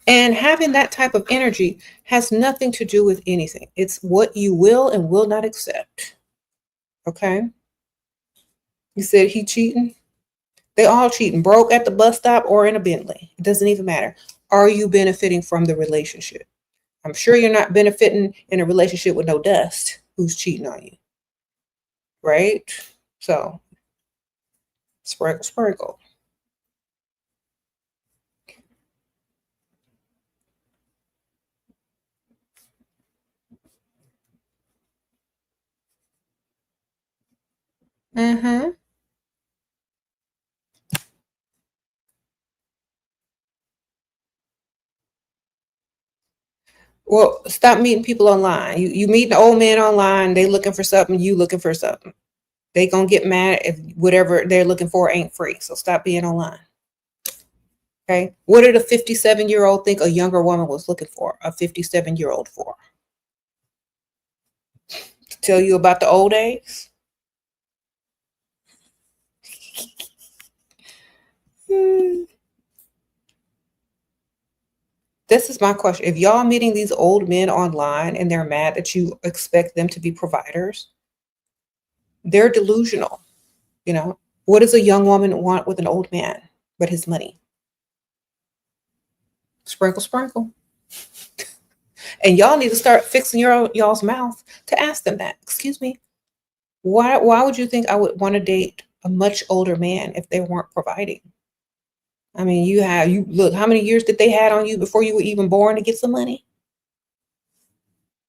And having that type of energy has nothing to do with anything. It's what you will and will not accept. Okay? You said he cheating? They all cheating, broke at the bus stop or in a Bentley. It doesn't even matter. Are you benefiting from the relationship? I'm sure you're not benefiting in a relationship with no dust who's cheating on you. Right? So, sprinkle, sprinkle. Mm-hmm. Well, stop meeting people online. You meet the old man online, they looking for something, you looking for something. They gonna get mad if whatever they're looking for ain't free. So stop being online. Okay. What did a 57-year-old think a younger woman was looking for a 57-year-old for? To tell you about the old days? This is my question. If y'all meeting these old men online and they're mad that you expect them to be providers, they're delusional. You know, what does a young woman want with an old man but his money? Sprinkle, sprinkle. And y'all need to start fixing y'all's mouth to ask them that. Excuse me. Why would you think I would want to date a much older man if they weren't providing? I mean, you look, how many years did they had on you before you were even born to get some money?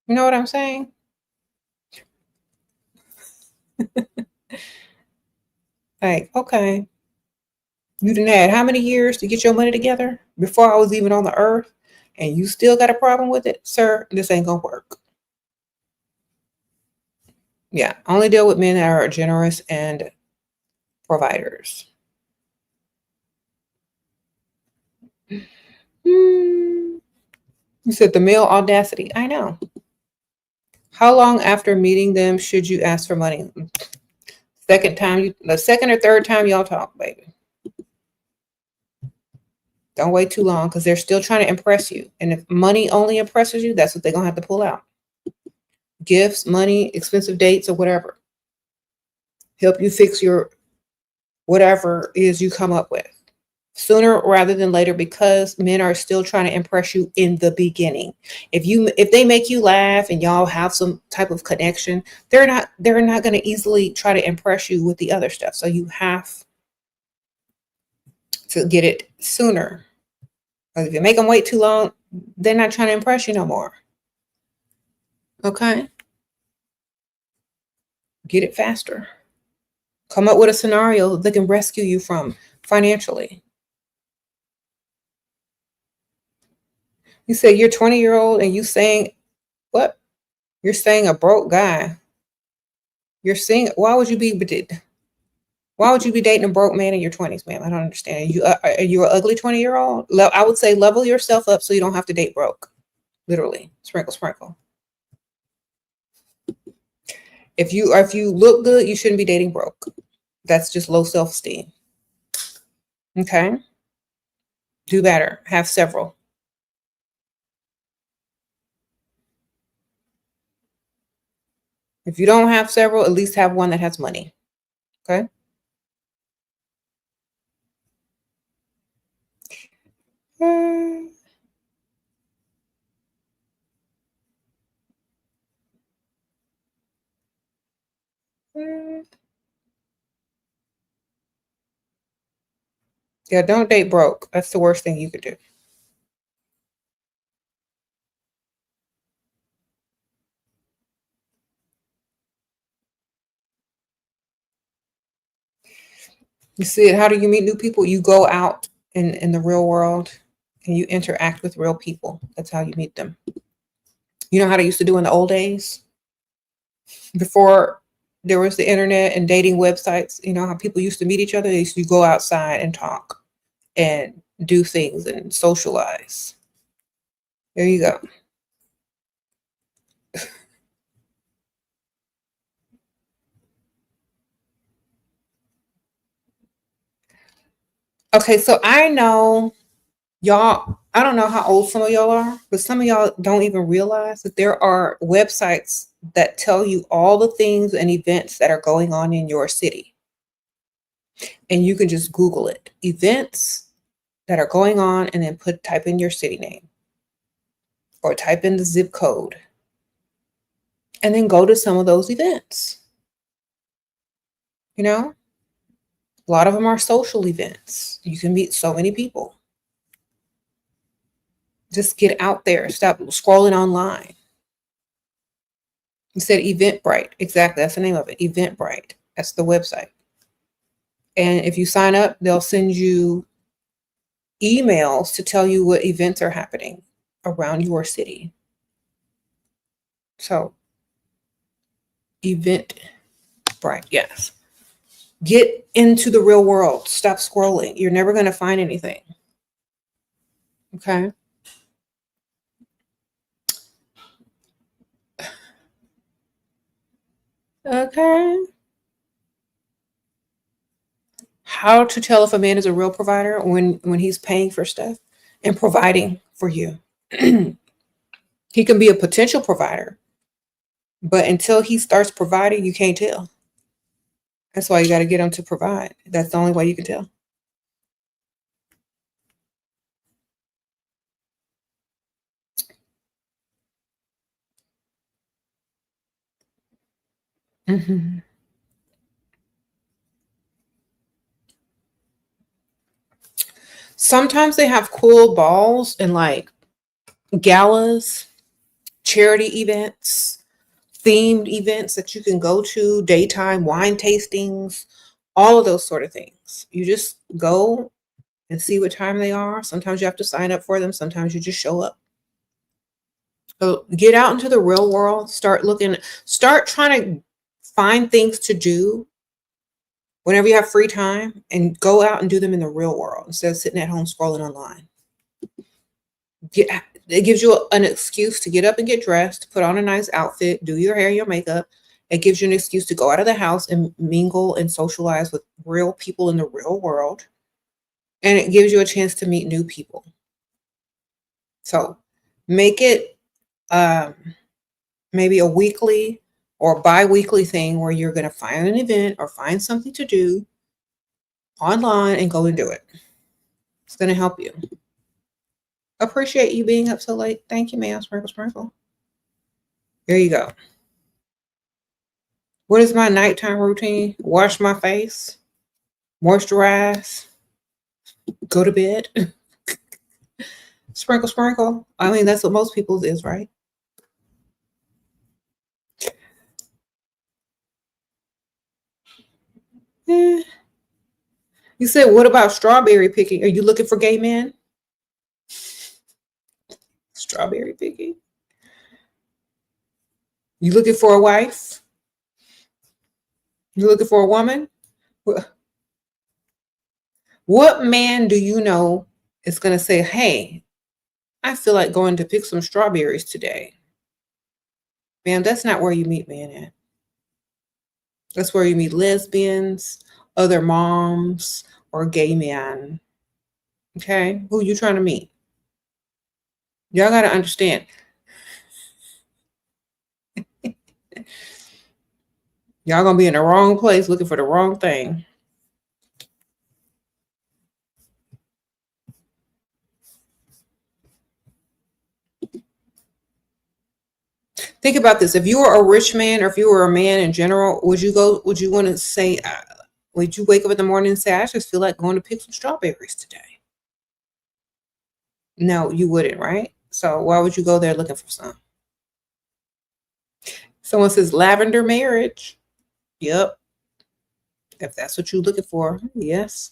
You know what I'm saying? Like, okay, you done had how many years to get your money together before I was even on the earth, and you still got a problem with it, sir? This ain't gonna work. Yeah, only deal with men that are generous and providers. You said the male audacity. I know. How long after meeting them should you ask for money? The second or third time y'all talk, baby. Don't wait too long because they're still trying to impress you. And if money only impresses you, that's what they're going to have to pull out. Gifts, money, expensive dates, or whatever. Help you fix your whatever is you come up with. Sooner rather than later, because men are still trying to impress you in the beginning. If they make you laugh and y'all have some type of connection, they're not going to easily try to impress you with the other stuff. So you have to get it sooner. Because if you make them wait too long, they're not trying to impress you no more. Okay? Get it faster. Come up with a scenario that can rescue you from financially. You say you're 20-year-old and you saying what? You're saying a broke guy. You're saying why would you be dating a broke man in your 20s, ma'am? I don't understand. Are you an ugly 20-year-old? I would say level yourself up so you don't have to date broke. Literally, sprinkle, sprinkle. If you look good, you shouldn't be dating broke. That's just low self-esteem. Okay? Do better. Have several. If you don't have several, at least have one that has money. Okay? Yeah, don't date broke. That's the worst thing you could do. You see it. How do you meet new people? You go out in the real world and you interact with real people. That's how you meet them. You know how they used to do in the old days? Before there was the internet and dating websites, you know how people used to meet each other? They used to go outside and talk and do things and socialize. There you go. Okay, so I know y'all, I don't know how old some of y'all are, but some of y'all don't even realize that there are websites that tell you all the things and events that are going on in your city. And you can just Google it. Events that are going on and then type in your city name or type in the zip code and then go to some of those events. You know, a lot of them are social events. You can meet so many people. Just get out there. Stop scrolling online. You said Eventbrite. Exactly. That's the name of it. Eventbrite. That's the website. And if you sign up, they'll send you emails to tell you what events are happening around your city. So, event, right? Yes. Get into the real world. Stop scrolling. You're never going to find anything. Okay. Okay. How to tell if a man is a real provider when he's paying for stuff and providing for you. He can be a potential provider, but until he starts providing, you can't tell. That's why you got to get him to provide. That's the only way you can tell. Mhm. Sometimes they have cool balls and like galas, charity events, themed events that you can go to, daytime wine tastings, all of those sort of things. You just go and see what time they are. Sometimes you have to sign up for them. Sometimes you just show up. So get out into the real world. Start looking, start trying to find things to do whenever you have free time and go out and do them in the real world instead of sitting at home scrolling online. It gives you an excuse to get up and get dressed, put on a nice outfit, do your hair, your makeup. It gives you an excuse to go out of the house and mingle and socialize with real people in the real world. And it gives you a chance to meet new people. So make it maybe a weekly or bi-weekly thing where you're going to find an event or find something to do online and go and do it. It's going to help you. Appreciate you being up so late. Thank you, ma'am. Sprinkle, sprinkle. There you go. What is my nighttime routine? Wash my face, moisturize, go to bed. Sprinkle, sprinkle. I mean, that's what most people's is, right? Eh. You said, what about strawberry picking? Are you looking for gay men? Strawberry picking. You looking for a wife? You looking for a woman? What man do you know is going to say, hey, I feel like going to pick some strawberries today? Man, that's not where you meet men at. That's where you meet lesbians, other moms, or gay men. Okay? Who you trying to meet? Y'all got to understand. Y'all going to be in the wrong place looking for the wrong thing. Think about this. If you were a rich man or if you were a man in general, would you want to say, would you wake up in the morning and say, I just feel like going to pick some strawberries today? No, you wouldn't, right? So why would you go there looking for some? Someone says lavender marriage. Yep. If that's what you're looking for, yes.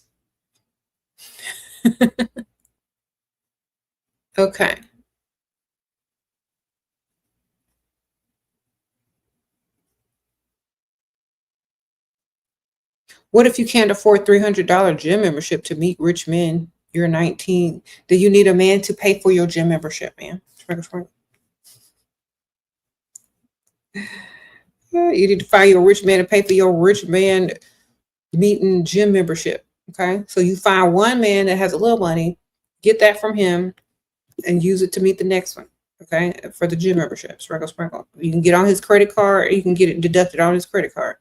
Okay. What if you can't afford $300 gym membership to meet rich men? You're 19. Do you need a man to pay for your gym membership, man? Sprinkle, sprinkle. You need to find your rich man to pay for your rich man meeting gym membership. Okay. So you find one man that has a little money, get that from him, and use it to meet the next one. Okay. For the gym membership. Sprinkle, sprinkle. You can get on his credit card, or you can get it deducted on his credit card.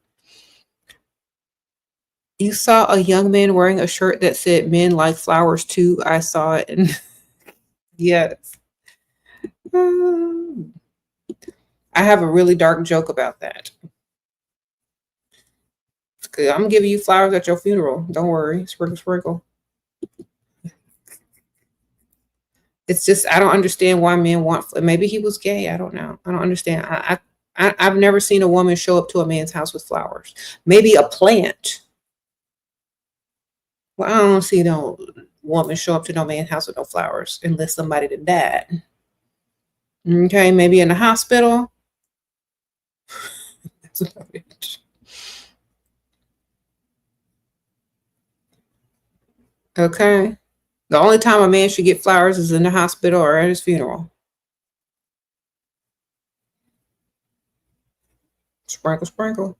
You saw a young man wearing a shirt that said men like flowers too. I saw it. And yes. I have a really dark joke about that. I'm giving you flowers at your funeral. Don't worry. Sprinkle, sprinkle. It's just, I don't understand why men want, maybe he was gay. I don't know. I don't understand. I've never seen a woman show up to a man's house with flowers. Maybe a plant. Well, I don't see no woman show up to no man's house with no flowers unless somebody that died. Okay, maybe in the hospital. That's about it. Okay. The only time a man should get flowers is in the hospital or at his funeral. Sprinkle, sprinkle.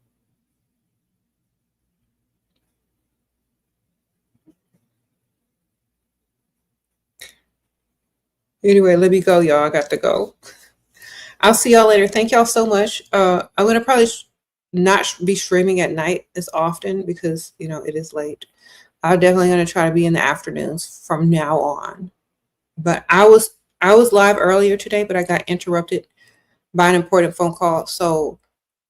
Anyway, let me go, y'all. I got to go. I'll see y'all later. Thank y'all so much. I'm going to probably not be streaming at night as often because, it is late. I'm definitely going to try to be in the afternoons from now on. But I was live earlier today, but I got interrupted by an important phone call. So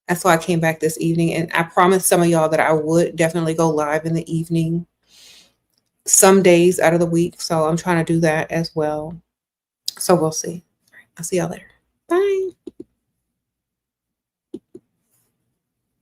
that's why I came back this evening. And I promised some of y'all that I would definitely go live in the evening some days out of the week. So I'm trying to do that as well. So we'll see. I'll see y'all later. Bye.